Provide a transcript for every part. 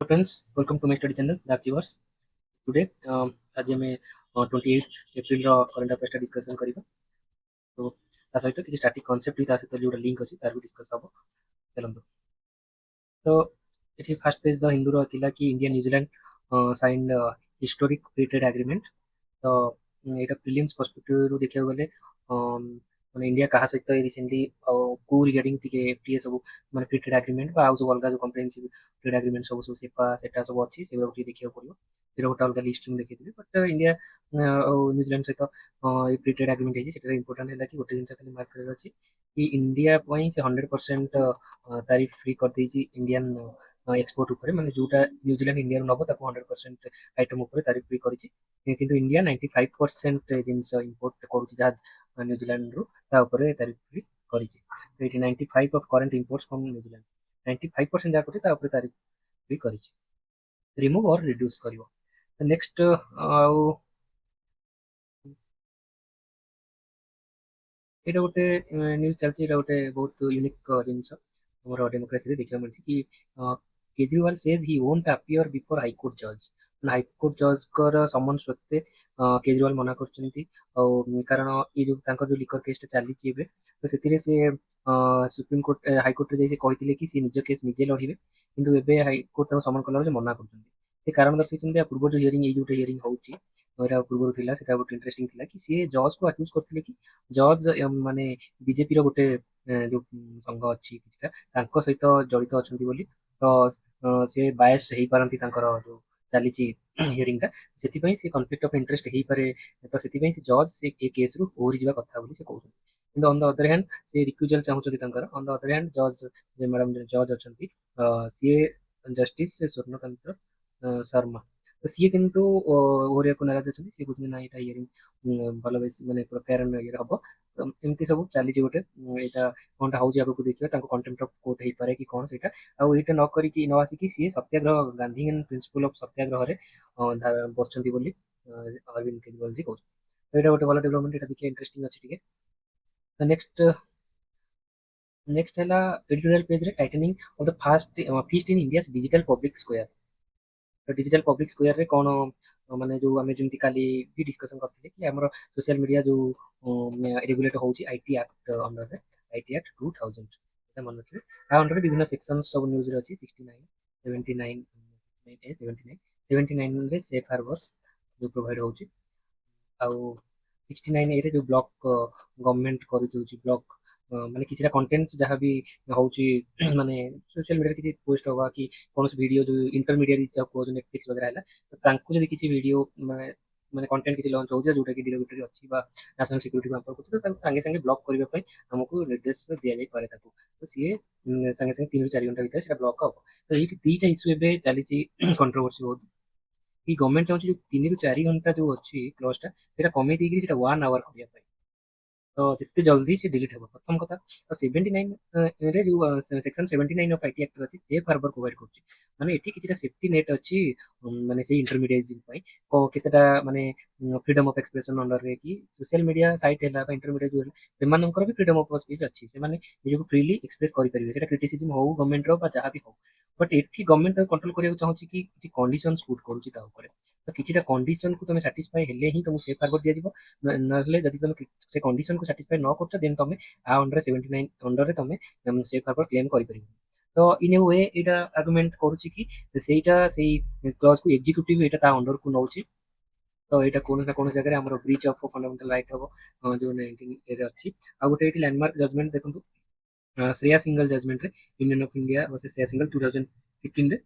Hello friends, welcome to my study channel, The Achievers. Today, आज ଆମେ 28 ଏପ୍ରିଲର current ଆଫେୟାର୍ସଟା discussion କରିବା। ତ ତା ସହିତ କିଛି ଷ୍ଟାଟିକ୍ କନସେପ୍ଟ ବି ତା ସହିତ ଯୋଉଟା ଲିଙ୍କ୍ ଅଛି ତାର ବି ଡିସ୍କସ୍ ହବ। ଚାଲନ୍ତୁ। ତ ଏଠି ଫାର୍ଷ୍ଟ ପେଜ୍ ଦ ହିନ୍ଦୁର ଥିଲା କି India New Zealand signed historic free trade agreement. ତ ଏଇଟା ପ୍ରିଲିମ୍ସ ପର୍ସପେକ୍ଟିଭରୁ ଦେଖିବାକୁ ଗଲେ ମାନେ ଇଣ୍ଡିଆ କାହା ସହିତ ରିସେଣ୍ଟଲି ଆଉ କୋଉ ରିଗାର୍ଡିଂ ଟିକେ ଏଫ୍ଟିଏ ସବୁ ମାନେ ଫ୍ରି ଟ୍ରେଡ୍ ଆଗ୍ରିମେଣ୍ଟ ବା ଆଉ ସବୁ ଅଲଗା ଯୋଉ କମ୍ପ୍ରେହେନ୍ସିଭ୍ ଟ୍ରେଡ୍ ଆଗ୍ରିମେଣ୍ଟ ସବୁ ସବୁ ସେପା ସେଟା ସବୁ ଅଛି ସେଗୁଡାକୁ ଟିକେ ଦେଖିବାକୁ ପଡିବ। ସେଟା ଗୋଟେ ଅଲଗା ଲିଷ୍ଟ ମୁଁ ଦେଖେଇଦେବି ବଟ୍ ଇଣ୍ଡିଆ ଆଉ ନ୍ୟୁଜିଲାଣ୍ଡ ସହିତ ଏଇ ଫ୍ରି ଟ୍ରେଡ୍ ଆଗ୍ରିମେଣ୍ଟ ହେଇଛି ସେଟାରେ ଇମ୍ପୋର୍ଟାଣ୍ଟ ହେଲା କି ଗୋଟେ ଜିନିଷ ଖାଲି ମାର୍କ କରିବାର ଅଛି କି ଇଣ୍ଡିଆ ପାଇଁ ସେ 100% ତାରିଫ ଫ୍ରି କରିଦେଇଛି ଇଣ୍ଡିଆନ୍ ଏକ୍ସପୋର୍ଟ ଉପରେ ମାନେ ଯୋଉଟା ନ୍ୟୁଜିଲାଣ୍ଡ ଇଣ୍ଡିଆରୁ ନବ ତାକୁ 100% ଆଇଟମ ଉପରେ ତାରିଫ ଫ୍ରି କରିଛି। କିନ୍ତୁ ଇଣ୍ଡିଆ 95% ଜିନିଷ ଇମ୍ପୋର୍ଟ କରୁଛି ଯାହା ନ୍ୟୁଜିଲାଣ୍ଡରୁ ତା ଉପରେ ତାରିଫ ଫ୍ରି କରିଛି। ତ ଏଇଠି 95 ଅଫ୍ କରେଣ୍ଟ ଇମ୍ପୋର୍ଟସ୍ ଫ୍ରମ୍ ନ୍ୟୁଜିଲାଣ୍ଡ 95% ଯାହା କରୁଛି ତା ଉପରେ ତାରିଫ ଫ୍ରି କରିଛି। ରିମୁଭ୍ ଅର୍ ରିଡ୍ୟୁସ୍ କରିବ। ନେକ୍ସଟ ଆଉ ଏଇଟା ଗୋଟେ ନ୍ୟୁଜ୍ ଚାଲିଛି, ଏଇଟା ଗୋଟେ ବହୁତ ୟୁନିକ୍ ଜିନିଷ ଆମର ଡେମୋକ୍ରାସିରେ ଦେଖିବାକୁ ମିଳିଛି କି କେଜରିୱାଲ ସେଜ୍ ହି ଓଣ୍ଟ ଆପିୟର ବିଫୋର ହାଇକୋର୍ଟ ଜଜ୍। ହାଇକୋର୍ଟ ଜଜ୍ଙ୍କର ସମନ ସତ୍ତ୍ୱେ କେଜରିୱାଲ ମନା କରୁଛନ୍ତି। ଆଉ କାରଣ ଏଇ ଯୋଉ ତାଙ୍କର ଯୋଉ ଲିକର କେସ୍ଟା ଚାଲିଛି ଏବେ, ତ ସେଥିରେ ସେ ସୁପ୍ରିମକୋର୍ଟ ହାଇକୋର୍ଟରେ ଯାଇ ସେ କହିଥିଲେ କି ସେ ନିଜ କେସ୍ ନିଜେ ଲଢ଼ିବେ, କିନ୍ତୁ ଏବେ ହାଇକୋର୍ଟ ତାଙ୍କୁ ସମନ କଲା ବେଳେ ମନା କରୁଛନ୍ତି। ସେ କାରଣ ଦର୍ଶାଇଛନ୍ତି ୟା ପୂର୍ବରୁ ଯୋଉ ହିୟରିଂ ଏଇ ଯୋଉଟା ହିୟରିଂ ହଉଛି ଏଇଟା ପୂର୍ବରୁ ଥିଲା ସେଟା ବହୁତ ଇଣ୍ଟରେଷ୍ଟିଂ ଥିଲା କି ସିଏ ଜଜ୍କୁ ଆକ୍ୟୁଜ କରିଥିଲେ କି ଜଜ୍ ମାନେ ବିଜେପିର ଗୋଟେ ଯୋଉ ସଂଘ ଅଛି କିଛିଟା ତାଙ୍କ ସହିତ ଜଡିତ ଅଛନ୍ତି ବୋଲି। ତ ସେ ବାୟସ ହେଇପାରନ୍ତି ତାଙ୍କର ଯୋଉ ଚାଲିଛି ହିୟରିଂଟା, ସେଥିପାଇଁ ସେ କନଫ୍ଲିକ୍ଟ ଅଫ ଇଣ୍ଟରେଷ୍ଟ ହେଇପାରେ। ତ ସେଥିପାଇଁ ସେ ଜଜ୍ ସେ ଏ କେସ୍ରୁ ଓହରି ଯିବା କଥା ବୋଲି ସେ କହୁଛନ୍ତି। କିନ୍ତୁ ଅନ୍ ଦ ଅଦର ହ୍ୟାଣ୍ଡ ସେ ରିକ୍ୟୁଜାଲ ଚାହୁଁଛନ୍ତି ତାଙ୍କର। ଅନ୍ ଦ ଅଦର ହ୍ୟାଣ୍ଡ ଜଜ୍ ଯେ ମ୍ୟାଡାମ ଜଜ୍ ଅଛନ୍ତି ସିଏ ଜଷ୍ଟିସ୍ ସ୍ୱର୍ଣ୍ଣତନ୍ତ୍ର ଶର୍ମା, ତ ସିଏ କିନ୍ତୁ ଓହରିବାକୁ ନାରାଜ ଅଛନ୍ତି। ସିଏ କହୁଛନ୍ତି ନା ଏଇଟା ହିୟରିଂ ଭଲ ବେଶୀ ମାନେ ଫେୟାର ଇଏରେ ହବ। ତ ଏମିତି ସବୁ ଚାଲିଛି ଗୋଟେ ଏଇଟା କଣଟା ହଉଛି ଆଗକୁ ଦେଖିବା। ତାଙ୍କୁ କଣ୍ଟେମ୍ପ୍ଟ ଅଫ କୋର୍ଟ ହେଇପାରେ କି କଣ ସେଇଟା। ଆଉ ଏଇଟା ନ କରିକି ନ ଆସିକି ସିଏ ସତ୍ୟାଗ୍ରହ ଗାନ୍ଧୀ ପ୍ରିନ୍ସିପଲ ଅଫ ସତ୍ୟାଗ୍ରହରେ ବସିଛନ୍ତି ବୋଲି ଅରବିନ୍ଦ କେଜରିୱାଲ ଜି କହୁଛନ୍ତି। ତ ଏଇଟା ଗୋଟେ ଭଲ ଡେଭଲପମେଣ୍ଟ, ଏଇଟା ଦେଖିବା ଇଣ୍ଟରେଷ୍ଟିଂ ଅଛି ଟିକେ। ତ ନେକ୍ସଟ ହେଲା ଏଡିଟୋରିଆଲ ପେଜରେ tightening of the fast fist in India's digital public square. ତ ଡିଜିଟାଲ ପବ୍ଲିକ ସ୍କୋୟାରରେ କଣ ମାନେ ଯୋଉ ଆମେ ଯେମିତି କାଲି ବି ଡିସ୍କସନ କରିଥିଲେ କି ଆମର ସୋସିଆଲ ମିଡିଆ ଯୋଉ ରେଗୁଲେଟ ହଉଛି ଆଇଟି ଆକ୍ଟ ଅଣ୍ଡରରେ, ଆଇଟି ଆକ୍ଟ 2000 এটা ମନେ ରଖିବେ। ତା ଅଣ୍ଡରରେ ବିଭିନ୍ନ ସେକ୍ସନ ସବୁ ନ୍ୟୁଜରେ ଅଛି 69, 79, 79ରେ ସେଫ୍ ହାର୍ବର୍ସ ଯୋଉ ପ୍ରୋଭାଇଡ ହଉଛି। ଆଉ 69A ରେ ଯୋଉ ବ୍ଲକ ଗଭର୍ଣ୍ଣମେଣ୍ଟ କରିଦଉଛି ବ୍ଲକ ମାନେ କିଛିଟା କଣ୍ଟେଣ୍ଟ ଯାହା ବି ହଉଛି ମାନେ ସୋସିଆଲ ମିଡିଆରେ କିଛି ପୋଷ୍ଟ ହବା କି କୌଣସି ଭିଡିଓ ଯୋଉ ଇଣ୍ଟରମିଡିଆରି ଯାହା କୁହାଯାଉଛି ନେଟଫ୍ଲିକ୍ସ ବଗେରା ହେଲା, ତ ତାଙ୍କୁ ଯଦି କିଛି ଭିଡିଓ ମାନେ ମାନେ କଣ୍ଟେଣ୍ଟ କିଛି ଲଞ୍ଚ ହଉଛି ଯୋଉଟା କି ଡିରେକ୍ଟୋରୀ ଅଛି ବା ନ୍ୟାସନାଲ ସିକ୍ୟୁରିଟି ଆମ୍ପର କରୁଛି, ତ ତାଙ୍କୁ ସାଙ୍ଗେ ସାଙ୍ଗେ ବ୍ଲକ୍ କରିବା ପାଇଁ ଆମକୁ ନିର୍ଦ୍ଦେଶ ଦିଆଯାଇପାରେ ତାକୁ। ତ ସିଏ ସାଙ୍ଗେ ସାଙ୍ଗେ 3 ରୁ 4 ଘଣ୍ଟା ଭିତରେ ସେଟା ବ୍ଲକ୍ ହବ। ତ ଏଇଠି ଦିଟା ଇସ୍ୟୁ ଏବେ ଚାଲିଛି କଣ୍ଟ୍ରୋଭର୍ସି ବହୁତ କି ଗଭର୍ଣ୍ଣମେଣ୍ଟ ଚାହୁଁଛି ଯୋଉ 3 ରୁ 4 ଘଣ୍ଟା ଯୋଉ ଅଛି କ୍ଲଜଟା ସେଇଟା କମେଇ ଦେଇକି ସେଟା 1 ଆୱାର କରିବା ପାଇଁ। ତ ଯେତେ ଜଲ୍ଦି ସେ ଡିଲିଟ୍ ହେବ ପ୍ରଥମ କଥା। ତ 79ରେ ଯୋଉ ସେକ୍ସନ 79 ଅଫ୍ ଆଇଟି ଆକ୍ଟରେ ଅଛି ସେଫ୍ ହାର୍ବର ପ୍ରୋଭାଇଡ କରୁଛି। ମାନେ ଏଠି କିଛିଟା ସେଫ୍ଟି ନେଟ୍ ଅଛି ମାନେ ସେଇ ଇଣ୍ଟରମିଡିଏଟ ପାଇଁ କେତେଟା ମାନେ ଫ୍ରିଡମ ଅଫ ଏକ୍ସପ୍ରେସନ ଅଣ୍ଡରରେ କି ସୋସିଆଲ ମିଡିଆ ସାଇଟ୍ ହେଲା ବା ଇଣ୍ଟରମିଡିଏଟ ଯୋଉ ହେଲା ସେମାନଙ୍କର ବି ଫ୍ରିଡମ ଅଫ ସ୍ପିଚ୍ ଅଛି। ସେମାନେ ନିଜକୁ ଫ୍ରିଲି ଏକ୍ସପ୍ରେସ କରିପାରିବେ, ସେଟା କ୍ରିଟିସିଜମ ହଉ ଗଭର୍ଣ୍ଣମେଣ୍ଟର ବା ଯାହା ବି ହଉ। ବଟ୍ ଏଠି ଗଭର୍ଣ୍ଣମେଣ୍ଟ ତାକୁ କଣ୍ଟ୍ରୋଲ କରିବାକୁ ଚାହୁଁଛି କି କିଛି କଣ୍ଡିସନ୍ସ ପୁଟ୍ କରୁଛି ତା ଉପରେ। ତ କିଛିଟା କଣ୍ଡିସନକୁ ତମେ ସାଟିସ୍ଫାଏ ହେଲେ ହିଁ ତମକୁ ସେଫ୍ ହାର୍ବର ଦିଆଯିବ। ନହେଲେ ଯଦି ତମେ ସେ କଣ୍ଡିସନକୁ ସାଟିସ୍ଫାଏ ନ କରୁଛ ଦେନ୍ ତମେ ଆ ଅଣ୍ଡରରେ 79 ଅଣ୍ଡରରେ ତମେ ସେଫ୍ ହାର୍ବର କ୍ଲେମ କରିପାରିବ। ତ ଇନ୍ ଏ ୱେ ଏଇଟା ଆର୍ଗୁମେଣ୍ଟ କରୁଛି କି ସେଇଟା ସେଇ କ୍ଲଜକୁ ଏକ୍ଜିକ୍ୟୁଟିଭ ଏଇଟା ତା ଅଣ୍ଡରକୁ ନଉଛି। ତ ଏଇଟା କୌଣସି ନା କୌଣସି ଜାଗାରେ ଆମର ବ୍ରିଚ୍ ଅଫ୍ ଫଣ୍ଡାମେଣ୍ଟାଲ ରାଇଟ୍ ହବ ଯୋଉ 19 ଅଛି। ଆଉ ଗୋଟେ ଏଇଠି ଲ୍ୟାଣ୍ଡମାର୍କ ଜଜମେଣ୍ଟ ଦେଖନ୍ତୁ ଶ୍ରେୟା ସିଙ୍ଗଲ ଜଜମେଣ୍ଟରେ union of India versus Shreya Singhal 2015ରେ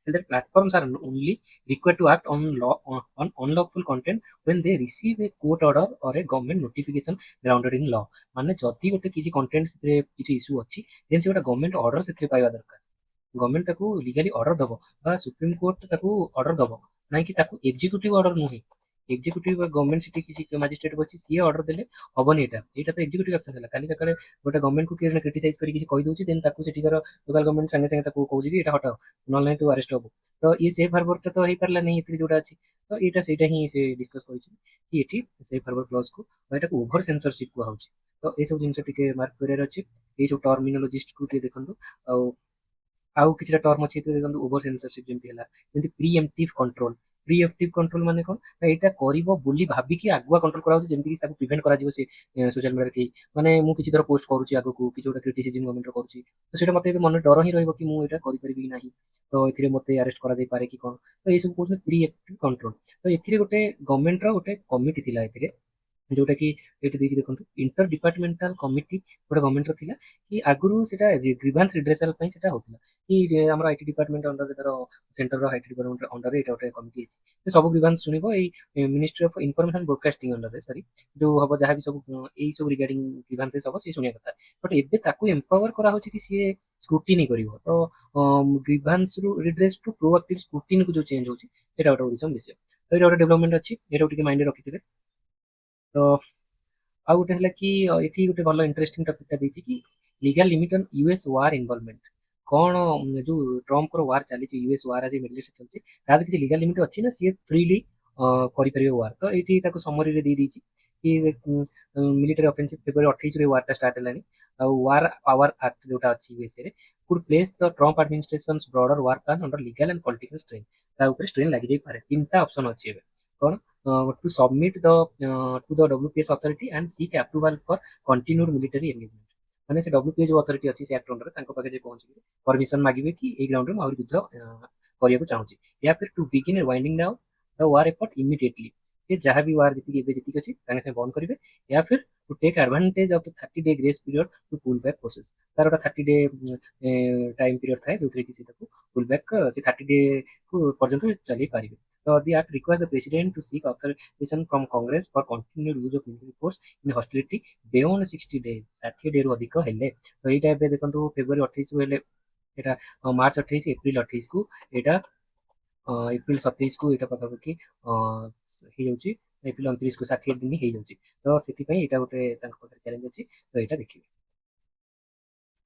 that platforms are only required to act on law on unlawful content when they receive a court order or a government notification grounded in law। ମାନେ ଯଦି ଗୋଟେ କିଛି content ସେଥିରେ କିଛି issue ଅଛି ଦେନ୍ ସେ ଗୋଟେ ଗଭର୍ଣ୍ଣମେଣ୍ଟ ଅର୍ଡର ସେଥିରେ ପାଇବା ଦରକାର। ଗଭର୍ଣ୍ଣମେଣ୍ଟ ତାକୁ ଲିଗାଲି ଅର୍ଡର ଦବ ବା ସୁପ୍ରିମକୋର୍ଟ ତାକୁ ଅର୍ଡର ଦବ, ନାଇଁ କି ତାକୁ ଏକ୍ଜିକ୍ୟୁଟିଭ ଅର୍ଡର ନୁହେଁ। ଏକ୍ଜିକ୍ୟୁଟିଭ ବା ଗଭର୍ଣ୍ଣମେଣ୍ଟ ସେଠି କିଛି ମାଜିଷ୍ଟ୍ରେଟ ବସି ସିଏ ଅର୍ଡର ଦେଲେ ହବନି। ଏଇଟା ଏଇଟା ତ ଏକ୍ଜିକ୍ୟୁଟିଭ ଆକ୍ସନ ହେଲା। କାଲି ସକାଳେ ଗୋଟେ ଗଭର୍ଣ୍ଣମେଣ୍ଟକୁ କିଏ ଜଣେ କ୍ରିଟିସାଇଜ କରି କିଛି କହିଦଉଛି ଦେନ୍ ତାକୁ ସେଠିକାର ଲୋକାଲ ଗଭର୍ଣ୍ଣମେଣ୍ଟ ସାଙ୍ଗେ ସାଙ୍ଗେ ତାକୁ କହୁଛି କି ଏଇଟା ହଟାଅ ନହେଲେ ନାହିଁ ତୁ ଆରେଷ୍ଟ ହବୁ। ତ ଇଏ ସେଫ୍ ହାର୍ବରଟା ତ ହେଇପାରିଲାନି ଏଥିରେ ଯୋଉଟା ଅଛି। ତ ଏଇଟା ସେଇଟା ହିଁ ସେ ଡିସ୍କସ କରିଛି କି ଏଠି ସେଫ୍ ହାର୍ବର କ୍ଲଜକୁ ଏଟାକୁ ଓଭର ସେନ୍ସରସିପ କୁହାହଉଛି। ତ ଏସବୁ ଜିନିଷ ଟିକେ ମାର୍କ କରିବାର ଅଛି। ଏଇ ସବୁ ଟର୍ମିନୋଲୋଜିଷ୍ଟକୁ ଟିକେ ଦେଖନ୍ତୁ। ଆଉ ଆଉ କିଛିଟା ଟର୍ମ ଅଛି ଏଥିରେ ଦେଖନ୍ତୁ ଓଭର ସେନ୍ସରସିପ ଯେମିତି ହେଲା, ଯେମିତି ପ୍ରିଏମ୍ପଟିଭ କଣ୍ଟ୍ରୋଲ। ପ୍ରିଏମ୍ପଟିଭ କଣ୍ଟ୍ରୋଲ ମାନେ କଣ ନା ଏଇଟା କରିବ ବୋଲି ଭାବିକି ଆଗୁଆ କଣ୍ଟ୍ରୋଲ କରାଯାଉଛି, ଯେମିତି କି ତାକୁ ପ୍ରିଭେଣ୍ଟ କରାଯିବ ସେ ସୋସିଆଲ ମିଡ଼ିଆରେ କି ମାନେ ମୁଁ କିଛି ଧର ପୋଷ୍ଟ କରୁଛି ଆଗକୁ କିଛି ଗୋଟେ କ୍ରିଟିସିଜମ ଗଭର୍ଣ୍ଣମେଣ୍ଟର କରୁଛି, ତ ସେଇଟା ମତେ ଏବେ ମନରେ ଡର ହିଁ ରହିବ କି ମୁଁ ଏଇଟା କରିପାରିବି କି ନାହିଁ, ତ ଏଥିରେ ମତେ ଆରେଷ୍ଟ କରାଯାଇପାରେ କି କଣ। ତ ଏଇ ସବୁ କହୁଛନ୍ତି ପ୍ରିଏମ୍ପଟିଭ କଣ୍ଟ୍ରୋଲ। ତ ଏଥିରେ ଗୋଟେ ଗଭର୍ଣ୍ଣମେଣ୍ଟର ଗୋଟେ କମିଟି ଥିଲା ଏଥିରେ, ଯୋଉଟା କି ଏଇଠି ଦେଇଛି ଦେଖନ୍ତୁ, ଇଣ୍ଟର ଡିପାର୍ଟମେଣ୍ଟାଲ କମିଟି ଗୋଟେ ଗଭର୍ଣ୍ଣମେଣ୍ଟର ଥିଲା। କି ଆଗରୁ ସେଟା ଗ୍ରିଭାନ୍ସ ରିଡ୍ରେସାଲ ପାଇଁ ସେଟା ହଉଥିଲା କି ଆମର ଆଇଟି ଡିପାର୍ଟମେଣ୍ଟ ଅଣ୍ଡରରେ ଧର ସେଣ୍ଟରର ଆଇଟି ଡିପାର୍ଟମେଣ୍ଟ ଅଣ୍ଡରରେ ଏଇଟା ଗୋଟେ କମିଟି ହେଇଛି, ସେ ସବୁ ଗ୍ରିଭାନ୍ସ ଶୁଣିବ ଏଇ ମିନିଷ୍ଟ୍ରି ଅଫ ଇନଫରମେସନ ବ୍ରଡକାଷ୍ଟିଂ ଅଣ୍ଡରରେ, ସରି ଯୋଉ ହବ ଯାହାବି ସବୁ ଏଇ ସବୁ ରିଗାର୍ଡିଂ ଗ୍ରିଭାନ୍ସେସ୍ ହବ ସିଏ ଶୁଣିବା କଥା। ବଟ୍ ଏବେ ତାକୁ ଏମ୍ପାୱାର କରାହଉଛି କି ସିଏ ସ୍କ୍ରୁଟିନି କରିବ। ତ ଗ୍ରିଭାନ୍ସ ରୁ ରିଡ୍ରେସ ଟୁ ପ୍ରୋଆକ୍ଟିଭ ସ୍କ୍ରୁଟିନି କୁ ଯୋଉ ଚେଞ୍ଜ ହଉଛି ସେଇଟା ଗୋଟେ ଓରିଜିନ ବିଷୟ। ତ ଏଇଟା ଗୋଟେ ଡେଭଲପମେଣ୍ଟ ଅଛି, ଏଇଟାକୁ ଟିକେ ମାଇଣ୍ଡରେ ରଖିଥିବେ। ତ ଆଉ ଗୋଟେ ହେଲା କି ଏଠି ଗୋଟେ ଭଲ ଇଣ୍ଟରେଷ୍ଟିଂ ଟପିକଟା ଦେଇଛି କି legal limit on US war involvement. କଣ ଯୋଉ ଟ୍ରମ୍ପଙ୍କର ୱାର ଚାଲିଛି, ୟୁଏସ୍ ୱାର ଆଜି ମିଡିଲ ଇଷ୍ଟ ଚାଲିଛି, ତାର କିଛି ଲିଗାଲ ଲିମିଟ ଅଛି ନା ସିଏ ଫ୍ରିଲି କରିପାରିବେ ୱାର। ତ ଏଇଠି ତାକୁ ସମରୀରେ ଦେଇ ଦେଇଛି କି ମିଲିଟାରୀ ଅଫେନ୍ସିଭ ଫେବୃଆରୀ 28 ରେ ୱାରଟା ଷ୍ଟାର୍ଟ ହେଲାଣି। ଆଉ ୱାର ପାୱାର ଆକ୍ଟ ଯୋଉଟା ଅଛି ୟୁଏସଏ ରେ could place the Trump administration's broader war plan under legal and political strain। ତା ଉପରେ ଷ୍ଟ୍ରେନ୍ ଲାଗିଯାଇପାରେ। ତିନିଟା ଅପସନ ଅଛି ଏବେ। କଣ to submit the to the WPS authority and seek approval for continued military engagement। ମାନେ ସେ WPA ଯୋଉ ଅଥରିଟି ଅଛି ସେ ଆକ୍ଟ ଅଣ୍ଡରରେ ତାଙ୍କ ପାଖରେ ପହଞ୍ଚିକି ପରମିଶନ ମାଗିବେ କି ଏଇ ଗ୍ରାଉଣ୍ଡରେ ମୁଁ ଆହୁରି ଯୁଦ୍ଧ କରିବାକୁ ଚାହୁଁଛି। ୟା ଫିର ଟୁ ବିଗିନ ୱାଇଣ୍ଡିଂ ଡାଉନ୍ ଦ ୱାର ଏଫର୍ଟ ଇମିଡିଏଟଲି। ସେ ଯାହା ବି ୱାର ଯେତିକି ଏବେ ଯେତିକି ଅଛି ସାଙ୍ଗେ ସାଙ୍ଗେ ବନ୍ଦ କରିବେ। ୟା ଫିର to take advantage of the 30 day grace period to pull back process. ତାର ଗୋଟେ 30 ଡେ ଟାଇମ ପିରିୟଡ଼ ଥାଏ ଯୋଉଥିରେ କି ସେ ତାକୁ ପୁଲ୍ ବ୍ୟାକ୍ ସେ 30 ଡେ ପର୍ଯ୍ୟନ୍ତ ଚଲେଇ ପାରିବେ। ତ the act require the president to seek authorization from Congress for continued use of military force in hostility beyond 60 days। 60 ଡେରୁ ଅଧିକ ହେଲେ। ତ ଏଇଟା ଏବେ ଦେଖନ୍ତୁ ଫେବୃଆରୀ 28 କୁ ହେଲେ ଏଇଟା ମାର୍ଚ୍ଚ 28 ଏପ୍ରିଲ 28 କୁ ଏଇଟା ଏପ୍ରିଲ 27 କୁ ଏଇଟା ପାଖାପାଖି ହେଇଯାଉଛି, ଏପ୍ରିଲ 29 କୁ 60 ଦିନ ହେଇଯାଉଛି। ତ ସେଥିପାଇଁ ଏଇଟା ଗୋଟେ ତାଙ୍କ ପାଖରେ ଚ୍ୟାଲେଞ୍ଜ ଅଛି, ତ ଏଇଟା ଦେଖିବେ।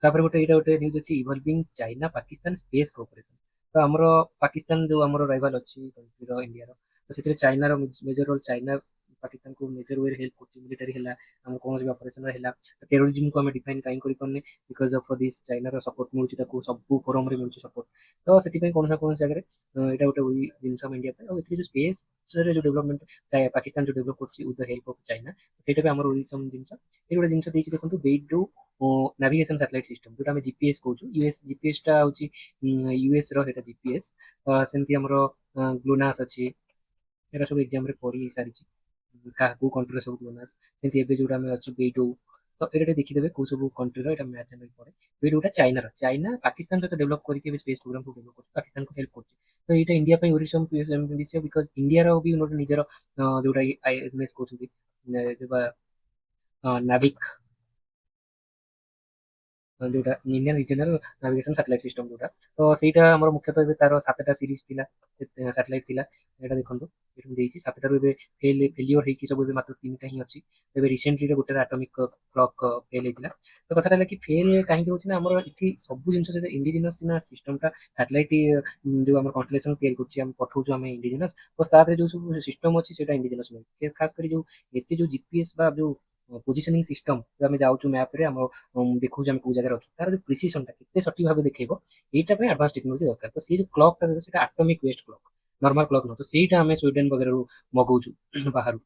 ତାପରେ ଗୋଟେ ଏଇଟା ଗୋଟେ ନ୍ୟୁଜ ଅଛି ଇଭଲଭିଂ ଚାଇନା ପାକିସ୍ତାନ ସ୍ପେସ୍ କୋଅପରେସନ। ତ ଆମର ପାକିସ୍ତାନ ଯୋଉ ଆମର ରାଇଭାଲ ଅଛି କଣ୍ଟ୍ରିର ଇଣ୍ଡିଆର, ତ ସେଥିରେ ଚାଇନାର ମେଜର ରୋଲ, ଚାଇନା ପାକିସ୍ତାନକୁ ମେଜର ୱେରେ ହେଲ୍ପ କରୁଛି। ମିଲିଟାରୀ ହେଲା ଆମର କୌଣସି ବି ଅପରେସନ ହେଲା, ଟେରୋରିଜିମକୁ ଆମେ ଡିଫାଇନ୍ କାହିଁ କରିପାରୁନେ, ବିକଜ ଅଫ ଦିସ୍ ଚାଇନାର ସପୋର୍ଟ ମିଳୁଛି ତାକୁ, ସବୁ ଫୋରମରେ ମିଳୁଛି ସପୋର୍ଟ। ତ ସେଥିପାଇଁ କୌଣସି ନା କୌଣସି ଜାଗାରେ ଏଇଟା ଗୋଟେ ଜିନିଷ ଆମ ଇଣ୍ଡିଆ ପାଇଁ। ଆଉ ଏଥିରେ ଯୋଉ ସ୍ପେସରେ ଯୋଉ ଡେଭଲପମେଣ୍ଟ ପାକିସ୍ତାନ ଯୋଉ ଡେଭଲପ କରୁଛି with the help of China, ସେଇଟା ବି ଆମର ଓରିଜିନ ଜିନିଷ। ଏଇ ଗୋଟେ ଜିନିଷ ଦେଇଛି ଦେଖନ୍ତୁ, ବେଇଡୁ ନାଭିଗେସନ ସାଟେଲାଇଟ ସିଷ୍ଟମ ଯୋଉଟା ଆମେ ଜିପିଏସ୍ କହୁଛୁ। ୟୁଏସ୍ ଜିପିଏସ୍ ଟା ହଉଛି ୟୁଏସ୍ ର ସେଇଟା ଜିପିଏସ୍। ସେମିତି ଆମର ଗ୍ଲୋନାସ୍ ଅଛି, ଏଟା ସବୁ ଏକ୍ଜାମ ରେ ପଢି ସାରିଛି କାହା କୋଉ କଣ୍ଟ୍ରିର ସବୁ ଗ୍ଲୋନାସ୍। ସେମିତି ଏବେ ଯୋଉଟା ଆମେ ଅଛୁ ବେଇଡୁ, ତ ଏଇଟା ଟିକେ ଦେଖିଦେବେ କୋଉ ସବୁ କଣ୍ଟ୍ରିର ଏଇଟା ମ୍ୟାଚ୍ ଆମେ ପଡେ। ବେଇଡୁଟା ଚାଇନାର, ଚାଇନା ପାକିସ୍ତାନ ସହିତ ଡେଭଲପ କରିକି ଏବେ ସ୍ପେସ୍ ପ୍ରୋଗ୍ରାମକୁ ଡେଭଲପ କରୁଛି, ପାକିସ୍ତାନକୁ ହେଲ୍ପ କରୁଛି। ତ ଏଇଟା ଇଣ୍ଡିଆ ପାଇଁ ଓରିଜିନ ବିଷୟ, ବିକଜ ଇଣ୍ଡିଆର ବି ଗୋଟେ ନିଜର ଯୋଉଟା ଆଇଏନଏସ୍ କହୁଛନ୍ତି ନାଭିକ, ଯୋଉଟା Indian regional navigation satellite system ଯୋଉଟା, ତ ସେଇଟା ଆମର ମୁଖ୍ୟତଃ ଏବେ ତାର 7ଟା ସିରିଜ ଥିଲା, ସାଟେଲାଇଟ ଥିଲା। ଏଇଟା ଦେଖନ୍ତୁ ଏଠି ମୁଁ ଦେଇଛି 7ଟାରୁ ଏବେ ଫେଲିଓର ହେଇକି ସବୁ ଏବେ ମାତ୍ର 3ଟା ହିଁ ଅଛି। ଏବେ ରିସେଣ୍ଟଲି ଗୋଟେ ଆଟମିକ କ୍ଲକ୍ ଫେଲ୍ ହେଇଥିଲା। ତ କଥାଟା ହେଲା କି ଫେଲ୍ କାହିଁକି ହଉଛି ନା ଆମର ଏଠି ସବୁ ଜିନିଷ ଯଦି ଇଣ୍ଡିଜିନସ୍ ନା ସିଷ୍ଟମଟା ସାଟେଲାଇଟ ଯୋଉ ଆମର କନଷ୍ଟେଲେସନ ତିଆରି କରୁଛି, ଆମେ ପଠଉଛୁ ଆମେ ଇଣ୍ଡିଜିନସ୍, ତ ତା ଦେହରେ ଯୋଉ ସବୁ ସିଷ୍ଟମ ଅଛି ସେଇଟା ଇଣ୍ଡିଜିନସ୍ ନୁହେଁ। ଖାସ କରି ଯୋଉ ଏତେ ଯୋଉ ଜିପିଏସ୍ ବା ଯୋଉ ପୋଜିସନିଂ ସିଷ୍ଟମ ଆମେ ଯାଉଛୁ ମ୍ୟାପରେ ଆମର ଦେଖୁଛୁ ଆମେ କୋଉ ଜାଗାରେ ଅଛୁ, ତାର ଯୋଉ ପ୍ରିସିସନଟା କେତେ ସଠିକ ଭାବେ ଦେଖେଇବ, ଏଇଟା ପାଇଁ ଆଡଭାନ୍ସ ଟେକ୍ନୋଲୋଜି ଦରକାର। ତ ସେ ଯୋଉ କ୍ଲକଟା ସେଇଟା atomic based cloak, normal cloak ନୁହଁ। ତ ସେଇଟା ଆମେ ସ୍ୱିଡେନ ବଗେରାରୁ ମଗଉଛୁ ବାହାରୁ।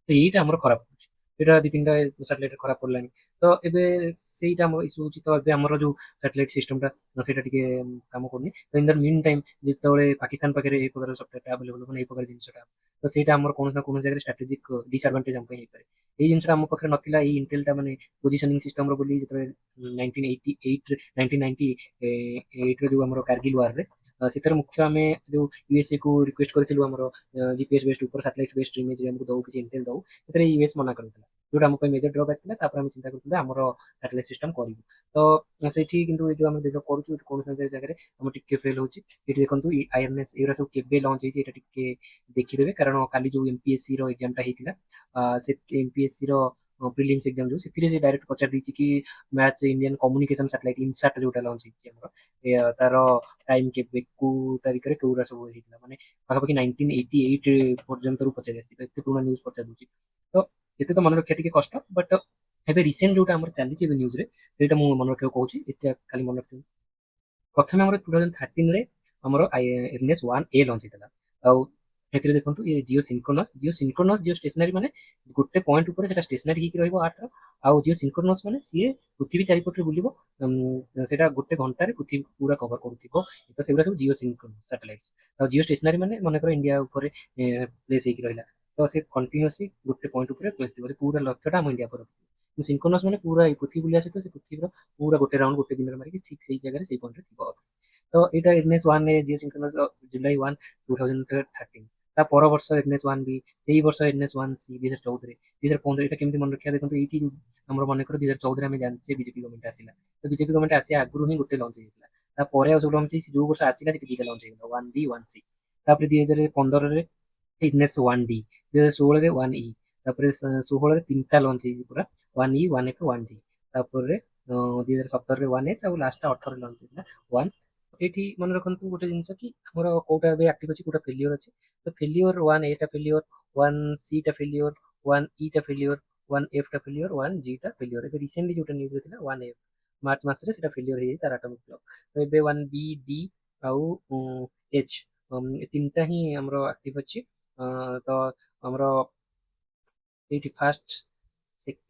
ତ ଏଇଟା ଆମର ଖରାପ ହଉଛି, ଏଇଟା 2-3ଟା ସାଟେଲାଇଟ ଖରାପ ପଡ଼ିଲାଣି। ତ ଏବେ ସେଇଟା ଆମର ଇସ୍ୟୁ ହଉଛି। ତ ଏବେ ଆମର ଯୋଉ ସାଟେଲାଇଟ ସିଷ୍ଟମଟା ସେଇଟା ଟିକେ କାମ କରୁନି। ତ ଇନ୍ ଦ ମିନ୍ ଟାଇମ୍ ଯେତେବେଳେ ପାକିସ୍ତାନ ପାଖରେ ଏଇ ପ୍ରକାର ସଫ୍ଟୱେରଟା ଆଭେଲେବଲ, ମାନେ ଏଇ ପ୍ରକାର ଜିନିଷଟା, ତ ସେଇଟା ଆମର କୌଣସି ନା କୌଣସି ଜାଗାରେ ଷ୍ଟ୍ରାଟେଜିକ ଡିସଆଡଭାଣ୍ଟେଜ ଆମ ପାଇଁ ହେଇପାରେ। ଏଇ ଜିନିଷଟା ଆମ ପାଖରେ ନଥିଲା, ଏଇ ଇଣ୍ଟେଲଟା ମାନେ ପୋଜିସନିଂ ସିଷ୍ଟମର ବୋଲି ଯେତେବେଳେ 1988ରେ ଯୋଉ ଆମର କାର୍ଗିଲ ୱାରରେ, ସେଥିରେ ମୁଖ୍ୟ ଆମେ ଯୋଉ ୟୁଏସଏ କୁ ରିକ୍ୱେଷ୍ଟ କରିଥିଲୁ ଆମର ଜିପିଏସ୍ ବେସ୍ଡ ଉପରେ ସାଟେଲାଇଟ ବେସ୍ଡ ଇମେଜ ଆମକୁ ଦଉ, କିଛି ଇଣ୍ଟେଲ ଦଉ, ସେଥିରେ ୟୁଏସ୍ ମନା କରିଥିଲା, ଯୋଉଟା ଆମ ପାଇଁ ମେଜର ଡ୍ରବ୍ୟାକ୍ ଥିଲା। ତାପରେ ଆମେ ଚିନ୍ତା କରୁଥିଲେ ଆମର ସାଟେଲାଇଟ ସିଷ୍ଟମ କରିବୁ। ତ ସେଇଠି କିନ୍ତୁ ଏ ଯୋଉ ଆମେ ଡେଭଲପ କରୁଛୁ କୌଣସି ନା ଜାଗାରେ ଆମର ଟିକେ ଫେଲ୍ ହଉଛି। ଏଠି ଦେଖନ୍ତୁ ଆଇଏନଏସ୍ ଏଗୁରା ସବୁ କେବେ ଲଞ୍ଚ ହେଇଛି ଏଇଟା ଟିକେ ଦେଖିଦେବେ, କାରଣ କାଲି ଯୋଉ ଏମପିଏସସି ର ଏକ୍ଜାମଟା ହେଇଥିଲା, ସେ ଏମପିଏସସି ର ପ୍ରିଲିମ୍ସ ଏକ୍ଜାମ ଯୋଉ, ସେଥିରେ ସେ ଡାଇରେକ୍ଟ ପଚାରି ଦେଇଛି କି match Indian communication satellite INSAT ଯୋଉଟା ଲଞ୍ଚ ହେଇଛି ଆମର, ତାର ଟାଇମ କେବେ କୋଉ ତାରିଖରେ କୋଉରା ସବୁ ହେଇଥିଲା, ମାନେ ପାଖାପାଖି 1988 ପର୍ଯ୍ୟନ୍ତରୁ ପଚାରି ଆସିଛି। ତ ଏତେ ପୁରୁଣା ନ୍ୟୁଜ ପଚାରି ଦଉଛି, ତ ଏତେ ତ ମନେ ରଖିବା ଟିକେ କଷ୍ଟ। ବଟ୍ ଏବେ ରିସେଣ୍ଟ ଯୋଉଟା ଆମର ଚାଲିଛି ଏବେ ନ୍ୟୁଜରେ, ସେଇଟା ମୁଁ ମନେ ରଖିବାକୁ କହୁଛି, ଏଟା ଖାଲି ମନେ ରଖିଥିବି। प्रथम आम 2013 रे आम एनएस 1A लंच होता एथिरे देखंतु ये जियो सिंक्रोनस जियो स्टेशनरी माने गोटे पॉइंट ऊपर सेटा स्टेशनरी ହେଇକି ରହିବ ଆର୍ଥର ଆଉ जियो सिंक्रोनस माने ସିଏ ପୃଥିବୀ ଚାରିପଟରେ ବୁଲିବ ସେଟା ଗୋଟେ ଘଣ୍ଟାରେ ପୃଥିବୀ ପୁରା କଭର କରୁଥିବ ତ ସେଗୁରା ସବୁ ଜିଓ ସିንକ୍ରୋନସ୍ ସାଟେଲାଇଟ୍ସ ଆଉ ଜିଓ ଷ୍ଟେସନାରୀ ମାନେ ମନେକର ଇଣ୍ଡିଆ ଉପରେ ପ୍ଲେସ୍ ହେଇକି ରହିଲା ତ ସେ କଣ୍ଟିନ୍ୟୁଅସଲି ଗୋଟେ ପଏଣ୍ଟ ଉପରେ ପ୍ଲେସ୍ ଥିବ ସେ ପୁରା ଲକ୍ଷ୍ୟଟା ଆମ ଇଣ୍ଡିଆ ଉପରେ କିନ୍ତୁ ସିନ୍କ୍ରୋନସ୍ ମାନେ ପୁରା ଏଇ ପୃଥିବୀ ବୁଲିବା ସହିତ ସେ ପୃଥିବୀର ପୁରା ଗୋଟେ ରାଉଣ୍ଡ ଗୋଟେ ଦିନରେ ମାରିକି ଠିକ୍ ସେଇ ଜାଗାରେ ସେଇ ପଏଣ୍ଟରେ ଥିବ ତ ଏଇଟା ଏନ୍ଏସ୍ 1 ଜିଓ ସିନ୍କ୍ରୋନସ୍ ଜୁଲାଇ 1 2013 ତା ପର ବର୍ଷ ଏନ୍ଏସ୍ 1 ବି ସେଇ ବର୍ଷ ଏନ୍ଏସ୍ 1 ସି 2014 2015 ଏଇଟା କେମିତି ମନେ ରଖିବା ଦେଖନ୍ତୁ ଏଇଠି ଆମର ମନେକର 2014 ଆମେ ଜାଣିଛେ ବିଜେପି ଗଭର୍ଣ୍ଣମେଣ୍ଟ ଆସିଲା ତ ବିଜେପି ଗଭର୍ଣ୍ଣମେଣ୍ଟ ଆସିବା ଆଗରୁ ହିଁ ଗୋଟେ ଲଞ୍ଚ ହେଇଥିଲା ତାପରେ ଆଉ ସବୁ ଲଞ୍ଚ ହେଇଛି ଯୋଉ ବର୍ଷ ଆସିଲା ସେଠି ଦିଟା ଲଞ୍ଚ ହେଇଗଲା 1B 1C ତାପରେ 2015 ରେ ଏନ୍ଏସ୍ 1D 2016 ରେ 1E ତାପରେ 16 ରେ ତିନିଟା ଲଞ୍ଚ ହେଇଛି ପୁରା 1E 1F 1G ତାପରେ 2017 ରେ 1H ଆଉ ଲାଷ୍ଟ 18 ରେ ଲଞ୍ଚ ହେଇଥିଲା 1 ଏଇଠି ମନେ ରଖନ୍ତୁ ଗୋଟେ ଜିନିଷ କି ଆମର କୋଉଟା ଏବେ ଆକ୍ଟିଭ ଅଛି କୋଉଟା ଫେଲିଓର ଅଛି ତ ଫେଲିଓର 1A ଟା ଫେଲିଓର 1C ଟା ଫେଲିଓର 1E ଟା ଫେଲିଓର 1F ଟା ଫେଲିଓର 1G ଟା ଫେଲିଓର ଏବେ ରିସେଣ୍ଟଲି ଯୋଉଟା ନ୍ୟୁଜରେ ଥିଲା 1F ମାର୍ଚ୍ଚ ମାସରେ ସେଟା ଫେଲିଓର ହେଇଯାଇଛି ତାର ଆଟମିକ କ୍ଲକ୍ ତ ଏବେ 1B D ଆଉ H ଏ ତିନିଟା ହିଁ ଆମର ଆକ୍ଟିଭ ଅଛି ତ ଆମର ଏଇଠି ଫାଷ୍ଟ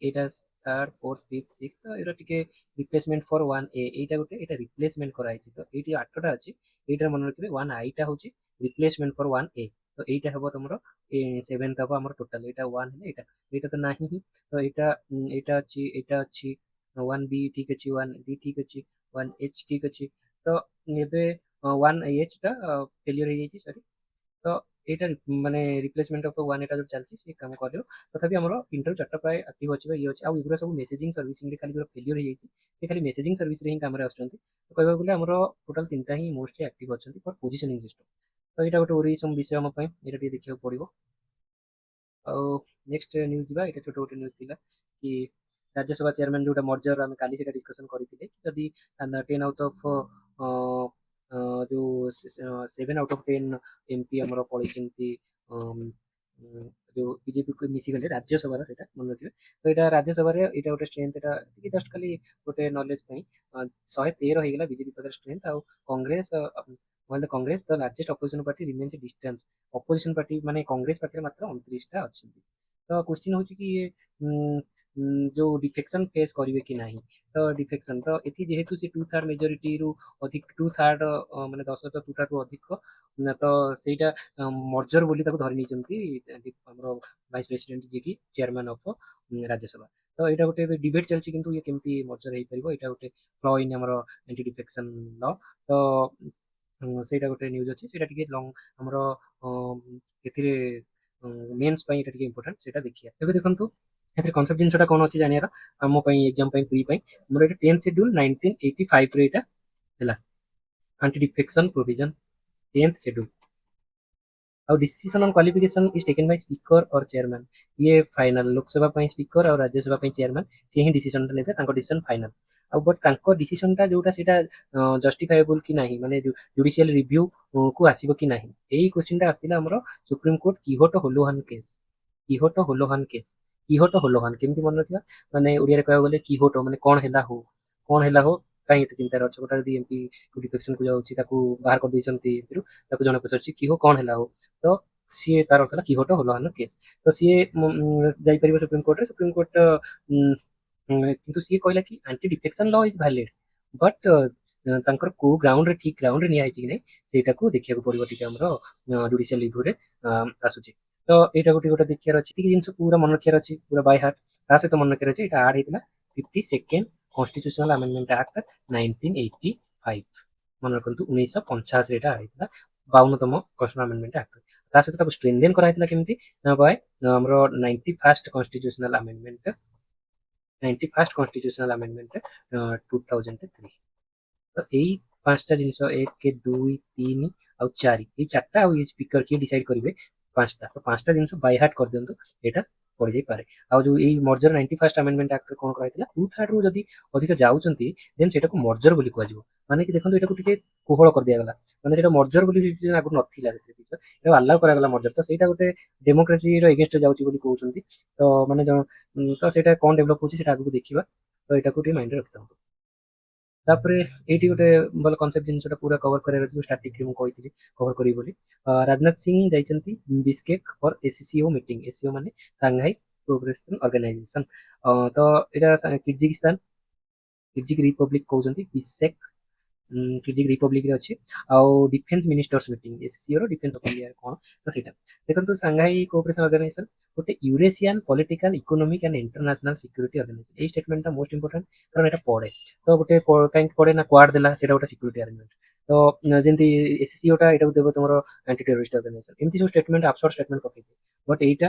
ଏଇଟା ଥାର୍ଡ ଫୋର୍ଥ ଫିଫ୍ଥ ସିକ୍ସ ତ ଏଇଟା ଟିକେ ରିପ୍ଲେସମେଣ୍ଟ ଫର 1A ଏଇଟା ଗୋଟେ ଏଇଟା ରିପ୍ଲେସମେଣ୍ଟ କରାଯାଇଛି ତ ଏଇଠି 8ଟା ଅଛି ଏଇଟା ମନେ ରଖିବେ 1I ଟା ହଉଛି ରିପ୍ଲେସମେଣ୍ଟ ଫର 1A ତ ଏଇଟା ହବ ତମର 7th ହବ ଆମର ଟୋଟାଲ ଏଇଟା 1 ହେଲେ ଏଇଟା ତ ନାହିଁ ହିଁ ତ ଏଇଟା ଅଛି 1B ଠିକ ଅଛି 1D ଠିକ ଅଛି 1H ଠିକ ଅଛି ତ ଏବେ 1H ଟା ଫେଲିୟର ହେଇଯାଇଛି ସରି ତ ଏଇଟା ମାନେ ରିପ୍ଲେସମେଣ୍ଟ ଅଫ 1 ଏଟା ଯୋଉ ଚାଲିଛି ସେ କାମ କରିବ ତଥାପି ଆମର 3ଟାରୁ 4ଟା ପ୍ରାୟ ଆକ୍ଟିଭ ଅଛି ବା ଇଏ ଅଛି ଆଉ ଏଗୁରା ସବୁ ମେସେଜିଂ ସର୍ଭିସିଂରେ ଖାଲି ଯୋଉ ଫେଲିୟର ହେଇଯାଇଛି ସେ ଖାଲି ମେସେଜିଂ ସର୍ଭିସରେ ହିଁ କାମରେ ଆସୁଛନ୍ତି ତ କହିବାକୁ ଗଲେ ଆମର ଟୋଟାଲ 3ଟା ହିଁ ମୋଷ୍ଟଲି ଆକ୍ଟିଭ ଅଛନ୍ତି ଫର ପୋଜିସନିଂ ସିଷ୍ଟମ ତ ଏଇଟା ଗୋଟେ ଓରିସମ ବିଷୟ ଆମ ପାଇଁ ଏଇଟା ଟିକେ ଦେଖିବାକୁ ପଡିବ ଆଉ ନେକ୍ସଟ ନ୍ୟୁଜ ଯିବା ଏଇଟା ଛୋଟ ଗୋଟେ ନ୍ୟୁଜ ଥିଲା କି ରାଜ୍ୟସଭା ଚେୟାରମ୍ୟାନ ଯୋଉଟା ମର୍ଜର ଆମେ କାଲି ସେଟା ଡିସ୍କସନ କରିଥିଲେ ଯଦି 10 ଆଉଟ୍ ଅଫ ଯୋଉ 7 ଆଉଟ୍ ଅଫ 10 ଏମପି ଆମର ପଳେଇଛନ୍ତି ଯୋଉ ବିଜେପିକୁ ମିଶିଗଲେ ରାଜ୍ୟସଭାର ସେଇଟା ମନେ ରଖିବେ ତ ଏଇଟା ରାଜ୍ୟସଭାରେ ଏଇଟା ଗୋଟେ ଷ୍ଟ୍ରେନ୍ଥ ଏଟା ଟିକେ ଜଷ୍ଟ ଖାଲି ଗୋଟେ ନଲେଜ ପାଇଁ 113 ହେଇଗଲା ବିଜେପି ପାଖରେ ଷ୍ଟ୍ରେନ୍ଥ ଆଉ କଂଗ୍ରେସ କଂଗ୍ରେସ ଦ largest opposition party remains distance opposition party ମାନେ କଂଗ୍ରେସ ପାଖରେ ମାତ୍ର 29ଟା ଅଛନ୍ତି ତ କ୍ୱେଶ୍ଚିନ୍ ହଉଛି କି ଯୋଉ ଡିଫେକ୍ସନ ଫେସ୍ କରିବେ କି ନାହିଁ ତ ଡିଫେକ୍ସନ ତ ଏଠି ଯେହେତୁ ସେ 2/3 ମେଜରିଟିରୁ ଅଧିକ 2/3 ମାନେ 10 ରୁ ଅଧିକ ତ ସେଇଟା ମର୍ଜର ବୋଲି ତାକୁ ଧରି ନେଇଛନ୍ତି ଆମର ଭାଇସ୍ ପ୍ରେସିଡେଣ୍ଟ ଯିଏକି ଚେୟାରମ୍ୟାନ ଅଫ ରାଜ୍ୟସଭା ତ ଏଇଟା ଗୋଟେ ଏବେ ଡିବେଟ୍ ଚାଲିଛି କିନ୍ତୁ ଇଏ କେମିତି ମର୍ଜର ହେଇପାରିବ ଏଇଟା ଗୋଟେ ଫ୍ଲ ଇନ୍ ଆମର ଆଣ୍ଟି ଡିଫେକ୍ସନ ଲ ତ ସେଇଟା ଗୋଟେ ନ୍ୟୁଜ ଅଛି ସେଇଟା ଟିକେ ଲଙ୍ଗ ଆମର ଏଥିରେ ମେନ୍ସ ପାଇଁ ଏଇଟା ଟିକେ ଇମ୍ପୋର୍ଟାଣ୍ଟ ସେଇଟା ଦେଖିବା ଏବେ ଦେଖନ୍ତୁ ଏଥିରେ କନସେପ୍ଟ ଜିନିଷଟା କ'ଣ ଅଛି ଜାଣିବାର ଆମ ପାଇଁ ଏକ୍ଜାମ ପାଇଁ ପ୍ରି ପାଇଁ ଆମର ଏଇଟା 10th schedule 1985 ରେ ଏଇଟା ହେଲା ଆଣ୍ଟି ଡିଫେକ୍ସନ ପ୍ରୋଭିଜନ 10th schedule ଆଉ decision on qualification is taken by speaker और चेयरमैन ये फाइनल लोकसभा ପାଇଁ ସ୍ପିକର ଆଉ ରାଜ୍ୟସଭା ପାଇଁ ଚେୟାରମ୍ୟାନ ସିଏ ହିଁ ଡିସିସନଟା ନେବେ ତାଙ୍କ ଡିସିସନ ଫାଇନାଲ ଆଉ ବଟ୍ ତାଙ୍କ ଡିସିସନଟା ଯୋଉଟା ସେଇଟା ଜଷ୍ଟିଫାଏବୁଲ କି ନାହିଁ ମାନେ ଜୁଡିସିଆଲ ରିଭ୍ୟୁ କୁ ଆସିବ କି ନାହିଁ ଏଇ କ୍ୱେଶ୍ଚିନଟା ଆସିଥିଲା ଆମର ସୁପ୍ରିମକୋର୍ଟ କିହୋଟୋ ହୋଲୋହାନ କେସ୍ କିହୋଟୋ ହୋଲୋହାନ କେସ୍ କିହୋଟୋ ହୋଲୋହାନ କେମିତି ମନେ ରଖିବା ମାନେ ଓଡ଼ିଆରେ କହିବାକୁ ଗଲେ କିହୋଟୋ ମାନେ କଣ ହେଲା ହଉ କାହିଁ ଏତେ ଚିନ୍ତାରେ ଅଛ ଗୋଟା ଯଦି ଏମପି ଡିଫେକ୍ସନକୁ ଯାଉଛି ତାକୁ ବାହାର କରିଦେଇଛନ୍ତି ଏମପିରୁ ତାକୁ ଜଣେ ପଚାରୁଛି କିହୋ କଣ ହେଲା ହଉ ତ ସିଏ ତାର ଅର୍ଥ ହେଲା କିହୋଟୋ ହୋଲୋହାନ କେସ୍ ତ ସିଏ ଯାଇପାରିବ ସୁପ୍ରିମକୋର୍ଟରେ ସୁପ୍ରିମକୋର୍ଟ କିନ୍ତୁ ସିଏ କହିଲା କି anti defection law is valid but ତାଙ୍କର କୋଉ ଗ୍ରାଉଣ୍ଡରେ ଠିକ ଗ୍ରାଉଣ୍ଡରେ ନିଆ ହେଇଛି କି ନାହିଁ ସେଇଟାକୁ ଦେଖିବାକୁ ପଡିବ ଟିକେ ଆମର ଜୁଡିସିଆଲ ରିଭ୍ୟୁରେ ଆସୁଛି ତ ଏଇଟା ଗୋଟେ ଗୋଟେ ଦେଖିବାର ଅଛି ଟିକେ ଜିନିଷ ପୁରା ମନେ ରଖିବାର ଅଛି ପୁରା ବାଇ ହାର୍ଟ ତା ସହିତ ମନେ ରଖିବାର ଅଛି ଏଇଟା ଆଡ୍ ହେଇଥିଲା 52nd କନଷ୍ଟିଟ୍ୟୁସନାଲ ଆମେଣ୍ଡମେଣ୍ଟ ଆକ୍ଟ 1985 ମନେ ରଖନ୍ତୁ 1985 ଏଇଟା ଆଡ୍ ହେଇଥିଲା 52ତମ କନଷ୍ଟିଟ୍ୟୁସନାଲ ଆମେଣ୍ଡମେଣ୍ଟ ଆକ୍ଟ ତା ସହିତ ତାକୁ ଷ୍ଟ୍ରେନ୍ଥେନ କରାହେଇଥିଲା କେମିତି ନା ବାय ଆମର 91st କନଷ୍ଟିଟ୍ୟୁସନାଲ ଆମେଣ୍ଡମେଣ୍ଟ 2003 ତ ଏଇ 5ଟା ଜିନିଷ 1 2 3 ଆଉ 4 ଏଇ 4ଟା ଆଉ ଏଇ ସ୍ପିକର କିଏ ଡିସାଇଡ କରିବେ 5ଟା ତ 5ଟା ଜିନିଷ ବାଇ ହାର୍ଟ କରିଦିଅନ୍ତୁ ଏଇଟା ପଡିଯାଇପାରେ ଆଉ ଯୋଉ ଏଇ ମର୍ଜର 91st ଆମେଣ୍ଡମେଣ୍ଟ ଆକ୍ଟରେ କ'ଣ କରାଯାଇଥିଲା 2/3 ରୁ ଯଦି ଅଧିକ ଯାଉଛନ୍ତି ଦେନ୍ ସେଇଟାକୁ ମର୍ଜର ବୋଲି କୁହାଯିବ ମାନେ କି ଦେଖନ୍ତୁ ଏଟାକୁ ଟିକେ କୋହଳ କରିଦିଆଗଲା ମାନେ ସେଇଟା ମର୍ଜର ବୋଲି ଆଗରୁ ନଥିଲା ଏଟା ଆଲାଉ କରାଗଲା ମର୍ଜର ତ ସେଇଟା ଗୋଟେ ଡେମୋକ୍ରାସିର ଏଗେନଷ୍ଟରେ ଯାଉଛି ବୋଲି କହୁଛନ୍ତି ତ ମାନେ ତ ସେଇଟା କ'ଣ ଡେଭଲପ ହଉଛି ସେଇଟା ଆଗକୁ ଦେଖିବା ତ ଏଟାକୁ ଟିକେ ମାଇଣ୍ଡରେ ରଖିଥାନ୍ତୁ ତାପରେ ଏଇଠି ଗୋଟେ ଭଲ କନସେପ୍ଟ ଜିନିଷଟା ପୁରା କଭର କରିବାର ଅଛି, ଷ୍ଟାର୍ଟିଂରେ ମୁଁ କହିଥିଲି କଭର କରିବି ବୋଲି। ରାଜନାଥ ସିଂ ଯାଇଛନ୍ତି ବିସ୍କେକ୍ ଫର୍ ଏସିସିଓ ମିଟିଂ। ଏସିଓ ମାନେ ସାଂଘାଇ କୋଅପରେସନ ଅର୍ଗାନାଇଜେସନ। ତ ଏଇଟା କିର୍ଜିକିସ୍ତାନ, କିର୍ଜିକ୍ ରିପବ୍ଲିକ କହୁଛନ୍ତି ବିସ୍କେକ୍, କିର୍ଜିକ୍ ରିପବ୍ଲିକରେ ଅଛି। ଆଉ ଡିଫେନ୍ସ ମିନିଷ୍ଟର୍ସ ମିଟିଂ, ଏସିସିଓ ର ଡିଫେନ୍ସ କଣ ତ ସେଇଟା ଦେଖନ୍ତୁ। ସାଂଘାଇ କୋଅପରେସନ ଅର୍ଗାନାଇଜେସନ ଗୋଟେ Eurasian political economic and international security organisation. ଏଇ ଷ୍ଟେଟମେଣ୍ଟଟା ମୋଷ୍ଟ ଇମ୍ପୋର୍ଟାଣ୍ଟ, କାରଣ ଏଟା ପଡେ। ତ ଗୋଟେ କାହିଁକି ପଡେ ନା କ୍ୱାଡ ଦେଲା, ସେଇଟା ଗୋଟେ ସିକ୍ୟୁରିଟି ଆରେଞ୍ଜମେଣ୍ଟ। ତ ଯେମିତି ଏସିସିଓ ଟା ଏଟାକୁ ଦେବ ତମର ଆଣ୍ଟି ଟେରୋରିଷ୍ଟ ଅର୍ଗାନାଇଜେସନ, ଏମିତି ସବୁ ଷ୍ଟେଟମେଣ୍ଟ ଆବସର୍ଡ ଷ୍ଟେଟମେଣ୍ଟ ପକେଇଦିଏ। ବଟ୍ ଏଇଟା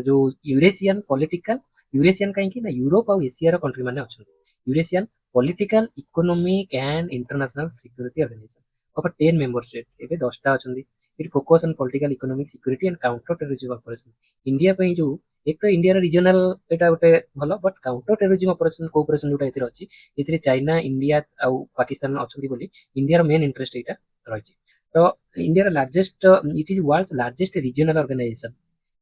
ଯୋଉ ୟୁରେସିଆନ୍ ପଲିଟିକାଲ, ୟୁରେସିଆନ୍ କାହିଁକି ନା ୟୁରୋପ ଆଉ ଏସିଆର କଣ୍ଟ୍ରି ମାନେ ଅଛନ୍ତି। Eurasian political economic and international security organisation of 10 member state. ଏବେ 10ଟା ଅଛନ୍ତି। ଏଠି focus on political economic security and counter terrorism operation. India ପାଇଁ ଯୋଉ ଏକ ତ ଇଣ୍ଡିଆର ରିଜନାଲ ଏଟା ଗୋଟେ ଭଲ, but counter terrorism operation cooperation ଯୋଉଟା ଏଥିରେ ଅଛି, ଏଥିରେ ଚାଇନା, ଇଣ୍ଡିଆ ଆଉ ପାକିସ୍ତାନ ଅଛନ୍ତି ବୋଲି ଇଣ୍ଡିଆର ମେନ୍ ଇଣ୍ଟରେଷ୍ଟ ଏଇଟା ରହିଛି। ତ ଇଣ୍ଡିଆର largest, it is world's largest regional organisation.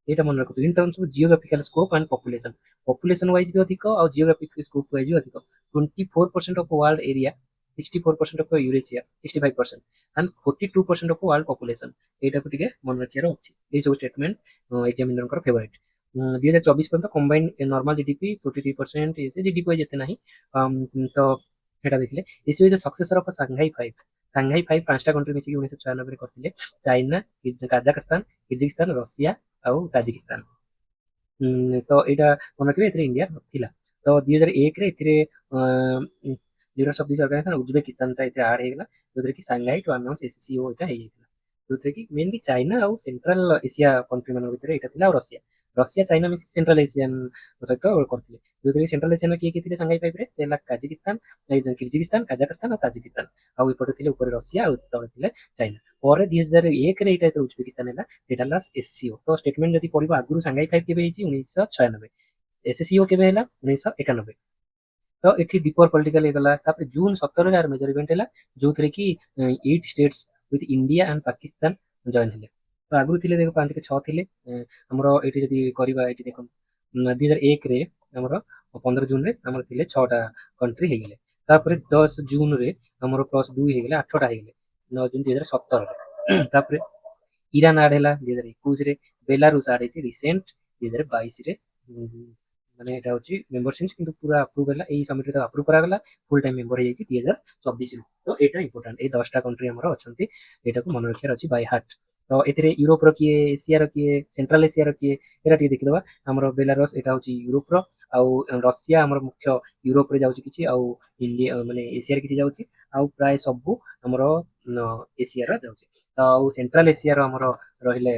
ଏଇଟା ମନେ ରଖନ୍ତୁ in terms of geographical scope and population. Population wise ବି ଅଧିକ ଆଉ ଜିଓଗ୍ରାଫିକ ସ୍କୋପ ୱାଇଜ ବି ଅଧିକ। 24% of world area, 64% of Eurasia, 65% and 42% of world population. ଏଇଟାକୁ ଟିକେ ମନେ ରଖିବାର ଅଛି। ଏଇ ସବୁ ଷ୍ଟେଟମେଣ୍ଟ ଏକ୍ସାମିନରଙ୍କର ଫେଭରାଇଟ। 2024 ପର୍ଯ୍ୟନ୍ତ combine normal GDP 43%, GDP wise ଏତେ ନାହିଁ। ତ ସେଟା ଦେଖିଲେ। SCO is successor of Shanghai five. Shanghai five ପାଞ୍ଚଟା କଣ୍ଟ୍ରି ମିଶିକି 1996 ରେ କରିଥିଲେ। ଚାଇନା, କାଜାକସ୍ତାନ, କିର୍ଜିସ୍ତାନ, ରଷିଆ ଆଉ ତାଜିକିସ୍ତାନ। ତ ଏଇଟା ମନେ ରଖିବେ, ଏଥିରେ ଇଣ୍ଡିଆ ଥିଲା। ତ 2001 ରେ ଏଥିରେ ଲିଡର୍ସ ଅଫ ଦିସ୍ ଅର୍ଗାନାଇଜେସନ ଉଜବେକିସ୍ତାନଟା ଏଥିରେ ଆଡ୍ ହେଇଗଲା, ଯୋଉଥିରେ କି ସାଂଘାଇ ଟୁ ଆନାଉନ୍ସ ଏସିସିଓ ଏଇଟା ହେଇଯାଇଥିଲା। ଯୋଉଥିରେ କି ମେନଲି ଚାଇନା ଆଉ ସେଣ୍ଟ୍ରାଲ ଏସିଆ କଣ୍ଟ୍ରି ମାନଙ୍କ ଭିତରେ ଏଇଟା ଥିଲା, ଆଉ ରଷିଆ। ରଷିଆ ଚାଇନା ମିଶିକି ସେଣ୍ଟ୍ରାଲ ଏସିଆନ ସହିତ କରିଥିଲେ। ଯୋଉଥିରେ କି ସେଣ୍ଟ୍ରାଲ ଏସିଆନ କିଏ କିଏ ଥିଲେ ସାଂଘାଇ ଫାଇଭରେ, ସେ ହେଲା କାଜିକିସ୍ତାନ, କିର୍ଜିକିସ୍ତାନ, କାଜାକସ୍ତାନ ଆଉ ତାଜିକିସ୍ତାନ। ଆଉ ଏପଟେ ଥିଲେ ଉପରେ ରଷିଆ ଆଉ ତଳେ ଥିଲେ ଚାଇନା। ପରେ 2001 ରେ ଏଇଟା ଯେତେବେଳେ ଉଜବେକିସ୍ତାନ ହେଲା, ସେଇଟା ହେଲା ଏସିସିଓ। ତ ଷ୍ଟେଟମେଣ୍ଟ ଯଦି ପଢିବ, ଆଗରୁ ସାଂଘାଇ ଫାଇଭ କେବେ ହେଇଛି 1996, ଏସିସିଓ କେବେ ହେଲା 1991। ତ ଏଠି ଡିପର ପଲିଟିକାଲ ହେଇଗଲା। ତାପରେ ଜୁନ 17ରେ ଆର ମେଜର ଇଭେଣ୍ଟ ହେଲା, ଯୋଉଥିରେ କି 8 states with India and Pakistan join ହେଲେ। ତ ଆଗରୁ ଥିଲେ ଦେଖ 5 କି 6 ଥିଲେ। ଆମର ଏଇଠି ଯଦି କରିବା, ଏଇଠି ଦେଖନ୍ତୁ 2001ରେ ଆମର 15 ଜୁନରେ ଆମର ଥିଲେ 6ଟା କଣ୍ଟ୍ରି ହେଇଗଲେ। ତାପରେ 10 ଜୁନରେ ଆମର +2 ହେଇଗଲେ 8ଟା ହେଇଗଲେ 9 ଜୁନ 2017ରେ। ତାପରେ ଇରାନ ଆଡ ହେଲା 2021ରେ, ବେଲାରୁଷ ଆଡ ହେଇଛି ରିସେଣ୍ଟ 2022ରେ। ମାନେ ଏଟା ହଉଛି ମେମ୍ବରସିପ, କିନ୍ତୁ ପୁରା ଆପ୍ରୁଭ ହେଲା ଏଇ ସମିଟିରେ ତ ଆପ୍ରୁଭ କରାଗଲା, ଫୁଲ ଟାଇମ ମେମ୍ବର ହେଇଯାଇଛି 2024ରୁ। ତ ଏଇଟା ଇମ୍ପୋର୍ଟାଣ୍ଟ, ଏଇ 10ଟା କଣ୍ଟ୍ରି ଆମର ଅଛନ୍ତି, ଏଇଟାକୁ ମନେ ରଖିବାର ଅଛି ବାଇ ହାର୍ଟ। ତ ଏଥିରେ ୟୁରୋପର କିଏ, ଏସିଆର କିଏ, ସେଣ୍ଟ୍ରାଲ ଏସିଆର କିଏ, ଏଇଟା ଟିକେ ଦେଖିଦବା। ଆମର ବେଲାରସ ଏଇଟା ହଉଛି ୟୁରୋପର, ଆଉ ରଷିଆ ଆମର ମୁଖ୍ୟ ୟୁରୋପରେ ଯାଉଛି କିଛି, ଆଉ ଇଣ୍ଡିଆ ମାନେ ଏସିଆରେ କିଛି ଯାଉଛି, ଆଉ ପ୍ରାୟ ସବୁ ଆମର ଏସିଆର ଯାଉଛି। ତ ଆଉ ସେଣ୍ଟ୍ରାଲ ଏସିଆର ଆମର ରହିଲେ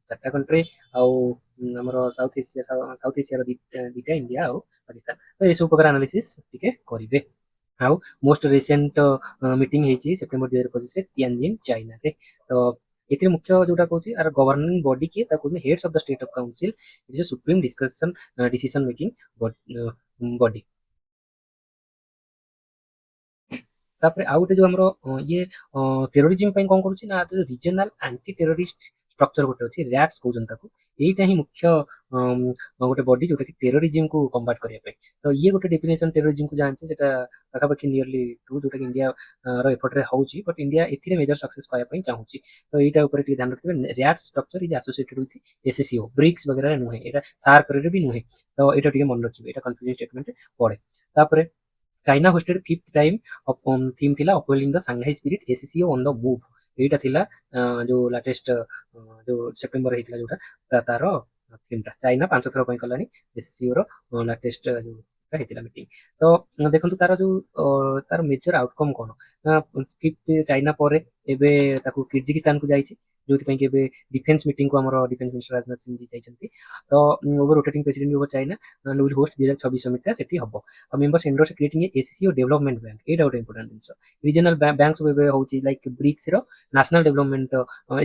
4ଟା କଣ୍ଟ୍ରି, ଆଉ ଆମର ସାଉଥ ଏସିଆର ଦିଟା, ଇଣ୍ଡିଆ ଆଉ ପାକିସ୍ତାନ। ତ ଏସବୁ ପ୍ରକାର ଆନାଲିସିସ୍ ଟିକେ କରିବେ। ଆଉ ମୋଷ୍ଟ ରିସେଣ୍ଟ ମିଟିଂ ହେଇଛି ସେପ୍ଟେମ୍ବର 2025ରେ ଟିଆନଜିନ୍ ଚାଇନାରେ। ତ ଏଥିରେ ମୁଖ୍ୟ ଯୋଉଟା କହୁଛି, ଆର ଗଭର୍ଣ୍ଣିଂ ବଡି କିଏ, ତାକୁ କହୁଛନ୍ତି heads of the state of council, eat is supreme decision making body. ତାପରେ ଆଉ ଗୋଟେ ଯୋଉ ଆମର ଇଏ ଟେରୋରିଜିମ ପାଇଁ କଣ କରୁଛି ନା, ରିଜନାଲ ଆଣ୍ଟି ଟେରୋରିଷ୍ଟ ଷ୍ଟ୍ରକ୍ଚର ଗୋଟେ ଅଛି, ର୍ୟାଟ୍ସ କହୁଛନ୍ତି ତାକୁ। ଏଇଟା ହିଁ ମୁଖ୍ୟ ଗୋଟେ ବଡି ଯୋଉଟା କି ଟେରୋରିଜିମ କୁ କମ୍ବାଟ କରିବା ପାଇଁ। ତ ଇଏ ଗୋଟେ ଡେଫିନେସନ ଟେରୋରିଜିମ କୁ ଜାଣିଛି, ସେଟା ପାଖାପାଖି ନିୟରଲି ଟ୍ରୁ, ଯୋଉଟା କି ଇଣ୍ଡିଆ ର ଏପଟରେ ହଉଛି, ବଟ୍ ଇଣ୍ଡିଆ ଏଥିରେ ମେଜର ସକ୍ସେସ ପାଇବା ପାଇଁ ଚାହୁଁଛି। ତ ଏଇଟା ଉପରେ ଟିକେ ଧ୍ୟାନ ରଖିବେ। RATS structure is associated with SCO, BRICS ବଗେରାରେ ନୁହେଁ, ଏଇଟା ସାର୍କରେ ବି ନୁହେଁ। ତ ଏଇଟା ଟିକେ ମନେ ରଖିବେ, ଏଇଟା କନଫ୍ୟୁଜିଂ ଷ୍ଟେଟମେଣ୍ଟ ପଡେ। ତାପରେ China hosted fifth time theme ଥିଲା upholding the Shanghai spirit, SCO on the move. ଏଇଟା ଥିଲା ଯୋଉ ଲାଟେଷ୍ଟ ଯୋଉ ସେପ୍ଟେମ୍ବର ହେଇଥିଲା, ଯୋଉଟା ତାର ଥିମ୍ଟା। ଚାଇନା 5 ଥର ପାଇଁ କଲାଣି ଏସିସିଓ ର ଲାଟେଷ୍ଟ ଯୋଉ ହେଇଥିଲା ମିଟିଂ। ତ ଦେଖନ୍ତୁ ତାର ଯୋଉ ତାର ମେଜର ଆଉଟକମ୍ କଣ ନା, ଫିଫ୍ଥ ଚାଇନା ପରେ ଏବେ ତାକୁ କିର୍ଜିକିସ୍ତାନକୁ ଯାଇଛି, ଯୋଉଥିପାଇଁ କି ଏବେ ଡିଫେନ୍ସ ମିଟିଂକୁ ଆମର ଡିଫେନ୍ସ ମିନିଷ୍ଟର ରାଜନାଥ ସିଂ ଯାଇଛନ୍ତି। ତ over rotating president over China will host 2026 ସମିଟଟା ସେଠି ହବ। ଆଉ ମେମ୍ବର୍ସ ଏଣ୍ଡୋର୍ସ କ୍ରିଏଟିଂ ଏ ଏସିସିଓ ଡେଭଲପମେଣ୍ଟ ବ୍ୟାଙ୍କ, ଏଇଟା ଗୋଟେ ଇମ୍ପୋର୍ଟାଣ୍ଟ ଜିନିଷ। ରିଜନାଲ ବ୍ୟାଙ୍କ ସବୁ ଏବେ ହଉଛି, ଲାଇକ୍ ବ୍ରିକ୍ସ ର ନ୍ୟାସନାଲ ଡେଭଲପମେଣ୍ଟ,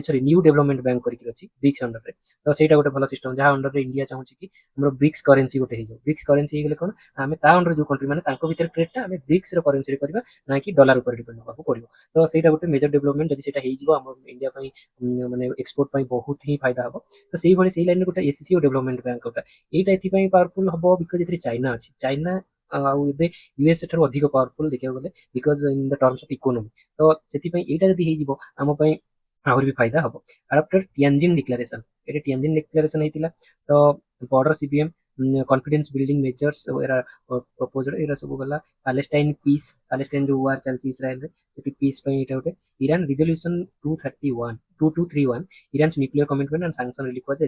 ସରି ନ୍ୟୁ ଡେଭଲପମେଣ୍ଟ ବ୍ୟାଙ୍କ କରିକି ଅଛି ବ୍ରିକ୍ସ ଅଣ୍ଡରରେ। ତ ସେଇଟା ଗୋଟେ ଭଲ ସିଷ୍ଟମ, ଯାହା ଅଣ୍ଡରରେ ଇଣ୍ଡିଆ ଚାହୁଁଛି କି ଆମର ବ୍ରିକ୍ସ କରେନ୍ସି ଗୋଟେ ହେଇଯାଉ। ବ୍ରିକ୍ସ କରେନ୍ସି ହେଇଗଲେ କଣ, ଆମେ ତା ଅଣ୍ଡରରେ ଯୋଉ କଣ୍ଟ୍ରି ମାନେ ତାଙ୍କ ଭିତରେ ଟ୍ରେଡଟା ଆମେ ବ୍ରିକ୍ସ ର କରେନ୍ସିରେ କରିବା, ନା କି ଡଲାର ଉପରେ ଡିପେଣ୍ଡ ହେବାକୁ ପଡିବ। ତ ସେଇଟା ଗୋଟେ ମେଜର ଡେଭଲପମେଣ୍ଟ, ଯଦି ସେଇଟା ହେଇଯିବ ଆମ ଇଣ୍ଡିଆ ପାଇଁ ମାନେ ଏକ୍ସପୋର୍ଟ ପାଇଁ ବହୁତ ହିଁ ଫାଇଦା ହବ। ତ ସେଇଭଳି ସେଇ ଲାଇନରେ ଗୋଟେ ଏସିସିଓ ଡେଭଲପମେଣ୍ଟ ବ୍ୟାଙ୍କ ଗୋଟେ, ଏଇଟା ଏଥିପାଇଁ ପାୱାରଫୁଲ ହବ ବିକଜ ଏଥିରେ ଚାଇନା ଅଛି। ଚାଇନା ଆଉ ଏବେ ୟୁଏସ୍ ଠାରୁ ଅଧିକ ପାୱାରଫୁଲ୍ ଦେଖିବାକୁ ଗଲେ because in the terms of economy. ତ ସେଥିପାଇଁ ଏଇଟା ଯଦି ହେଇଯିବ ଆମ ପାଇଁ ଆହୁରି ବି ଫାଇଦା ହବ। ଆଡପ୍ଟେଡ୍ ଟିଆଞ୍ଜିନ୍ ଡିକ୍ଲାରେସନ୍, ଏଇଟା ଟିଆଞ୍ଜିନ୍ ଡିକ୍ଲାରେସନ୍ ହେଇଥିଲା। ତ border CBM confidence building measures ଏରା ପ୍ରପୋଜଡ୍, ଏରା ସବୁ ଗଲା। ପାଲେଷ୍ଟାଇନ୍ ପିସ୍, ପାଲେଷ୍ଟାଇନ୍ ଯୋଉ ୱାର୍ ଚାଲିଛି ଇସ୍ରାଏଲରେ, ସେଠି ପିସ୍ ପାଇଁ ଏଇଟା ଗୋଟେ। Iran resolution 2231, Iran's nuclear commitment and sanction relief was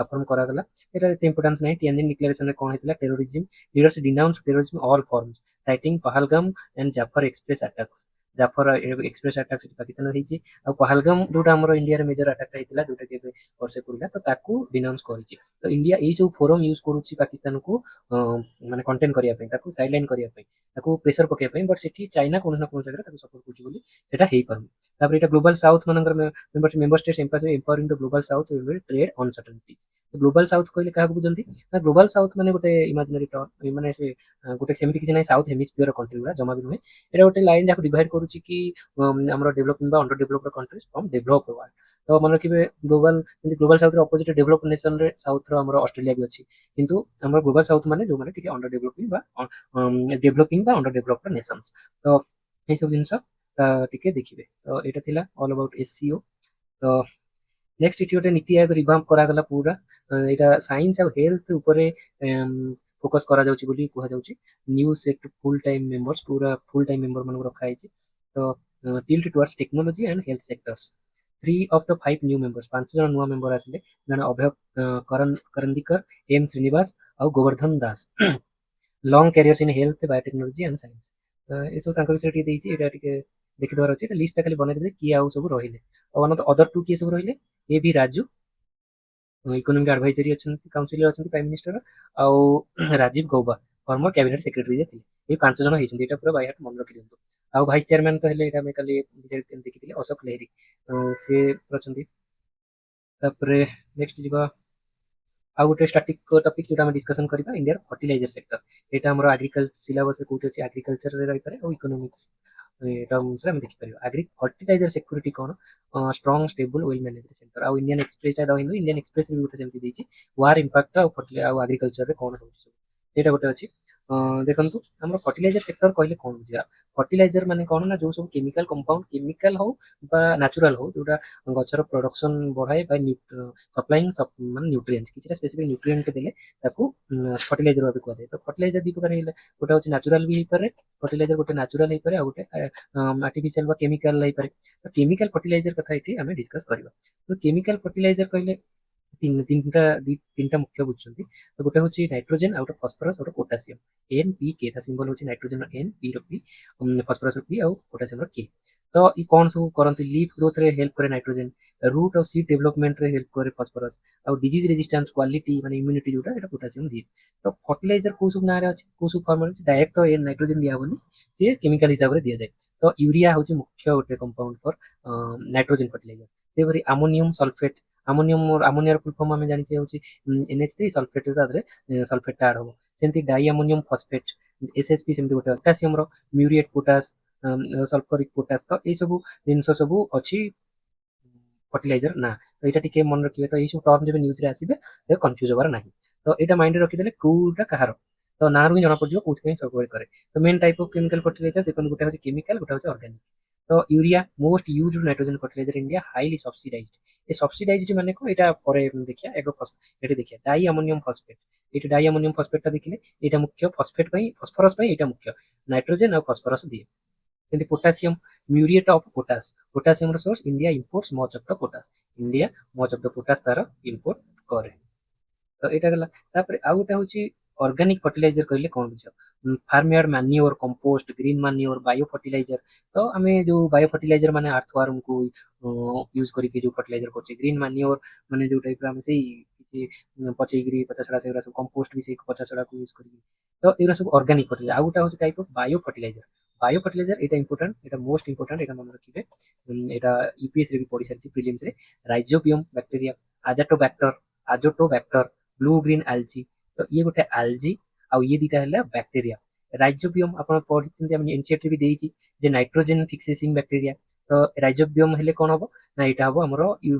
affirm କରାଗଲା। ଏଟା ଏତେ ଇମ୍ପୋର୍ଟାନ୍ସ ନାହିଁ। ଟିଆଞ୍ଜିନ୍ ଡିକ୍ଲାରେସନରେ କ'ଣ ହେଇଥିଲା? Terrorism leaders denounce terrorism all forms citing Pahalgam and Jaffar express attacks. Jaffar express attack ସେଠି ପାକିସ୍ତାନରେ ହେଇଛି। ଆଉ ପହଲଗାମ ଯୋଉଟା ଆମର ଇଣ୍ଡିଆରେ ମେଜର ଆଟାକଟା ହେଇଥିଲା, ଯୋଉଟା କି ଏବେ ବର୍ଷେ ପୁରିଲା, ତ ତାକୁ ଡିନାଉନ୍ସ କରିଛି। ତ ଇଣ୍ଡିଆ ଏଇ ସବୁ ଫୋରମ ୟୁଜ କରୁଛି ପାକିସ୍ତାନକୁ ମାନେ କଣ୍ଟେନ୍ କରିବା ପାଇଁ, ତାକୁ ସାଇଡଲାଇନ୍ କରିବା ପାଇଁ, ତାକୁ ପ୍ରେସର ପକେଇବା ପାଇଁ। ବଟ୍ ସେଠି ଚାଇନା କୌଣସି ନା କୌଣସି ଜାଗାରେ ତାକୁ ସପୋର୍ଟ କରୁଛି ବୋଲି ସେଟା ହେଇପାରୁନି। ତାପରେ ଏଇଟା ଗ୍ଲୋବାଲ ସାଉଥ ମାନଙ୍କର member states empowering the global south will trade uncertainties. Global south କହିଲେ କାହାକୁ ବୁଝନ୍ତି ନା? ଗ୍ଲୋବାଲ ସାଉଥ ମାନେ ଗୋଟେ ଇମାଜିନାରୀ ଟର୍ମ, ମାନେ ସେ ଗୋଟେ ସେମିତି କିଛି ନାହିଁ ସାଉଥ ହେମିସ୍ଫିୟର କଣ୍ଟ୍ରି ଗୁଡା, ଜମା ବି ନୁହେଁ। ଏଇଟା ଗୋଟେ ଲାଇନ୍ ଯାହାକୁ ଡିଭାଇଡ୍ କରୁଛି କି ଆମର ଡେଭଲପିଂ ବା under developed countries from developed world. ତ ମନେ ରଖିବେ, ଗ୍ଲୋବାଲ ସାଉଥର ଅପୋଜିଟ୍ ଡେଭଲପ ନେସନରେ ସାଉଥର ଆମର ଅଷ୍ଟ୍ରେଲିଆ ବି ଅଛି। କିନ୍ତୁ ଆମର ଗ୍ଲୋବାଲ ସାଉଥ ମାନେ ଯୋଉମାନେ ଟିକେ ଅଣ୍ଡର ଡେଭଲପିଂ ବା ଅଣ୍ଡର ଡେଭଲପ୍ଡ ନେସନ୍ସ। ତ ଏଇସବୁ ଜିନିଷ ଟିକେ ଦେଖିବେ। ତ ଏଇଟା ଥିଲା ଅଲ୍ ଆବାଉଟ୍ ଏସସିଓ। ତ ନେକ୍ସଟ ଏଠି ଗୋଟେ ନୀତି ଆୟୋଗ ରିଭାମ୍ପ କରାଗଲା ପୁରା। ଏଇଟା ସାଇନ୍ସ ଆଉ ହେଲ୍ଥ ଉପରେ ଫୋକସ୍ କରାଯାଉଛି ବୋଲି କୁହାଯାଉଛି। New set full time members, ପୁରା ଫୁଲ୍ ଟାଇମ୍ ମେମ୍ବର ମାନଙ୍କୁ ରଖାଯାଇଛି। ତ tilt towards technology and health sectors. 3 of the 5 new members, 5 ଜଣ ନୂଆ ମେମ୍ବର ଆସିଲେ। ଜଣେ ଅଭୟ କରନ୍ଦିକର, ଏମ୍ ଶ୍ରୀନିବାସ ଆଉ Gobardhan Das. Long careers in health, biotechnology and science. ଏସବୁ ତାଙ୍କ ବିଷୟରେ ଟିକେ ଦେଇଛି। ଏଇଟା ଟିକେ ଦେଖିଦେବାର ଅଛି। ଏଟା ଲିଷ୍ଟଟା ଖାଲି ବନେଇଦେଲେ କିଏ ଆଉ ସବୁ ରହିଲେ। ଆଉ ଅଦର ଟୁ କିଏ ସବୁ ରହିଲେ? ଏ ଭି ରାଜୁ, ଇକୋନୋମିକ ଆଡଭାଇଜରୀ ଅଛନ୍ତି, କାଉନସିଲର ଅଛନ୍ତି ପ୍ରାଇମ ମିନିଷ୍ଟର। ଆଉ ରାଜୀବ ଗୌବା, ଫର୍ମର କ୍ୟାବିନେଟ ସେକ୍ରେଟାରୀ ଯେ ଥିଲେ। ଏଇ 5 ଜଣ ହେଇଛନ୍ତି। ଏଇଟା ପୁରା ବାଇ ହାର୍ଟ ମନେ ରଖିଦିଅନ୍ତୁ। ଆଉ ଭାଇସ ଚେୟାରମ୍ୟାନ ତ ହେଲେ, ଏଇଟା ଆମେ କାଲି ଦେଖିଥିଲେ, ଅଶୋକ ଲେହରି, ସିଏ ଅଛନ୍ତି। ତାପରେ ନେକ୍ସଟ ଯିବା ଆଉ ଗୋଟେ ଷ୍ଟାଟିକ ଟପିକ ଯୋଉଟା ଆମେ ଡିସ୍କସନ କରିବା, ଇଣ୍ଡିଆର ଫର୍ଟିଲାଇଜର ସେକ୍ଟର। ଏଇଟା ଆମର ଆଗ୍ରିକଲଚର ସିଲାବସରେ କୋଉଠି ଅଛି? ଆଗ୍ରିକଲଚରରେ ରହିପାରେ ଆଉ ଇକୋନୋମିକ୍ସ ଟର୍ମସରେ ଆମେ ଦେଖିପାରିବା। ଫର୍ଟିଲାଇଜର ସିକ୍ୟୁରିଟି କ'ଣ? Strong stable well manage sector. ଆଉ ଇଣ୍ଡିଆନ ଏକ୍ସପ୍ରେସ ରହିନି, ଇଣ୍ଡିଆନ ଏକ୍ସପ୍ରେସ ବି ଗୋଟେ ସେମିତି ଦେଇଛି, ୱାର ଇମ୍ପାକ୍ଟ ଆଉ ଆଗ୍ରିକଲଚରରେ କ'ଣ ରହୁଛି ସବୁ, ସେଇଟା ଗୋଟେ ଅଛି। ଦେଖନ୍ତୁ, ଆମର ଫର୍ଟିଲାଇଜର ସେକ୍ଟର କହିଲେ କ'ଣ ବୁଝିବା? ଫର୍ଟିଲାଇଜର ମାନେ କ'ଣ ନା, ଯୋଉ ସବୁ କେମିକାଲ କମ୍ପାଉଣ୍ଡ, କେମିକାଲ ହଉ ବା ନ୍ୟାଚୁରାଲ ହଉ, ଯୋଉଟା ଗଛର ପ୍ରଡକ୍ସନ ବଢାଏ ବା ସପ୍ଲାଇଂ ମାନେ ନ୍ୟୁଟ୍ରିଏଣ୍ଟ, କିଛିଟା ସ୍ପେସିଫିକ ନ୍ୟୁଟ୍ରିଏଣ୍ଟ ଦେଲେ ତାକୁ ଫର୍ଟିଲାଇଜର ଭାବେ କୁହାଯାଏ। ତ ଫର୍ଟିଲାଇଜର ଦି ପ୍ରକାର ହେଇଗଲା, ଗୋଟେ ହଉଛି ନ୍ୟାଚୁରାଲ ବି ହେଇପାରେ ଫର୍ଟିଲାଇଜର, ଗୋଟେ ନ୍ୟାଚୁରାଲ ହେଇପାରେ, ଆଉ ଗୋଟେ ଆର୍ଟିଫିସିଆଲ ବା କେମିକାଲ ହେଇପାରେ। ତ କେମିକାଲ ଫର୍ଟିଲାଇଜର କଥା ଏଠି ଆମେ ଡିସ୍କସ କରିବା। ତ କେମିକାଲ ଫର୍ଟିଲାଇଜର କହିଲେ ତିନିଟା ମୁଖ୍ୟ ବୁଝୁଛନ୍ତି। ତ ଗୋଟେ ହଉଛି ନାଇଟ୍ରୋଜେନ, ଆଉ ଗୋଟେ ଫସ୍ଫରସ, ଆଉ ଗୋଟେ ପୋଟାସିୟମ। ଏନ୍ ପି କେ, ତା ସିମ୍ବଲ ହଉଛି ନାଇଟ୍ରୋଜେନ ଏନ୍, ପି ର ପି, ଫସ୍ଫରସ ପି, ଆଉ ପୋଟାସିୟମ ର କେ। ତ ଇ କ'ଣ ସବୁ କରନ୍ତି? ଲିଫ୍ ଗ୍ରୋଥ ରେ ହେଲ୍ପ କରେ ନାଇଟ୍ରୋଜେନ, ରୁଟ୍ ଆଉ ସିଡ୍ ଡେଭଲପମେଣ୍ଟ ରେ ହେଲ୍ପ କରେ ଫସ୍ଫରସ, ଆଉ ଡିଜିଜ ରେଜିଷ୍ଟାନ୍ସ କ୍ୱାଲିଟି ମାନେ ଇମ୍ୟୁନିଟି ଯୋଉଟା, ଏଟା ପୋଟାସିୟମ ଦିଏ। ତ ଫର୍ଟିଲାଇଜର କୋଉ ସବୁ ନାଁରେ ଅଛି, କୋଉ ସବୁ ଫର୍ମରେ ଅଛି? ଡାଇରେକ୍ଟ ତ ନାଇଟ୍ରୋଜେନ ଦିଆହବନି, ସିଏ କେମିକାଲ ହିସାବରେ ଦିଆଯାଏ। ତ ୟୁରିଆ ହଉଛି ମୁଖ୍ୟ ଗୋଟେ କମ୍ପାଉଣ୍ଡ ଫର ନାଇଟ୍ରୋଜେନ ଫର୍ଟିଲାଇଜର। ସେହିପରି ଆମୋନିୟମ ସଲଫେଟ, ଆମୋନିଆର ଫୁଲ ଫର୍ମ ଆମେ ଜାଣିଛେ ହଉଛି NH3, ସଲଫେଟ ତା ଦେହରେ ସଲଫେଟଟା ଆଡ ହବ। ସେମିତି ଡାଇ ଆମୋନିୟମ ଫସଫେଟ, SSP ସେମିତି ଗୋଟେ। ପୋଟାସିୟମର ମ୍ୟୁରିଏଟ ପୋଟାସ, ସଲଫରିକ ପୋଟାସ। ତ ଏଇ ସବୁ ଜିନିଷ ସବୁ ଅଛି ଫର୍ଟିଲାଇଜର ନା। ତ ଏଇଟା ଟିକେ ମନେ ରଖିବେ। ତ ଏଇ ସବୁ ଟର୍ମ ଯେବେ ନ୍ୟୁଜରେ ଆସିବେ, କନଫ୍ୟୁଜ ହବାର ନାହିଁ। ତ ଏଇଟା ମାଇଣ୍ଡରେ ରଖିଦେଲେ କୋଉଟା କାହାର, ତ ନାଁରୁ ହିଁ ଜଣା ପଡିଯିବ କୋଉଥିପାଇଁ ସବୁବେଳେ କରେ। ତ main type of chemical fertiliser ଦେଖନ୍ତୁ, ଗୋଟେ ହଉଛି କେମିକାଲ, ଗୋଟେ ହଉଛି ଅର୍ଗାନିକ। ତ urea most used nitrogen fertiliser India, highly subsidised. ଏ ସବସିଡାଇଜ୍ଡ ମାନେ କ'ଣ? ଏଇଟା ପରେ ଦେଖିବା, ଏଠି ଦେଖିବା ଡାଇ ଆମୋନିୟମ ଫସଫେଟ। ଏଇଠି ଡାଇ ଆମୋନିୟମ ଫସଫେଟଟା ଦେଖିଲେ, ଏଇଟା ମୁଖ୍ୟ ଫସଫେଟ ପାଇଁ, ଫସଫରସ ପାଇଁ ଏଇଟା ମୁଖ୍ୟ। ନାଇଟ୍ରୋଜେନ ଆଉ ଫସଫରସ ଦିଏ। ଯେମିତି ପୋଟାସିୟମ, ମ୍ୟୁରିଏଟ ଅଫ ପୋଟାସ। ପୋଟାସିୟମର source, India imports much of the potash. India much of the potash ତାର ଇମ୍ପୋର୍ଟ କରେ। ତ ଏଇଟା ଗଲା। ତାପରେ ଆଉ ଗୋଟେ ହଉଛି ଅର୍ଗାନିକ ଫର୍ଟିଲାଇଜର କହିଲେ କ'ଣ ବୁଝ? ଫାର୍ମୟାର୍ଡ ମାନୁଅର, କମ୍ପୋଷ୍ଟ, ଗ୍ରୀନ ମାନୁଅର, ବାୟୋ ଫର୍ଟିଲାଇଜର। ତ ଆମେ ଯୋଉ ବାୟୋ ଫର୍ଟିଲାଇଜର ମାନେ ଆର୍ଥୱାର୍ମକୁ ୟୁଜ କରିକି ଯୋଉ ଫର୍ଟିଲାଇଜର କରୁଛେ, ଗ୍ରୀନ ମାନୁଅର ମାନେ ଯୋଉ ଟାଇପର ଆମେ ସେଇ କିଛି ପଚେଇକିରି ପଚାସଢା, ସେଗୁରା ସବୁ କମ୍ପୋଷ୍ଟ ବି ସେଇ ପଚାସଢାକୁ ୟୁଜ କରିକି। ତ ଏଗୁରା ସବୁ ଅର୍ଗାନିକ ଫର୍ଟିଲାଇଜର। ଆଉ ଗୋଟେ ହଉଛି type of bio fertiliser. Bio fertiliser ଏଇଟା ଇମ୍ପୋର୍ଟାଣ୍ଟ, ଏଇଟା ମୋଷ୍ଟ ଇମ୍ପୋର୍ଟାଣ୍ଟ, ଏଇଟା ମନେ ରଖିବେ। ଏଇଟା ୟୁପିଏସସି ରେ ବି ପଢି ସାରିଛି, ପ୍ରିଲିମ୍ସ ରେ। ରାଇଜୋବିୟମ ବ୍ୟାକ୍ଟେରିଆ, ଆଜୋଟୋବ୍ୟାକ୍ଟର, ବ୍ଲୁ ଗ୍ରୀନ ଆଲଜି। ତ ଇଏ ଗୋଟେ ଆଲଜି, ଆଉ ଇଏ ଦିଟା ହେଲା ବ୍ୟାକ୍ଟେରିଆ। ରାଇଜୋବିୟମ ଆପଣ ପଢିଛନ୍ତି, ଆମେ ଏନସିଇଆରଟି ବି ଦେଇଛି ଯେ ନାଇଟ୍ରୋଜେନ ଫିକ୍ସେସିଂ ବ୍ୟାକ୍ଟେରିଆ। ତ ରାଇଜୋବିୟମ ହେଲେ କ'ଣ ହବ ନା, ଏଇଟା ହବ ଆମର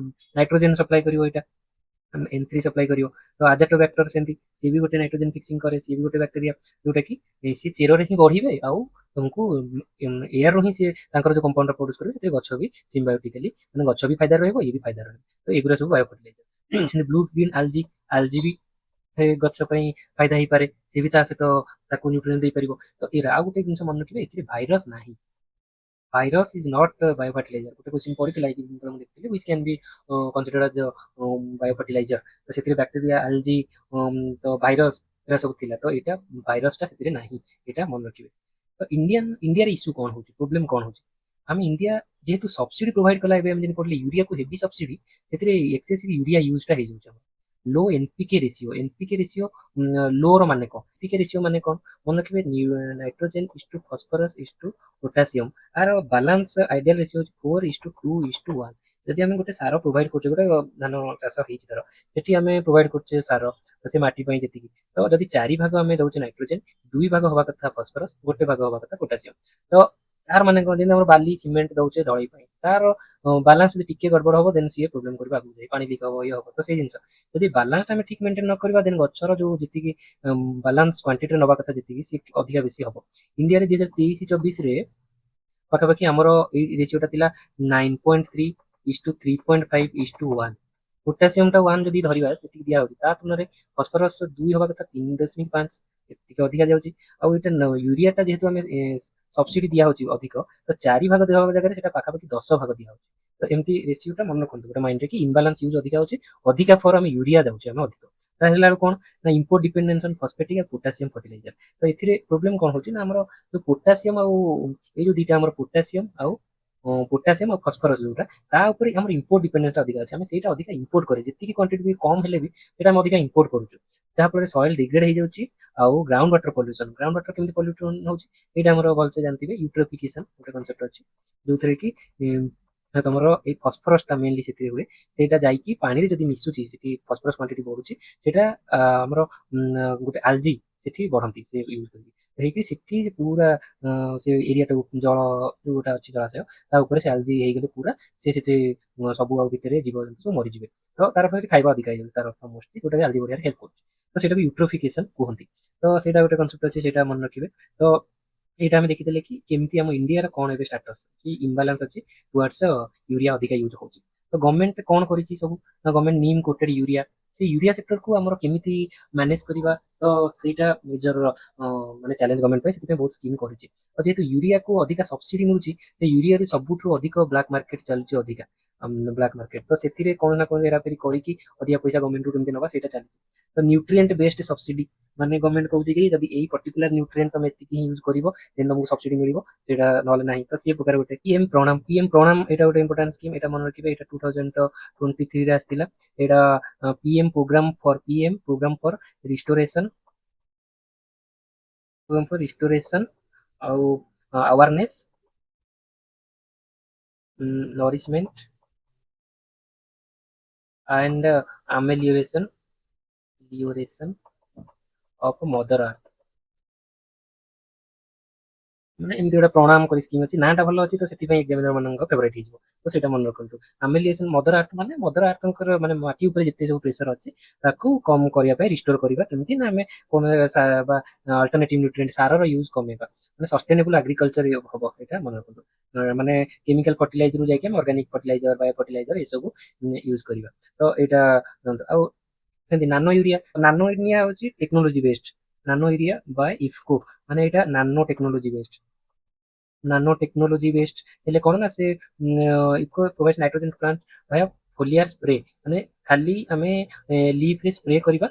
ନାଇଟ୍ରୋଜେନ ସପ୍ଲାଏ କରିବ ଏଇଟା। N3 ସପ୍ଲାଏ କରିବ। ତ ଆଜାଟୋବାକ୍ଟର ସେମିତି ସିଏ ବି ଗୋଟେ ନାଇଟ୍ରୋଜେନ ଫିକ୍ସିଂ କରେ, ସିଏ ବି ଗୋଟେ ବ୍ୟାକ୍ଟେରିଆ ଯୋଉଟା କି ସିଏ ଚେରରେ ହିଁ ବଢିବେ ଆଉ ତମକୁ ଏୟାରରୁ ହିଁ ସିଏ ତାଙ୍କର ଯୋଉ କମ୍ପାଉଣ୍ଡ ପ୍ରଡ୍ୟୁସ କରିବେ ସେଥିରେ ଗଛ ବି ସିମ୍ବାୟୋଟିକାଲି ମାନେ ଗଛ ବି ଫାଇଦା ରହିବ ଇଏ ବି ଫାଇଦା ରହିବ। ତ ଏଗୁରା ସବୁ ବାୟୋ ଫର୍ଟିଲାଇଜର। ସେମିତି ବ୍ଲୁ ଗ୍ରୀନ ଆଲଜି, ଆଲଜି ବି ଗଛ ପାଇଁ ଫାଇଦା ହେଇପାରେ, ସିଏ ବି ତା ସହିତ ତାକୁ ନ୍ୟୁଟ୍ରିଏଣ୍ଟ ଦେଇପାରିବ। ତ ଏରା ଆଉ ଗୋଟେ ଜିନିଷ ମନେ ରଖିବେ ଏଥିରେ ଭାଇରସ ନାହିଁ। virus is not biofertilizer ଗୋଟେ क्वेश्चन पढ़िଥିଲା ଏଇ ଜିନିଷ ମୁଁ ଦେଖିଥିଲି which can be considered as biofertilizer। ତ ସେଥିରେ ବ୍ୟାକ୍ଟେରିଆ ଆଲଜି ତ ଭାଇରସ ଏରା ସବୁ ଥିଲା, ତ ଏଇଟା ଭାଇରସଟା ସେଥିରେ ନାହିଁ, ଏଇଟା ମନେ ରଖିବେ। ତ ଇଣ୍ଡିଆର ଇସ୍ୟୁ କଣ ହଉଛି, ପ୍ରୋବ୍ଲେମ କଣ ହଉଛି? ଆମେ ଇଣ୍ଡିଆ ଯେହେତୁ ସବସିଡି ପ୍ରୋଭାଇଡ କଲା, ଏବେ ଆମେ ଯେମିତି ପଢିଲେ ୟୁରିଆକୁ ହେଭି ସବସିଡି, ସେଥିରେ ଏକ୍ସେସିଭ ୟୁରିଆ ୟୁଜଟା ହେଇଯାଉଛି ଆମର। Low NPK ratio, NPK ratio low ର ମାନେ କଣ, ଏନପିକେ ରେସିଓ ମାନେ କଣ ମନେ ରଖିବେ, nitrogen is to phosphorus is to potassium, are balance ideal ratio ହଉଛି 4:2:1। ଯଦି ଆମେ ଗୋଟେ ସାର ପ୍ରୋଭାଇଡ କରୁଛେ, ଗୋଟେ ଧାନ ଚାଷ ହେଇଛି ଧର, ସେଠି ଆମେ ପ୍ରୋଭାଇଡ କରୁଛେ ସାର, ସେ ମାଟି ପାଇଁ ଯେତିକି, ତ ଯଦି 4 ଭାଗ ଆମେ ଦଉଛେ ନାଇଟ୍ରୋଜେନ, 2 ଭାଗ ହବା କଥା ଫସ୍ଫରସ୍, ଗୋଟେ ଭାଗ ହବା କଥା ପୋଟାସିୟମ। ତ ତାର ମାନେ କଣ, ଯେମିତି ଆମର ବାଲି ସିମେଣ୍ଟ ଦଉଛେ ଦଳି ପାଇଁ, ତାର ବାଲାନ୍ସ ଯଦି ଟିକେ ଗଡବଡ ହବ ଦେନ୍ ସିଏ ପ୍ରୋବ୍ଲେମ କରିବ, ଆଗକୁ ଯାଇ ପାଣି ଲିକ୍ ହବ, ଇଏ ହବ। ତ ସେଇ ଜିନିଷ ଯଦି ବାଲାନ୍ସ ଆମେ ଠିକ ମେଣ୍ଟେନ ନ କରିବା, ଦେନ୍ ଗଛର ଯୋଉ ଯେତିକି ବାଲାନ୍ସ କ୍ୱାଣ୍ଟିଟିରେ ନବା କଥା ଯେତିକି, ସିଏ ଅଧିକା ବେଶୀ ହବ। ଇଣ୍ଡିଆରେ 2023-24ରେ ପାଖାପାଖି ଆମର ଏଇ ରେସିଓଟା ଥିଲା 9.3:3.5:1। ପୋଟାସିୟମଟା 1 ଯଦି ଧରିବା, ଯେତିକି ଦିଆହଉଛି ତା ତୁଳନାରେ ଫସ୍ଫରସ୍ 2 ହବା କଥା 3.5, ଟିକେ ଅଧିକା ଯାଉଛି। ଆଉ ଏଇଟା ୟୁରିଆଟା ଯେହେତୁ ଆମେ ସବସିଡି ଦିଆହଉଛି ଅଧିକ, ତ 4 ଭାଗ ଦେବା ଜାଗାରେ ସେଟା ପାଖାପାଖି 10 ଭାଗ ଦିଆହଉଛି। ତ ଏମିତି ରେସିଓଟା ମନେ ରଖନ୍ତୁ ଗୋଟେ ମାଇଣ୍ଡରେ, କି ଇମ୍ବାଲାନ୍ସ ୟୁଜ ଅଧିକା ହଉଛି, ଅଧିକା ଫର ଆମେ ୟୁରିଆ ଦଉଛେ ଆମେ ଅଧିକ। ତା ହେଲା ବେଳକୁ କଣ ନା ଇମ୍ପୋର୍ଟ ଡିପେଣ୍ଡେନ୍ସ ଅନ୍ ଫସ୍ଫେଟିକ୍ ଆଉ ପୋଟାସିୟମ ଫର୍ଟିଲାଇଜର। ତ ଏଥିରେ ପ୍ରୋବ୍ଲେମ କଣ ହଉଛି ନା, ଆମର ଯୋଉ ପୋଟାସିୟମ ଆଉ ଏଇ ଯୋଉ ଦିଟା ଆମର ପୋଟାସିୟମ ଆଉ ଫସ୍ଫରସ୍ ଯୋଉଟା, ତା ଉପରେ ଆମର ଇମ୍ପୋର୍ଟ ଡିପେଣ୍ଡେନ୍ସ ଅଧିକା ଅଛି। ଆମେ ସେଇଟା ଅଧିକା ଇମ୍ପୋର୍ଟ କରେ, ଯେତିକି କ୍ୱାଣ୍ଟିଟି ବି କମ ହେଲେ ବି ସେଇଟା ଆମେ ଅଧିକା ଇମ୍ପୋର୍ଟ କରୁଛୁ, ଯାହାଫଳରେ ସଏଲ ଡିଗ୍ରେଡ ହେଇଯାଉଛି। ଆଉ ground water pollution, ground water କେମିତି ପଲ୍ୟୁସନ ହଉଛି, ଏଇଟା ଆମର ଭଲସେ ଜାଣିଥିବେ, ୟୁଟ୍ରୋଫିକେସନ ଗୋଟେ କନସେପ୍ଟ ଅଛି, ଯୋଉଥିରେ କି ତମର ଏଇ ଫସ୍ଫରସ୍ ଟା ମେନଲି ସେଥିରେ ହୁଏ, ସେଇଟା ଯାଇକି ପାଣିରେ ଯଦି ମିଶୁଛି, ସେଠି ଫସ୍ଫରସ୍ କ୍ୱାଣ୍ଟିଟି ବଢୁଛି, ସେଇଟା ଆମର ଗୋଟେ ଆଲଜି ସେଠି ବଢନ୍ତି, ସେ ୟୁଜ କରିକି ହେଇକି ସେଠି ପୁରା ସେ ଏରିଆଟାକୁ ଜଳ ଯୋଉଟା ଅଛି ଜଳାଶୟ, ତା ଉପରେ ସେ ଆଲଜି ହେଇଗଲେ ପୁରା ସେ ସେଠି ସବୁ ଆଉ ଭିତରେ ଜୀବଜନ୍ତୁ ସବୁ ମରିଯିବେ। ତ ତାର ଫଳରେ ଖାଇବା ଅଧିକା ହେଇଯାଉଛି ତାର ଅର୍ଥ ମୋଷ୍ଟଲି, ଯୋଉଟା ଆଲଜି ବଢିବାରେ ହେଲ୍ପ କରୁଛି। ତ ସେଇଟାକୁ ୟୁଟ୍ରୋଫିକେସନ କୁହନ୍ତି। ତ ସେଇଟା ଗୋଟେ କନସେପ୍ଟ ଅଛି, ସେଇଟା ମନେ ରଖିବେ। ତ ଏଇଟା ଆମେ ଦେଖିଦେଲେ କି କେମିତି ଆମ ଇଣ୍ଡିଆର କଣ ଏବେ ଷ୍ଟାଟସ୍, କି ଇମ୍ବାଲାନ୍ସ ଅଛି ଟୁୱାର୍ଡସ ୟୁରିଆ ଅଧିକା ୟୁଜ ହଉଛି। ତ ଗଭର୍ଣ୍ଣମେଣ୍ଟ କଣ କରିଛି ସବୁ ନା, ଗଭର୍ଣ୍ଣମେଣ୍ଟ ନିମ୍ କୋଟେଡ ୟୁରିଆ, ସେ ୟୁରିଆ ସେକ୍ଟରକୁ ଆମର କେମିତି ମ୍ୟାନେଜ କରିବା, ତ ସେଇଟା ମେଜର ମାନେ ଚ୍ୟାଲେଞ୍ଜ ଗଭର୍ଣ୍ଣମେଣ୍ଟ ପାଇଁ, ସେଥିପାଇଁ ବହୁତ ସ୍କିମ୍ କରିଛି। ଆଉ ଯେହେତୁ ୟୁରିଆକୁ ଅଧିକା ସବସିଡି ମିଳୁଛି, ତ ୟୁରିଆରୁ ସବୁଠୁ ଅଧିକ ବ୍ଲାକ୍ ମାର୍କେଟ ଚାଲୁଛି, ଅଧିକା ବ୍ଲାକ୍ ମାର୍କେଟ। ତ ସେଥିରେ କଣ ନା କଣ ହେରାଫେରି କରିକି ଅଧିକା ପଇସା ଗଭର୍ଣ୍ଣମେଣ୍ଟରୁ କେମିତି ନବା, ସେଇଟା ଚାଲିଛି। ତ ନ୍ୟୁଟ୍ରିଏଣ୍ଟ ବେସ୍ଡ ସବସିଡି, ମାନେ ଗଭର୍ଣ୍ଣମେଣ୍ଟ କହୁଛି କି ଯଦି ଏଇ ପର୍ଟିକୁଲାର ନ୍ୟୁଟ୍ରିଏଣ୍ଟ ତମେ ଏତିକି ହିଁ ୟୁଜ କରିବ, ଦେନ୍ ତମକୁ ସବସିଡି ମିଳିବ, ସେଇଟା ନହେଲେ ନାହିଁ। ତ ସେ ପ୍ରକାର ଗୋଟେ ପିଏମ୍ ପ୍ରଣାମ, ଏଇଟା ଗୋଟେ ଇମ୍ପୋର୍ଟାଣ୍ଟ ସ୍କିମ୍, ଏଇଟା ମନେ ରଖିବେ। ଏଇଟା 2023ରେ ଆସିଥିଲା। ଏଇଟା ପିଏମ୍ ପ୍ରୋଗ୍ରାମ ଫର ରିଷ୍ଟୋରେସନ ଆଉ awareness, ନରିଶମେଣ୍ଟ and amelioration of mother earth। ମାନେ ଏମିତି ଗୋଟେ ପ୍ରଣାମ କରି ସ୍କିମ୍ ଅଛି, ନାଁଟା ଭଲ ଅଛି, ତ ସେଥିପାଇଁ ଏକ୍ସାମିନର ମାନଙ୍କ ଫେଭରାଇଟ ହେଇଯିବ। ତ ସେଇଟା ମନେ ରଖନ୍ତୁ। ଆମିଲିଏସନ ମଦର ଆର୍ଥ, ମାନେ ମଦର ଆର୍ଥଙ୍କର ମାନେ ମାଟି ଉପରେ ଯେତେ ସବୁ ପ୍ରେସର ଅଛି, ତାକୁ କମ କରିବା ପାଇଁ ରିଷ୍ଟୋର କରିବା କେମିତି ନା, ଆମେ କଣ ବା ଅଲ୍ଟରନେଟିଭ ନ୍ୟୁଟ୍ରିଏଣ୍ଟ ସାରର ୟୁଜ କମେଇବା, ମାନେ ସଷ୍ଟେନେବୁଲ ଆଗ୍ରିକଲଚର ହବ, ଏଇଟା ମନେ ରଖନ୍ତୁ। ମାନେ କେମିକାଲ ଫର୍ଟିଲାଇଜର ଯାଇକି ଆମେ ଅର୍ଗାନିକ ଫର୍ଟିଲାଇଜର, ବାୟୋ ଫର୍ଟିଲାଇଜର ଏସବୁ ୟୁଜ କରିବା। ତ ଏଇଟା ଆଉ ସେମିତି ନାନୋ ୟୁରିଆ ହଉଛି technology based, nano urea by IFFCO, ମାନେ ଏଇଟା nano technology based. Nano technology based ହେଲେ କଣ ନା, ସେ IFFCO provide nitrogen plant via foliar spray, ମାନେ ଖାଲି ଆମେ ଲିଫରେ ସ୍ପ୍ରେ କରିବା,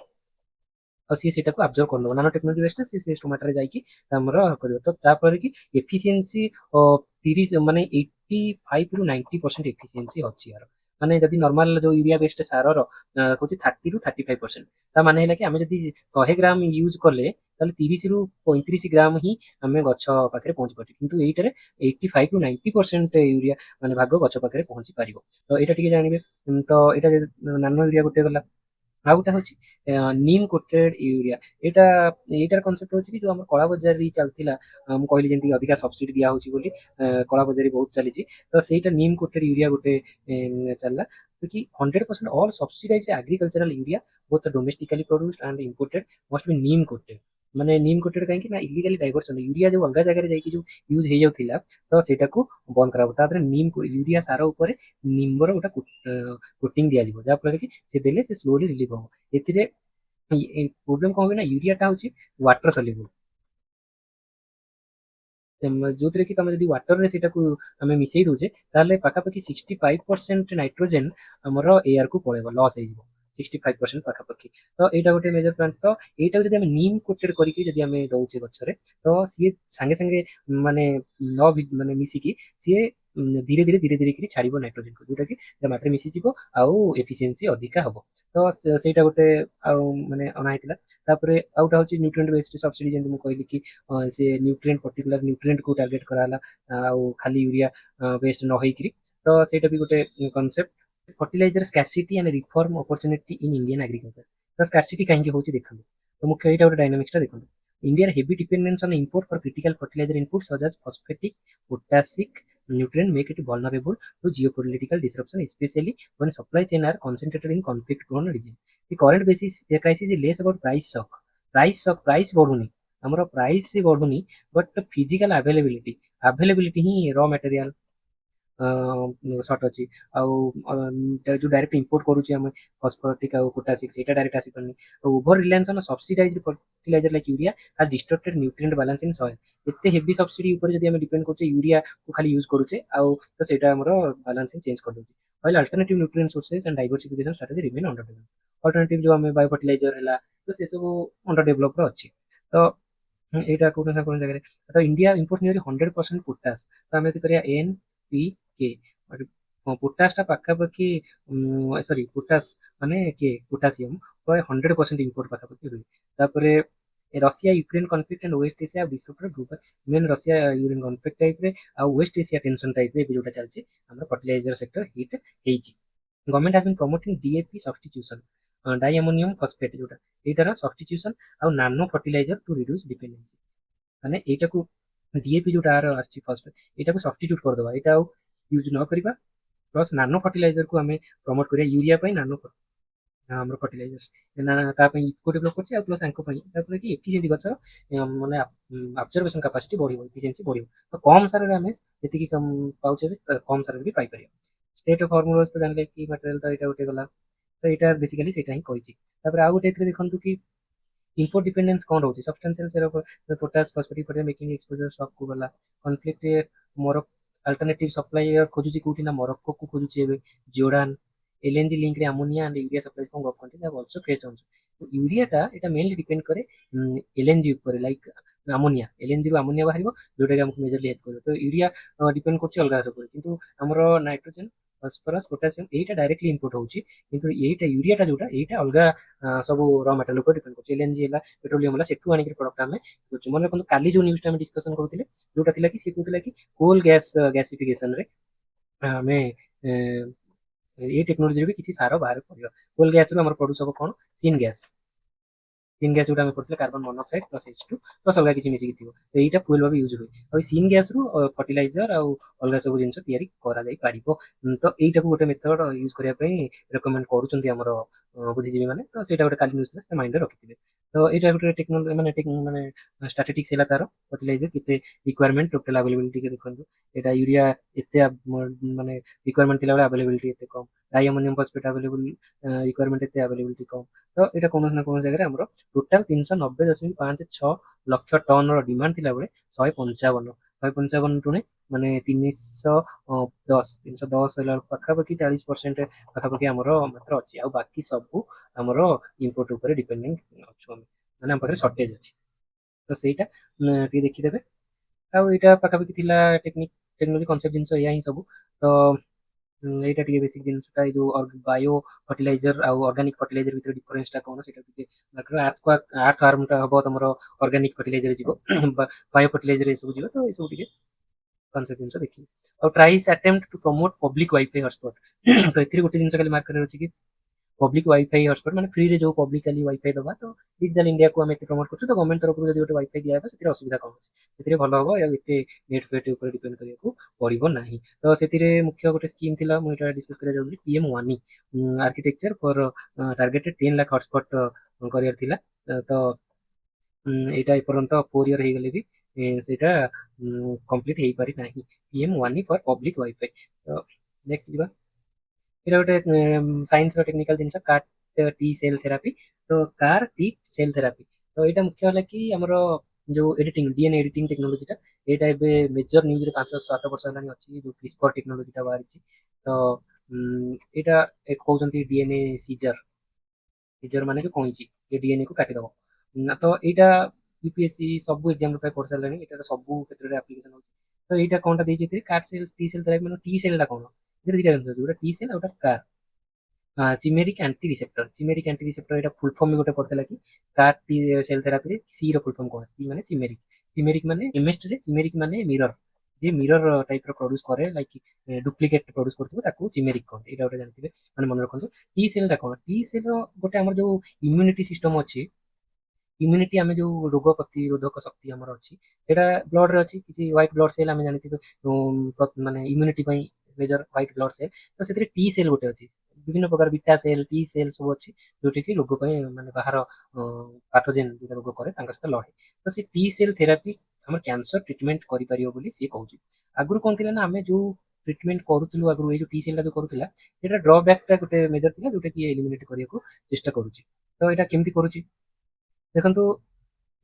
ଆଉ ସିଏ ସେଇଟାକୁ ଆବଜର୍ଭ କରିନେବ। ନାନୋ ଟେକ୍ନୋଲୋଜି ବେସ୍ଡ ସେ ଷ୍ଟୋମାଟାରେ ଯାଇକି ଆମର କରିବ। ତ ଯାହାଫଳରେ କି ଏଫିସିଏନ୍ସି 30 ମାନେ 85-90% ଏଫିସିଏନ୍ସି ଅଛି ୟାର। ମାନେ ଯଦି ନର୍ମାଲ ଯୋଉ ୟୁରିଆ ବେସ୍ଡ ସାରର ହଉଛି 30-35%, ତା ମାନେ ହେଲା କି ଆମେ ଯଦି 100 ଗ୍ରାମ ୟୁଜ କଲେ, ତାହେଲେ 30-35 ଗ୍ରାମ ହିଁ ଆମେ ଗଛ ପାଖରେ ପହଞ୍ଚି ପାରୁଛୁ, କିନ୍ତୁ ଏଇଟାରେ 85-90% ୟୁରିଆ ମାନେ ଭାଗ ଗଛ ପାଖରେ ପହଞ୍ଚି ପାରିବ। ତ ଏଇଟା ଟିକେ ଜାଣିବେ। ତ ଏଇଟା ନାନୋ ୟୁରିଆ ଗୋଟେ ଗଲା। ଆଉ ଗୋଟେ ହଉଛି ନିମ୍ କୋଟେଡ୍ ୟୁରିଆ। ଏଇଟା ଏଇଟାର କନସେପ୍ଟ ହଉଛି କି ଯୋଉ ଆମର କଳା ବଜାରୀ ଚାଲିଥିଲା, ମୁଁ କହିଲି ଯେମିତି ଅଧିକା ସବସିଡି ଦିଆ ହଉଛି ବୋଲି କଳା ବଜାରୀ ବହୁତ ଚାଲିଛି। ତ ସେଇଟା ନିମ୍ କୋଟେଡ୍ ୟୁରିଆ ଗୋଟେ ଚାଲିଲା। ତ କି 100% all subsidised agricultural urea both domestically produced and imported must be neem coated. ମାନେ ନିମ୍ କୋଟେଡ୍ କାହିଁକି ନା ଇଲିଗାଲି ଡାଇଭର୍ସନ ୟୁରିଆ ଯୋଉ ଅଲଗା ଜାଗାରେ ଯାଇକି ଯୋଉ ୟୁଜ ହେଇଯାଉଥିଲା, ତ ସେଇଟାକୁ ବନ୍ଦ କରାହବ। ତା ଦେହରେ ନିମ୍ ୟୁରିଆ ସାର ଉପରେ ନିମ୍ବର ଗୋଟେ କୋଟିଂ ଦିଆଯିବ, ଯାହାଫଳରେ କି ସେ ଦେଲେ ସେ ସ୍ଲୋଲି ରିଲିଭ୍ ହବ। ଏଥିରେ ପ୍ରୋବ୍ଲେମ କଣ ହୁଏ ନା, ୟୁରିଆଟା ହଉଛି ୱାଟର ସଲ୍ୟୁବଲ୍, ଯୋଉଥିରେ କି ତମେ ଯଦି ୱାଟରରେ ସେଇଟାକୁ ଆମେ ମିଶେଇ ଦଉଛେ, ତାହେଲେ ପାଖାପାଖି 65% ନାଇଟ୍ରୋଜେନ ଆମର ଏୟାରକୁ ପଳେଇବ, ଲସ୍ ହେଇଯିବ 65% ପାଖାପାଖି। ତ ଏଇଟା ଗୋଟେ ମେଜର ପଏଣ୍ଟ। ତ ଏଇଟାକୁ ଯଦି ଆମେ ନିମ୍ କୋଟେଡ୍ କରିକି ଯଦି ଆମେ ଦଉଛେ ଗଛରେ, ତ ସିଏ ସାଙ୍ଗେ ସାଙ୍ଗେ ମାନେ ମାନେ ମିଶିକି ସିଏ ଧୀରେ ଧୀରେ କରି ଛାଡ଼ିବ ନାଇଟ୍ରୋଜେନକୁ, ଯୋଉଟା କି ମାଟିରେ ମିଶିଯିବ ଆଉ ଏଫିସିଏନ୍ସି ଅଧିକା ହବ। ତ ସେଇଟା ଗୋଟେ ଆଉ ମାନେ ଅଣା ହେଇଥିଲା। ତାପରେ ଆଉ ଗୋଟେ ହଉଛି ନ୍ୟୁଟ୍ରିଏଣ୍ଟ ବେସ୍ଡ ସବସିଡି, ଯେମିତି ମୁଁ କହିଲି କି ସେ ନ୍ୟୁଟ୍ରିଏଣ୍ଟ ପର୍ଟିକୁଲାର ନ୍ୟୁଟ୍ରିଏଣ୍ଟକୁ ଟାର୍ଗେଟ କରାହେଲା, ଆଉ ଖାଲି ୟୁରିଆ ବେସ୍ଡ ନ ହେଇକିରି। ତ ସେଇଟା ବି ଗୋଟେ concept. Fertiliser scarcity and reform opportunity in Indian agriculture. ତ ସ୍କାର୍ସିଟି କାହିଁକି ହଉଛି ଦେଖନ୍ତୁ, ତ ମୁଖ୍ୟ ଏଇଟା ଗୋଟେ ଡାଇନାମିକ୍ସଟା ଦେଖନ୍ତୁ। ଇଣ୍ଡିଆର heavy dependence on import for critical fertiliser input such as phosphatic, potassic nutrient make it vulnerable to geopolitical disruption, especially when supply chain are concentrated in conflict prone region. The current basis crisis is less about price shock. Price ବଢୁନି, ଆମର price ବଢୁନି, but physical availability ହିଁ ର material short ଅଛି। ଆଉ ଯୋଉ direct import କରୁଛେ ଆମେ ଫସ୍ଫରିକ ଆଉ ପୋଟାସିକ, ସେଇଟା ଡାଇରେକ୍ଟ ଆସିପାରୁନି। Over reliance on subsidised fertiliser like urea has distorted nutrient balance in soil. ଏତେ ହେଭି ସବସିଡି ଉପରେ ଯଦି ଆମେ ଡିପେଣ୍ଡ କରୁଛେ, ୟୁରିଆକୁ ଖାଲି ୟୁଜ କରୁଛେ, ଆଉ ତ ସେଇଟା ଆମର ବାଲାନ୍ସିଂ ଚେଞ୍ଜ କରିଦଉଛି। while alternative nutrient sources and diversification strategy remain under development. Alternative ଯୋଉ ଆମେ ବାୟୋ ଫର୍ଟିଲାଇଜର ହେଲା, ତ ସେସବୁ ଅଣ୍ଡର ଡେଭଲପର ଅଛି। ତ ଏଇଟା କୋଉଠି ନା କୋଉ ଜାଗାରେ। ତ ଇଣ୍ଡିଆ ଇମ୍ପୋର୍ଟ ନିୟରଲି 100% ପୋଟାସ। ତ ଆମେ ଯଦି କରିବା ଏନ୍ ପି କେ, ପୋଟାସଟା ପାଖାପାଖି ସରି ପୋଟାସ ମାନେ କେ ପୋଟାସିୟମ ପ୍ରାୟ 100% ଇମ୍ପୋର୍ଟ ପାଖାପାଖି ହୁଏ। ତାପରେ Russia Ukraine conflict and West Asia discovered global main Russia Ukraine conflict ଟାଇପରେ ଆଉ ୱେଷ୍ଟ ଏସିଆ ଟେନସନ ଟାଇପରେ ଏବେ ଯୋଉଟା ଚାଲିଛି, ଆମର ଫର୍ଟିଲାଇଜର ସେକ୍ଟର ହିଟ୍ ହେଇଛି। Government has been promoting DAP substitution, diammonium phosphate ଯୋଉଟା, ଏଇଟାର ସବଷ୍ଟିଟ୍ୟୁସନ ଆଉ nano fertiliser to reduce dependency. ମାନେ ଏଇଟାକୁ ଡିଏପି ଯୋଉଟା ଆସୁଛି ଫସଫେଟ, ଏଇଟାକୁ ସବଷ୍ଟିଟ୍ୟୁଟ କରିଦବା, ଏଇଟା ଆଉ ୟୁଜ ନ କରିବା, ପ୍ଲସ୍ ନାନୋ ଫର୍ଟିଲାଇଜରକୁ ଆମେ ପ୍ରମୋଟ କରିବା। ୟୁରିଆ ପାଇଁ ନାନୋ ଆମର ଫର୍ଟିଲାଇଜର୍ସ ତା ପାଇଁ ଇଫ୍କୋ ଡେଭଲପ୍ କରୁଛି, ଆଉ ପ୍ଲସ୍ ଆଙ୍କ ପାଇଁ, ତାପରେ କି ଏଫିସିଏନ୍ସି ଗଛର ମାନେ ଆବଜର୍ଭେସନ କାପାସିଟି ବଢିବ, ଏଫିସିଏନ୍ସି ବଢିବ। ତ କମ୍ ସାରରେ ଆମେ ଯେତିକି ପାଉଛେ, କମ୍ ସାରରେ ବି ପାଇପାରିବା। ଷ୍ଟେଟ୍ ଅଫ୍ ଫର୍ମୁଲାସ୍ ତ ଜାଣିଲେ କି ମାଟେରିଆଲ, ତ ଏଇଟା ଗୋଟେ ଗଲା। ତ ଏଇଟା ବେସିକାଲି ସେଇଟା ହିଁ କହିଛି। ତାପରେ ଆଉ ଗୋଟେ ଏଥିରେ ଦେଖନ୍ତୁ କି ଇମ୍ପୋର୍ଟ ଡିପେଣ୍ଡେନ୍ସ କ'ଣ ରହୁଛି, ସବଷ୍ଟାନ୍ସିଆଲ ସେର ପୋଟାସ ଫସଫେଟିକ୍ ଫର୍ଟିଲାଇଜର ମେକିଂ ଏକ୍ସପୋଜର ସପ୍କୁ ଗଲା। କନଫ୍ଲିକ୍ଟ ମୋର ଆଲ୍ଟରନେଟିଭ ସପ୍ଲାୟର ଖୋଜୁଛି କୋଉଠି ନା ମରକ୍କୋକୁ ଖୋଜୁଛି ଏବେ ଜୋର୍ଡାନ। ଏଲଏନଜି ଲିଙ୍କରେ ammonia and urea supply from Gulf countries have also faced on. ୟୁରିଆଟା ଏଇଟା ମେନଲି ଡିପେଣ୍ଡ କରେ ଏଲଏନଜି ଉପରେ, ଲାଇକ୍ ଆମୋନିଆ, ଏଲଏନଜିରୁ ଆମୋନିଆ ବାହାରିବ, ଯୋଉଟାକି ଆମକୁ ମେଜରଲି ହେଲ୍ପ କରିବ। ତ ୟୁରିଆ ଡିପେଣ୍ଡ କରୁଛି ଅଲଗା ଉପରେ, କିନ୍ତୁ ଆମର ନାଇଟ୍ରୋଜେନ, ଫସଫରସ୍, ପୋଟାସିୟମ ଏଇଟା ଡାଇରେକ୍ଟଲି ଇମ୍ପୋର୍ଟ ହଉଛି, କିନ୍ତୁ ଏଇଟା ୟୁରିଆଟା ଯୋଉଟା, ଏଇଟା ଅଲଗା ସବୁ ର ମେଟାରିଆଲ ଉପରେ ଡିପେଣ୍ଡ କରୁଛି। ଏଲଏନଜି ହେଲା, ପେଟ୍ରୋଲିୟମ ହେଲା, ସେଠୁ ଆଣିକି ପ୍ରଡକ୍ଟ ଆମେ କରୁଛୁ। ମନେ ରଖନ୍ତୁ କାଲି ଯୋଉ ନ୍ୟୁଜଟା ଆମେ ଡିସ୍କସନ କରୁଥିଲେ, ଯୋଉଟା ଥିଲା କି ସେ କହୁଥିଲା କି କୋଲ ଗ୍ୟାସିଫିକେସନରେ ଆମେ ଏଇ ଟେକ୍ନୋଲୋଜିରେ ବି କିଛି ସାର ବାହାର କରିବା। କୋଲ ଗ୍ୟାସରୁ ଆମର ପ୍ରଡ୍ୟୁସ ହବ କ'ଣ, ସିନ୍ ଗ୍ୟାସ। ସିନ୍ ଗ୍ୟାସ ଯୋଉଟା ଆମେ କରୁଥିଲେ carbon monoxide plus H2 plus ଅଲଗା କିଛି ମିଶିକି ଥିବ, ତ ଏଇଟା ଫୁଏଲ ଭାବେ ୟୁଜ ହୁଏ। ଆଉ ଏଇ ସିନ୍ ଗ୍ୟାସରୁ ଫର୍ଟିଲାଇଜର ଆଉ ଅଲଗା ସବୁ ଜିନିଷ ତିଆରି କରାଯାଇ ପାରିବ। ତ ଏଇଟାକୁ ଗୋଟେ ମେଥଡ ୟୁଜ କରିବା ପାଇଁ ରେକମେଣ୍ଡ କରୁଛନ୍ତି ଆମର ବୁଦ୍ଧିଜୀବୀ ମାନେ। ତ ସେଇଟା ଗୋଟେ କାଲି ନ୍ୟୁଜ ଥିଲା, ସେ ମାଇଣ୍ଡରେ ରଖିଥିବେ। ତ ଏଇଟା ଗୋଟେ ଟେକ୍ନୋଲୋଜି ମାନେ ଷ୍ଟାଟିଷ୍ଟିକ୍ସ ହେଲା ତାର, ଫର୍ଟିଲାଇଜର କେତେ ରିକ୍ୱାରମେଣ୍ଟ, ଟୋଟାଲ ଆଭେଲେବିଲିଟି ଟିକେ ଦେଖନ୍ତୁ। ଏଇଟା ୟୁରିଆ ଏତେ ମାନେ ରିକ୍ୱାରମେଣ୍ଟ ଥିଲାବେଳେ ଆଭେଲେବିଲିଟି ଏତେ କମ୍, ଡାଇଆମୋନିୟମ ଫସଫେଟ୍ ଆଭେଲେବୁଲ ରିକ୍ୱାରମେଣ୍ଟ ଏତେ ଆଭେଲେବିଲିଟି କମ୍। ତ ଏଇଟା କୌଣସି ନା କୌଣସି ଜାଗାରେ ଆମର ଟୋଟାଲ 390.56 ଲକ୍ଷ ଟନର ଡିମାଣ୍ଡ ଥିଲାବେଳେ 155 ଟୁଣେ ମାନେ 310 ହେଲା ପାଖାପାଖି 40% ପାଖାପାଖି ଆମର ମାତ୍ର ଅଛି। ଆଉ ବାକି ସବୁ ଆମର ଇମ୍ପୋର୍ଟ ଉପରେ ଡିପେଣ୍ଡିଂ ଅଛୁ ଆମେ, ମାନେ ଆମ ପାଖରେ ସର୍ଟେଜ ଅଛି। ତ ସେଇଟା ଟିକେ ଦେଖିଦେବେ। ଆଉ ଏଇଟା ପାଖାପାଖି ଥିଲା ଟେକ୍ନୋଲୋଜି କନସେପ୍ଟ ଜିନିଷ, ଏଇଆ ହିଁ ସବୁ। ତ ଏଇଟା ଟିକେ ବେସିକ ଜିନିଷଟା, ଏଇ ଯୋଉ ବାୟୋ ଫର୍ଟିଲାଇଜର ଆଉ ଅର୍ଗାନିକ ଫର୍ଟିଲାଇଜର ଭିତରେ ଡିଫରେନ୍ସଟା କ'ଣ, ସେଇଟା ଟିକେ ଆର୍ଥ ଫାର୍ମଟା ହବ ତମର ଅର୍ଗାନିକ ଫର୍ଟିଲାଇଜର ଯିବ, ବାୟୋ ଫର୍ଟିଲାଇଜର ଏସବୁ ଯିବ। ତ ଏସବୁ ଟିକେ କନସେପ୍ଟ ଜିନିଷ ଦେଖିବେ। ଆଉ tries attempt to promote public wifi hotspot. ତ ଏଥିରେ ଗୋଟେ ଜିନିଷ ଖାଲି ମାର୍କ କରିବାର ଅଛି କି पब्लिक वाईफाई हॉटस्पॉट माने फ्री रे जो पब्लिकली वाईफाई दबा तो डिजिटल इंडिया को आमे प्रमोट करछु तो गवर्नमेंट तरफ जदि गोटे वाईफाई दिया से असुविधा कम अछि सेतिरे भलो हबो या एते नेट फेट ऊपर डिपेंड करिया पड़िबो नाही तो सेतिरे मुख्य गोटे स्कीम थिला मु एटा डिस्कस करिया जाउली पीएम वानी architecture for targeted 10 lakh hotspot career थिला तो एटा एपर्यंत 4 इयर हे गले भी सेटा कंप्लीट हे पारि नाही पीएम वानी फॉर पब्लिक वाईफाई तो नेक्स्ट जिबा এটা ଗୋଟେ ସାଇନ୍ସର ଟେକ୍ନିକାଲ ଜିନିଷ କାର୍ଟ ଟି ସେଲ୍ ଥେରାପି ତ କାର ଟି ସେଲ୍ ଥେରାପି ତ ଏଇଟା ମୁଖ୍ୟ ହେଲା କି ଆମର ଯୋଉ ଏଡିଟିଂ ଡିଏନଏ ଏଡିଟିଂ ଟେକ୍ନୋଲୋଜିଟା ଏଇଟା ଏବେ ମେଜର ନ୍ୟୁଜରେ 5-7 ବର୍ଷ ହେଲାଣି ଅଛି ଯୋଉ କ୍ରିସ୍ପର ଟେକ୍ନୋଲୋଜିଟା ବାହାରିଛି ତ ଏଇଟା କହୁଛନ୍ତି ଡିଏନଏ ସିଜର ସିଜର ମାନେ ଯୋଉ କଇଁଚି ଏ ଡିଏନଏ କୁ କାଟିଦବ ତ ଏଇଟା ୟୁପିଏସସି ସବୁ ଏକ୍ଜାମ ପାଇଁ ପଢି ସାରିଲାଣି ଏଇଟା ସବୁ କ୍ଷେତ୍ରରେ ଆପ୍ଲିକେସନ ହଉଛି ତ ଏଇଟା କଣଟା ଦେଇଛି ଏଥିରେ କାର୍ଟ ସେଲ୍ ଟି ସେଲ୍ ଥେରାପି ମାନେ ଟି ସେଲ୍ ଟା କଣ ଏଥିରେ ଦିଟା ଜିନିଷ ଅଛି ଗୋଟେ ଟି ସେଲ୍ ଆଉ ଗୋଟେ CAR chimeric anti receptor chimeric anti receptor एटा फुल फॉर्म गोटे पड़ता कि कार टी सेल थेरापी रे सी रो फुल फॉर्म कोन सी माने चिमेरिक चिमेरिक माने केमिस्ट्री रे चिमेरिक माने मिरर जे मिरर टाइप रो प्रोड्यूस करे लाइक डुप्लीकेट प्रोड्यूस करथबो ताको चिमेरिक कोन एटा गोटे जानथिबे माने मन रखंतु टी सेल टा कोन टी सेल रो गोटे हमर जो इम्यूनिटी सिस्टम अछि इम्यूनिटी आमे जो रोग प्रतिरोधक शक्ति हमर अछि सेटा ब्लड रे अछि किछि व्हाइट ब्लड सेल आमे जानिथिबे माने इम्यूनिटी पई मेजर व्हाइट ब्लड सेल तो सेतिर टी सेल गोटे अछि विभिन्न प्रकार बीटा सेल टी सेल सब अछि जोटे कि रोग पई माने बाहर पैथोजेन जो रोग करे तांका सहित लड़े तो से टी सेल थेरापी हमर कैंसर ट्रीटमेंट करि परियो बोली से कहउची आगुरु कोन थिला ना आमे जो ट्रीटमेंट करूथिलु आगुरु ए जो टी सेल ला जो करूथिला एटा ड्रॉबैक टा गोटे मेजर थिला जोटे कि एलिमिनेट करिया को चेष्टा करूची तो एटा केमति करूची देखंतु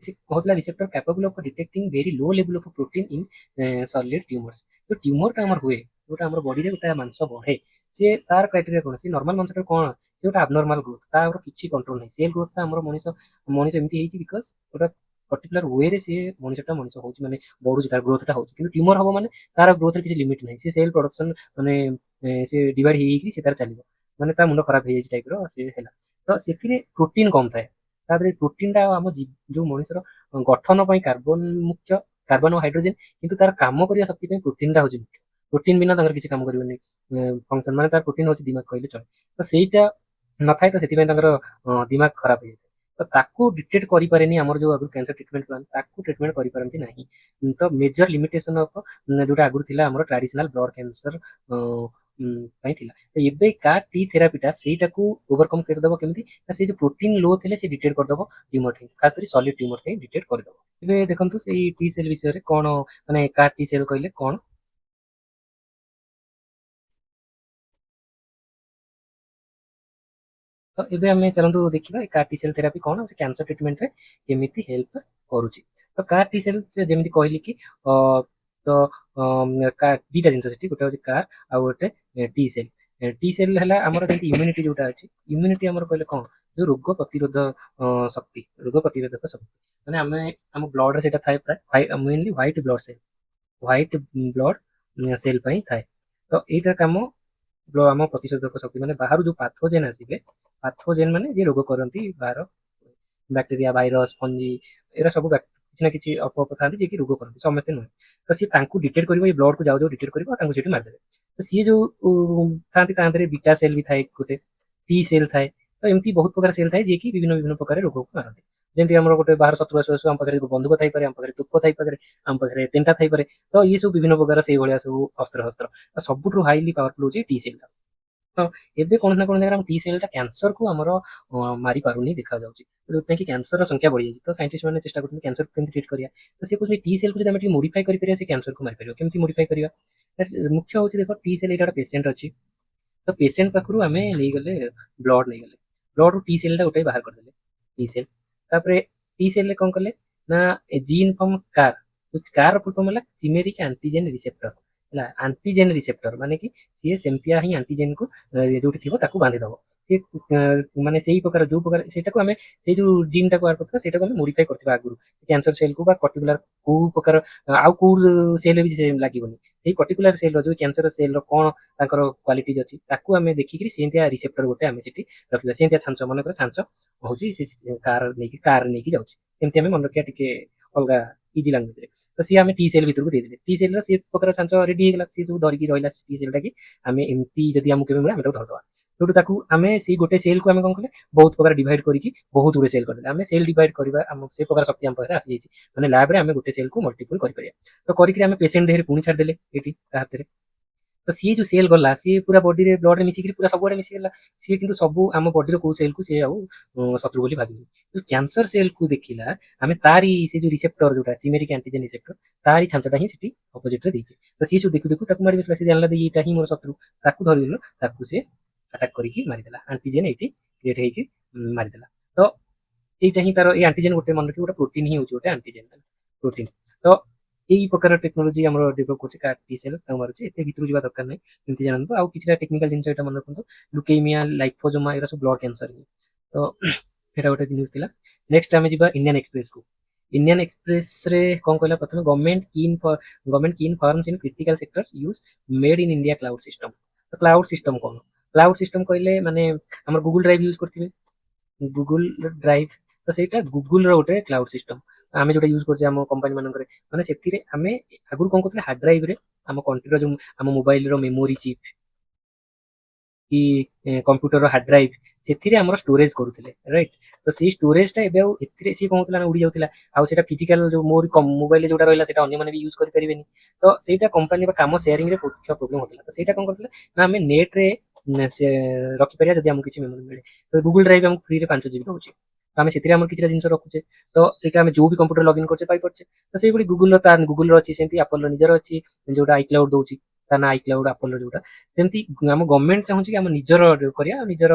से कहला receptor capable of detecting very low level of protein in solid tumours तो ट्यूमर टा हमर हुए जोटा हमर बॉडी रे गोटा मांस बढ़े से तार क्राइटेरिया कोन से नॉर्मल मांस टा कोन से गोटा एबनॉर्मल ग्रोथ तार किछि कंट्रोल नै सेल ग्रोथ ता हमर मनीष मनीष एमति हेछि बिकॉज़ गोटा पर्टिकुलर वे रे से मनीष होछि माने बढु तार ग्रोथ टा होछि किंतु ट्यूमर हबो माने तार ग्रोथ रे किछि लिमिट नै से सेल प्रोडक्शन माने से डिवाइड हे कि से तार चलिबो माने ता मुंड खराब हे जाय टाइप रो से हैला तो सेथिरे प्रोटीन कम थाए तादरे प्रोटीन टा हम जो मनीषर गठन ପାଇଁ कार्बन मुख्य कार्बन और हाइड्रोजन किंतु तार काम करिया शक्ति ପାଇଁ प्रोटीन टा होछि मुख्य प्रोटीन बिना तांकर किछि काम करिवनी फंक्शन माने तार प्रोटीन होछि दिमाग कहले चले तो सेटा न थाए तो सेति ପାଇଁ तांकर दिमाग खराब हे तो ताकू डिटेक्ट करि पारेनी हमर जो अगर कैंसर ट्रीटमेंट प्लान ताकू ट्रीटमेंट करि पारंती नाही तो मेजर लिमिटेशन ऑफ जोटा आगुर थिला हमर ट्रेडिशनल ब्लड कैंसर ପାଇଁ ଥିଲା ତ ଏବେ କା ଟି ଥେରାପିଟା ସେଇଟାକୁ ଓଭରକମ୍ କରିଦେବ କେମିତି ନା ସେ ଯୋଉ ପ୍ରୋଟିନ ଲୋ ଥିଲେ ସେ ଡିଟେକ୍ଟ କରିଦେବ ଟ୍ୟୁମର ଠି ଖାସ କରି ସଲିଡ ଟ୍ୟୁମର ଠି ଡିଟେକ୍ଟ କରିଦେବ ଏବେ ଦେଖନ୍ତୁ ସେଇ ଟି ସେଲ ବିଷୟରେ କଣ ମାନେ କା ଟି ସେଲ କହିଲେ କଣ ତ ଏବେ ଆମେ ଚାଲନ୍ତୁ ଦେଖିବା କା ଟି ସେଲ ଥେରାପି କଣ ସେ କ୍ୟାନ୍ସର ଟ୍ରିଟମେଣ୍ଟରେ କେମିତି ହେଲ୍ପ କରୁଛି ତ କା ଟି ସେଲ ସେ ଯେମିତି କହିଲି କି ତ ଦିଟା ଜିନିଷ ସେଠି ଗୋଟେ ହଉଛି କାର ଆଉ ଗୋଟେ ଟି ସେଲ ଟି ସେଲ ହେଲା ଆମର ଯେମିତି ଇମ୍ୟୁନିଟି ଯୋଉଟା ଅଛି ଇମ୍ୟୁନିଟି ଆମର କହିଲେ କଣ ଯୋଉ ରୋଗ ପ୍ରତିରୋଧ ଶକ୍ତି ରୋଗ ପ୍ରତିରୋଧକ ଶକ୍ତି ମାନେ ଆମେ ଆମ ବ୍ଲଡ ରେ ସେଇଟା ଥାଏ ପ୍ରାୟ mainly white blood cell white blood cell ପାଇଁ ଥାଏ ତ ଏଇଟାର କାମ ଆମ ପ୍ରତିରୋଧକ ଶକ୍ତି ମାନେ ବାହାରୁ ଯୋଉ ପାଥୋଜେନ ଆସିବେ ପାଥୋଜେନ ମାନେ ଯେ ରୋଗ କରନ୍ତି ବାହାର ବ୍ୟାକ୍ଟେରିଆ ଭାଇରସ ଫଞ୍ଜି ଏରା ସବୁ କିଛି ନା କିଛି ଅଳ୍ପ ଅଳ୍ପ ଥାନ୍ତି ଯିଏକି ରୋଗ କରନ୍ତି ସମସ୍ତେ ନୁହେଁ ତ ସିଏ ତାଙ୍କୁ ଡିଟେକ୍ଟ କରିବ ଏଇ ବ୍ଲଡ କୁ ଯାଉ ଯାଉ ଡିଟେକ୍ଟ କରିବ ଆଉ ତାଙ୍କୁ ସେଠି ମାରିଦେବେ ତ ସିଏ ଯୋଉ ଥାନ୍ତି ତା ଦେହରେ ବିଟା ସେଲ ବି ଥାଏ ଗୋଟେ ଟି ସେଲ ଥାଏ ତ ଏମିତି ବହୁତ ପ୍ରକାର ସେଲ ଥାଏ ଯିଏକି ବିଭିନ୍ନ ବିଭିନ୍ନ ପ୍ରକାର ରୋଗକୁ ମାରନ୍ତି ଯେମିତି ଆମର ଗୋଟେ ବାହାର ଶତ୍ରୁ ଆସୁ ଆସୁ ଆମ ପାଖରେ ବନ୍ଧୁକ ଥାଇପାରେ ଆମ ପାଖରେ ତୋପ ଥାଇପାରେ ଆମ ପାଖରେ ତେଣ୍ଟା ଥାଇପାରେ ତ ଇଏ ସବୁ ବିଭିନ୍ନ ପ୍ରକାର ସେଇଭଳିଆ ସବୁ ଅସ୍ତ୍ର ଶସ୍ତ୍ର ସବୁଠୁ ହାଇଲି ପାୱାରଫୁଲ ହଉଛି ଟି ସେଲ ତ ଏବେ କୌଣସି ନା କୌଣସି ଜାଗାରେ ଆମ ଟି ସେଲ ଟା କ୍ୟାନ୍ସର କୁ ଆମର ମାରି ପାରୁନି ଦେଖାଯାଉଛି ଯୋଉଥିପାଇଁ କି କ୍ୟାନ୍ସର ସଂଖ୍ୟା ବଢିଯାଇଛି ତ ସାଇଣ୍ଟିଷ୍ଟ ମାନେ ଚେଷ୍ଟା କରୁଛନ୍ତି କ୍ୟାନ୍ସର କେମିତି ଟ୍ରିଟ୍ କରିବା ତ ସେ କହୁଛନ୍ତି ଟି ସେଲ କୁ ଯଦି ଆମେ ଟିକେ ମୋଡିଫାଇ କରିପାରିବା ସେ କ୍ୟାନ୍ସର କୁ ମାରିପାରିବ କେମିତି ମୋଡିଫାଇ କରିବା ମୁଖ୍ୟ ହଉଛି ଦେଖ ଟି ସେଲ ଏଇଟା ଗୋଟେ ପେସେଣ୍ଟ ଅଛି ତ ପେସେଣ୍ଟ ପାଖରୁ ଆମେ ନେଇଗଲେ ବ୍ଲଡ ନେଇଗଲେ ବ୍ଲଡ ରୁ ଟି ସେଲ ଟା ଗୋଟେ ବାହାର କରିଦେଲେ ଟି ସେଲ ତାପରେ ଟି ସେଲ ରେ କଣ କଲେ ନା ଜିନ୍ ଫର୍ମ କାର ଫୁଲ ଫର୍ମ ହେଲା ଚିମେରିକ ଆଣ୍ଟିଜେନ ରିସେପ୍ଟର ହେଲା ଆଣ୍ଟିଜେନ ରିସେପ୍ଟର ମାନେ କି ସିଏ ସେମିତିଆ ହିଁ ଆଣ୍ଟିଜେନ କୁ ଯୋଉଠି ଥିବ ତାକୁ ବାନ୍ଧିଦବ ସିଏ ମାନେ ସେଇ ପ୍ରକାର ଯୋଉ ପ୍ରକାର ସେଇଟାକୁ ଆମେ ସେଇ ଯୋଉ ଜିନ୍ ଟାକୁ ଆଡ କରିଥିବା ସେଇଟାକୁ ଆମେ ମୋଡିଫାଇ କରିଥିବା ଆଗରୁ କ୍ୟାନ୍ସର ସେଲ କୁ ବା ପର୍ଟିକୁଲାର କୋଉ ପ୍ରକାର ଆଉ କୋଉ ସେଲ ବି ଲାଗିବନି ସେଇ ପର୍ଟିକୁଲାର ସେଲ ର ଯୋଉ କ୍ୟାନ୍ସର ସେଲ ର କଣ ତାଙ୍କର କ୍ୱାଲିଟିଜ ଅଛି ତାକୁ ଆମେ ଦେଖିକିରି ସେମିତିଆ ରିସେପ୍ଟର ଗୋଟେ ଆମେ ସେଠି ରଖିବା ସେମିତିଆ ଛାଞ୍ଚ ମନେକର ଛାଞ୍ଚ ହଉଛି ସେ କାର ନେଇକି ଯାଉଛି ଏମିତି ଆମେ ମନେ ରଖିବା ଟିକେ ଅଲଗା ଇଜି ଲାଙ୍ଗୁଏଜରେ ତ ସିଏ ଆମେ ଟି ସେଲ ଭିତରକୁ ଦେଇଦେଲେ ଟି ସେଲ ର ସେ ପ୍ରକାର ଛାଞ୍ଚ ରେଡି ହେଇଗଲା ସିଏ ସବୁ ଧରିକି ରହିଲା ଟି ସେଲ ଟା କି ଆମେ ଏମିତି ଯଦି ଆମକୁ କେବେ ମିଳେ ଆମେ ତାକୁ ଧରିଦବା ସେଠୁ ତାକୁ ଆମେ ସେଇ ଗୋଟେ ସେଲ୍କୁ ଆମେ କ'ଣ କଲେ ବହୁତ ପ୍ରକାର ଡିଭାଇଡ୍ କରିକି ବହୁତ ଗୁଡ଼େ ସେଲ୍ କରିଦେଲେ। ଆମେ ସେଲ୍ ଡିଭାଇଡ୍ କରିବା ଆମ ସେ ପ୍ରକାର ଶକ୍ତି ଆମ ପାଖରେ ଆସିଯାଇଛି। ମାନେ ଲ୍ୟାବ୍‌ରେ ଆମେ ଗୋଟେ ସେଲ୍‌କୁ ମଲ୍ଟିପୁଲ୍ କରିପାରିବା। ତ କରିକିରି ଆମେ ପେସେଣ୍ଟ ଦେହରେ ପୁଣି ଛାଡ଼ିଦେଲେ ଏଇଠି ତା ହାତରେ। ତ ସିଏ ଯୋଉ ସେଲ୍ ଗଲା ସିଏ ପୁରା ବଡିରେ ବ୍ଲଡରେ ମିଶିକିରି ପୁରା ସବୁଆଡେ ମିଶିଗଲା। ସିଏ କିନ୍ତୁ ସବୁ ଆମ ବଡିର କୋଉ ସେଲ୍‌କୁ ସିଏ ଆଉ ଶତ୍ରୁ ବୋଲି ଭାବିବନି। ଯୋଉ କ୍ୟାନ୍ସର ସେଲ୍‌କୁ ଦେଖିଲା ଆମେ ତାରି ସେ ଯୋଉ ରିସେପ୍ଟର ଯୋଉଟା ଚିମେରିକ୍ ଆଣ୍ଟିଜେନ୍ ରିସେପ୍ଟର ତାରି ଛାଞ୍ଚଟା ହିଁ ସେଠି ଅପୋଜିଟରେ ଦେଇଛି। ତ ସିଏ ଯୋଉ ଦେଖୁ ଦେଖୁ ତାକୁ ମାରି ବସିଲା। ସେ ଜାଣିଲା ଯେ ଏଇଟା ହିଁ ମୋର ଶତ୍ରୁ। ତାକୁ ଧରିଦେଲ ତାକୁ ସେ ଆଟାକ୍ କରିକି ମାରିଦେଲା। ଆଣ୍ଟିଜେନ୍ ଏଇଠି କ୍ରିଏଟ୍ ହେଇକି ମାରିଦେଲା। ତ এইটা ହିଁ ତାର ଏଇ ଆଣ୍ଟିଜେନ୍ ଗୋଟେ ମନେ ରଖିବ ଗୋଟେ ପ୍ରୋଟିନ୍ ହିଁ ହଉଛି ଗୋଟେ ଆଣ୍ଟିଜେନ୍ ପ୍ରୋଟିନ୍। ତ ଏଇ ପ୍ରକାର ଟେକ୍ନୋଲୋଜି ଆମର ଡେଭଲପ୍ କରୁଛି କାର୍ ଟି ସେଲ୍ ତାକୁ ମାରୁଛି। ଏତେ ଭିତରକୁ ଯିବା ଦରକାର ନାହିଁ। ଏମିତି ଜାଣନ୍ତୁ। ଆଉ କିଛିଟା ଟେକ୍ନିକାଲ ଜିନିଷ ଏଇଟା ମନେ ରଖନ୍ତୁ। ଲୁକେମିଆ, ଲାଇଫୋଜୋମା ଏଗୁରା ସବୁ ବ୍ଲଡ କ୍ୟାନ୍ସର। ତ ଏଇଟା ଗୋଟେ ଜିନିଷ ଥିଲା। ନେକ୍ସଟ ଆମେ ଯିବା ଇଣ୍ଡିଆନ୍ ଏକ୍ସପ୍ରେସକୁ। ଇଣ୍ଡିଆନ୍ ଏକ୍ସପ୍ରେସରେ କ'ଣ କହିଲା ପ୍ରଥମେ ଗଭର୍ଣ୍ଣମେଣ୍ଟ କି informs in critical sectors use made in India cloud system. ତ କ୍ଲାଉଡ୍ ସିଷ୍ଟମ କ'ଣ? କ୍ଲାଉଡ୍ ସିଷ୍ଟମ କହିଲେ ମାନେ ଆମର ଗୁଗୁଲ ଡ୍ରାଇଭ୍ ୟୁଜ୍ କରିଥିବେ। ଗୁଗୁଲ ଡ୍ରାଇଭ୍ ତ ସେଇଟା ଗୁଗୁଲର ଗୋଟେ କ୍ଲାଉଡ୍ ସିଷ୍ଟମ। ଆମେ ଯୋଉଟା ୟୁଜ୍ କରୁଛେ ଆମ କମ୍ପାନୀ ମାନଙ୍କରେ ମାନେ ସେଥିରେ ଆମେ ଆଗରୁ କ'ଣ କରୁଥିଲେ ହାର୍ଡ ଡ୍ରାଇଭ୍ରେ ଆମ କଣ୍ଟ୍ରିର ଯୋଉ ଆମ ମୋବାଇଲର ମେମୋରି ଚିପ୍ କି କମ୍ପ୍ୟୁଟରର ହାର୍ଡ ଡ୍ରାଇଭ୍ ସେଥିରେ ଆମର ଷ୍ଟୋରେଜ କରୁଥିଲେ ରାଇଟ୍। ତ ସେଇ ଷ୍ଟୋରେଜଟା ଏବେ ଆଉ ଏଥିରେ ସିଏ କ'ଣ ହଉଥିଲା ନା ଉଡ଼ି ଯାଉଥିଲା। ଆଉ ସେଇଟା ଫିଜିକାଲ ଯୋଉ ମୋର ମୋବାଇଲରେ ଯୋଉଟା ରହିଲା ସେଇଟା ଅନ୍ୟମାନେ ବି ୟୁଜ୍ କରିପାରିବେନି। ତ ସେଇଟା କମ୍ପାନୀ ବା କାମ ସେୟାରିଂରେ ମୁଖ୍ୟ ପ୍ରୋବ୍ଲେମ ହଉଥିଲା। ତ ସେଇଟା କ'ଣ କରୁଥିଲେ ନା ଆମେ ନେଟ୍ରେ ସେ ରଖିପାରିବା ଯଦି ଆମକୁ କିଛି ମେମୋରି ମିଳେ। ତ ଗୁଗୁଲ ଡ୍ରାଇଭ୍ ଆମକୁ ଫ୍ରିରେ 5 GB ଦଉଛି। ତ ଆମେ ସେଥିରେ ଆମର କିଛିଟା ଜିନିଷ ରଖୁଛେ। ତ ସେଇଟା ଆମେ ଯୋଉ ବି କମ୍ପ୍ୟୁଟର ଲଗ୍ଇନ୍ କରୁଛେ ପାଇପାରୁଛେ। ତ ସେଇଭଳି ଗୁଗୁଲର ଅଛି ସେମିତି ଆପଲର ନିଜର ଅଛି ଯୋଉଟା ଆଇକ୍ଲାଉଡ ଦଉଛି ତା ନା ଆଇକ୍ଲାଉଡ ଆପଲର ଯୋଉଟା। ସେମିତି ଆମ ଗଭର୍ଣ୍ଣମେଣ୍ଟ ଚାହୁଁଛି କି ଆମ ନିଜର କରିବା ଆଉ ନିଜର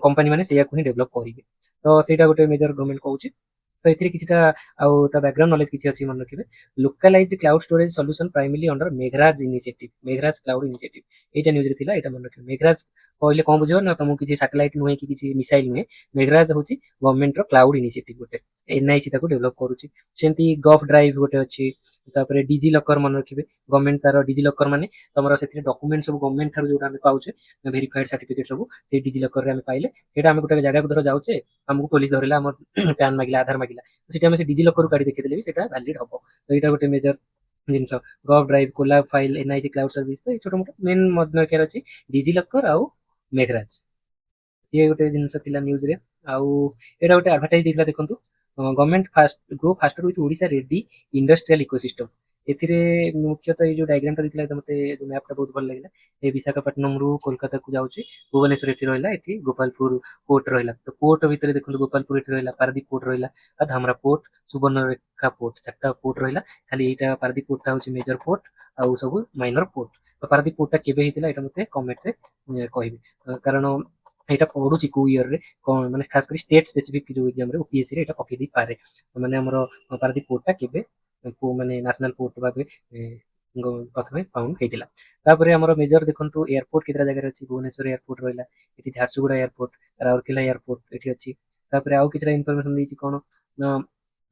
କମ୍ପାନୀ ମାନେ ସେଇଆକୁ ହିଁ ଡେଭଲପ୍ କରିବେ। ତ ସେଇଟା ଗୋଟେ ମେଜର ଗଭର୍ଣ୍ଣମେଣ୍ଟ କହୁଛି। ତ ଏଥିରେ କିଛିଟା ଆଉ ତା ବ୍ୟାକଗ୍ରାଉଣ୍ଡ ନଲେଜ କିଛି ଅଛି ମନେ ରଖିବେ। Localised cloud storage solution primarily under MeghRaj initiative. MeghRaj cloud initiative ଏଇଟା ନ୍ୟୁଜରେ ଥିଲା। ଏଇଟା ମନେ ରଖିବେ। ମେଘରାଜ କହିଲେ କ'ଣ ବୁଝିବ ନା ତମକୁ କିଛି ସାଟେଲାଇଟ ନୁହେଁ କି କିଛି ମିସାଇଲ ନୁହେଁ। ମେଘରାଜ ହଉଛି ଗଭର୍ଣ୍ଣମେଣ୍ଟର କ୍ଲାଉଡ ଇନିସିଏଟିଭ ଗୋଟେ। ଏନ୍ଆଇସି ତାକୁ ଡେଭଲପ୍ କରୁଛି। ସେମିତି ଗଭ୍ ଡ୍ରାଇଭ୍ ଗୋଟେ ଅଛି। ତାପରେ ଡିଜି ଲକର ମନେ ରଖିବେ। ଗଭର୍ଣ୍ଣମେଣ୍ଟ ତାର ଡିଜି ଲକର ମାନେ ତମର ସେଥିରେ ଡକୁମେଣ୍ଟ ସବୁ ଗଭର୍ଣ୍ଣମେଣ୍ଟ ଠାରୁ ଯୋଉଟା ଆମେ ପାଉଛେ ଭେରିଫାଏଡ ସାର୍ଟିଫିକେଟ ସବୁ ସେଇ ଡିଜି ଲକରରେ ଆମେ ପାଇଲେ ସେଇଟା ଆମେ ଗୋଟେ ଜାଗାକୁ ଧର ଯାଉଛେ ଆମକୁ ପୋଲିସ ଧରିଲା ଆମ ପ୍ୟାନ ମାଗିଲା ଆଧାର ମାଗିଲା ସେଠି ଆମେ ସେ ଡିଜି ଲକରରୁ କାଢି ଦେଖେଇଦେଲେ ବି ସେଇଟା ଭ୍ୟାଲିଡ ହବ। ତ ଏଇଟା ଗୋଟେ ମେଜର ଜିନିଷ। Gov Drive collab file NIC cloud service. ତ ଏଇ ଛୋଟ ମୋଟ ମେନ୍ ମନେ ରଖିବାର ଅଛି ଡିଜି ଲକର ଆଉ ମେଘରାଜ। ସିଏ ଗୋଟେ ଜିନିଷ ଥିଲା ନ୍ୟୁଜରେ। ଆଉ ଏଇଟା ଗୋଟେ ଆଡଭର୍ଟାଇଜ ଦେଇଥିଲା ଦେଖନ୍ତୁ। Government fast grow faster with Odisha ready industrial ecosystem. ଏଥିରେ ମୁଖ୍ୟତଃ ଏଇ ଯୋଉ ଡାଇଗ୍ରାମଟା ଦେଇଥିଲା ମତେ ମ୍ୟାପଟା ବହୁତ ଭଲ ଲାଗିଲା। ଏ ବିଶାଖାପଟନମରୁ କୋଲକାତାକୁ ଯାଉଛି। ଭୁବନେଶ୍ୱର ଏଠି ରହିଲା। ଏଠି ଗୋପାଳପୁର ପୋର୍ଟ ରହିଲା। ତ ପୋର୍ଟ ଭିତରେ ଦେଖନ୍ତୁ ଗୋପାଳପୁର ଏଠି ରହିଲା, ପାରାଦୀପ ପୋର୍ଟ ରହିଲା, ଆଉ ଧାମରା ପୋର୍ଟ, ସୁବର୍ଣ୍ଣରେଖା ପୋର୍ଟ, 4ଟା ପୋର୍ଟ ରହିଲା। ଖାଲି ଏଇଟା ପାରାଦୀପ ପୋର୍ଟଟା ହଉଛି ମେଜର ପୋର୍ଟ ଆଉ ସବୁ ମାଇନର ପୋର୍ଟ। ତ ପାରାଦୀପ ପୋର୍ଟଟା କେବେ ହେଇଥିଲା ଏଇଟା ମତେ କମେଣ୍ଟରେ କହିବେ। କାରଣ ଏଇଟା ପଢୁଛି କୋଉ ଇୟରରେ କ'ଣ ମାନେ ଖାସ କରି ଷ୍ଟେଟ୍ ସ୍ପେସିଫିକ ଯୋଉ ଏକ୍ଜାମରେ ଓପିଏସସିରେ ଏଇଟା ପକେଇ ଦେଇପାରେ। ମାନେ ଆମର ପାରାଦୀପ ପୋର୍ଟଟା କେବେ ମାନେ ନ୍ୟାସନାଲ ପୋର୍ଟ ଭାବେ ପ୍ରଥମେ ଫାଉଣ୍ଡ ହେଇଥିଲା। ତାପରେ ଆମର ମେଜର ଦେଖନ୍ତୁ ଏୟାରପୋର୍ଟ କେତେଟା ଜାଗାରେ ଅଛି। ଭୁବନେଶ୍ୱର ଏୟାରପୋର୍ଟ ରହିଲା, ଏଠି ଝାରସୁଗୁଡା ଏୟାରପୋର୍ଟ, ରାଉରକେଲା ଏୟାରପୋର୍ଟ ଏଠି ଅଛି। ତାପରେ ଆଉ କିଛିଟା ଇନଫର୍ମେସନ ଦେଇଛି କ'ଣ ନା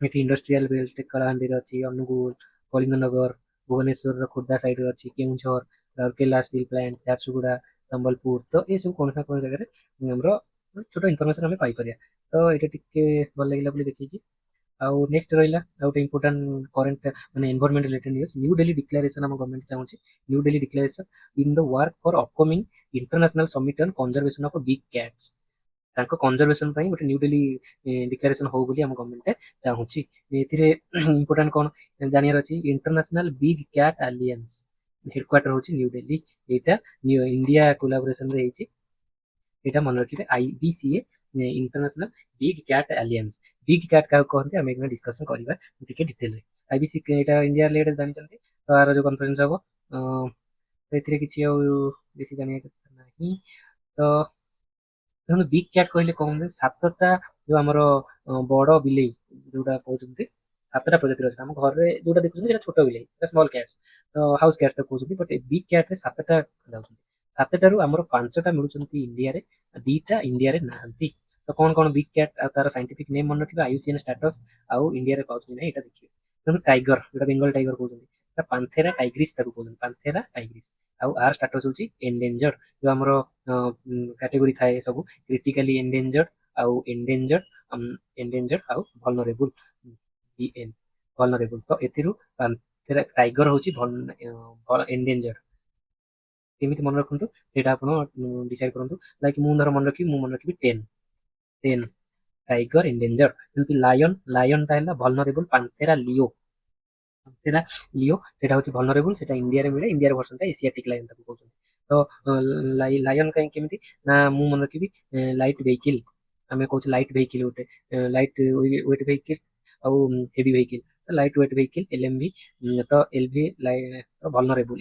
ଏଠି ଇଣ୍ଡଷ୍ଟ୍ରିଆଲ ବେଲ୍ଟ କଳାହାଣ୍ଡିରେ ଅଛି, ଅନୁଗୁଳ, କଳିଙ୍ଗନଗର, ଭୁବନେଶ୍ୱରର ଖୋର୍ଦ୍ଧା ସାଇଡରେ ଅଛି, କେଉଁଝର, ରାଉରକେଲା ଷ୍ଟିଲ ପ୍ଲାଣ୍ଟ, ଝାରସୁଗୁଡା, ସମ୍ବଲପୁର। ତ ଏସବୁ କୌଣସି ନା କୌଣସି ଜାଗାରେ ଆମର ଛୋଟ ଇନଫର୍ମେସନ ଆମେ ପାଇପାରିବା। ତ ଏଇଟା ଟିକେ ଭଲ ଲାଗିଲା ବୋଲି ଦେଖେଇଛି। ଆଉ ନେକ୍ସଟ ରହିଲା ଆଉ ଗୋଟେ ଇମ୍ପୋର୍ଟାଣ୍ଟ କରେଣ୍ଟ ମାନେ environment related news. New Delhi declaration ଆମ ଗଭର୍ଣ୍ଣମେଣ୍ଟ ଚାହୁଁଛି। New Delhi declaration in the work for upcoming international summit on conservation of big cats. ତାଙ୍କ କନଜରଭେସନ ପାଇଁ ଗୋଟେ ନ୍ୟୁ ଦିଲ୍ଲୀ ଡିକ୍ଲାରେସନ ହଉ ବୋଲି ଆମ ଗଭର୍ଣ୍ଣମେଣ୍ଟ ଚାହୁଁଛି। ଏଥିରେ ଇମ୍ପୋର୍ଟାଣ୍ଟ କ'ଣ ଜାଣିବାର ଅଛି। International big cat alliance headquarter ହଉଛି ନ୍ୟୁ ଦିଲ୍ଲୀ। ଏଇଟା ଇଣ୍ଡିଆ କୋଲାବୋରେସନରେ ହେଇଛି। ଏଇଟା ମନେ ରଖିବେ IBCA international big cat alliance. Big cat କାହାକୁ କହନ୍ତି ଆମେ ଏଇନା ଡିସ୍କସନ କରିବା ଟିକେ ଡିଟେଲରେ। IBC ଏଇଟା ଇଣ୍ଡିଆ ଲେଡ୍ ଜାଣିଛନ୍ତି। ତ ଆର ଯୋଉ କନଫରେନ୍ସ ହବ ଏଥିରେ କିଛି ଆଉ ବେଶୀ ଜାଣିବା କଥା ନାହିଁ। ତ ଦେଖନ୍ତୁ ବିଗ୍ କ୍ୟାଟ୍ କହିଲେ କ'ଣ ହୁଏ 7ଟା ଯୋଉ ଆମର ବଡ ବିଲେଇ ଯୋଉଟା କହୁଛନ୍ତି 7ଟା ପ୍ରଜାତିର ଅଛି। ଆମ ଘରେ ଯୋଉଟା ଦେଖୁଛନ୍ତି ସେଇଟା ଛୋଟ ବିଲେଇ ସ୍ମଲ୍ କ୍ୟାଟ୍ସ। ତ ହାଉସ କ୍ୟାଟ୍ସ ତାକୁ କହୁଛନ୍ତି। ବଟ୍ ଏ ବିଗ୍ କ୍ୟାଟ୍ରେ 7ଟା ଯାଉଛନ୍ତି। 7ଟାରୁ ଆମର 5ଟା ମିଳୁଛନ୍ତି ଇଣ୍ଡିଆରେ, 2ଟା ଇଣ୍ଡିଆରେ ନାହାନ୍ତି। ତ କ'ଣ କ'ଣ ବିଗ୍ କ୍ୟାଟ୍ ଆଉ ତାର ସାଇଣ୍ଟିଫିକ ନେମ୍ ମନେ ରଖିବେ, IUCN ଷ୍ଟାଟସ ଆଉ ଇଣ୍ଡିଆରେ ପାଉଛନ୍ତି ନା ଏଇଟା ଦେଖିବେ। ଦେଖନ୍ତୁ ଟାଇଗର ଯୋଉଟା ବେଙ୍ଗଲ ଟାଇଗର କହୁଛନ୍ତି ପାନ୍ଥେରା ଟାଇଗ୍ରିସ୍ ତାକୁ କହୁଛନ୍ତି ପାନ୍ଥେରା ଟାଇଗ୍ରିସ୍। ଆଉ ଆର ଷ୍ଟାଟସ ହଉଛି ଏଣ୍ଡେଞ୍ଜର୍ଡ। ଯୋଉ ଆମର କାଟେଗୋରୀ ଥାଏ ସବୁ କ୍ରିଟିକାଲି ଏଣ୍ଡେଞ୍ଜର୍ଡ ଆଉ ଏଣ୍ଡେଞ୍ଜର୍ଡ ଆଉ ଭଲନରେବୁଲ VN ଭଲନରେବୁଲ। ତ ଏଥିରୁ ପାନ୍ଥେରା ଟାଇଗର ହଉଛି ଏଣ୍ଡେଞ୍ଜର୍ଡ। କେମିତି ମନେ ରଖନ୍ତୁ ସେଇଟା ଆପଣ ଡିସାଇଡ୍ କରନ୍ତୁ। ଲାଇକ୍ ମୁଁ ଧର ମନେ ରଖିବି 10 ଟାଇଗର ଏଣ୍ଡେଞ୍ଜର। ଯେମିତି ଲାୟନଟା ହେଲା ଭଲନରେବୁଲ, ପାନ୍ଥେରା ଲିଓ, ପାନ୍ଥେରା ଲିଓ ସେଇଟା ହଉଛି ଭଲନରେବୁଲ, ସେଇଟା ଇଣ୍ଡିଆରେ ମିଳେ, ଇଣ୍ଡିଆର ଭର୍ସନଟା ଏସିଆଟିକ୍ ଲାୟନ ତାକୁ କହୁଛନ୍ତି। ତ ଲାୟନ କାହିଁ କେମିତି ନା ମୁଁ ମନେ ରଖିବି ଲାଇଟ୍ ଭେହିକିଲ୍, ଆମେ କହୁଛୁ ଲାଇଟ୍ ଭେହିକିଲ୍ ଗୋଟେ, ଲାଇଟ୍ ୱେଟ୍ ଭେହିକିଲ୍ ଆଉ heavy vehicle. Lightweight vehicle LMV, ତ ଏଲ୍ଭି ଭଲନରେବୁଲ,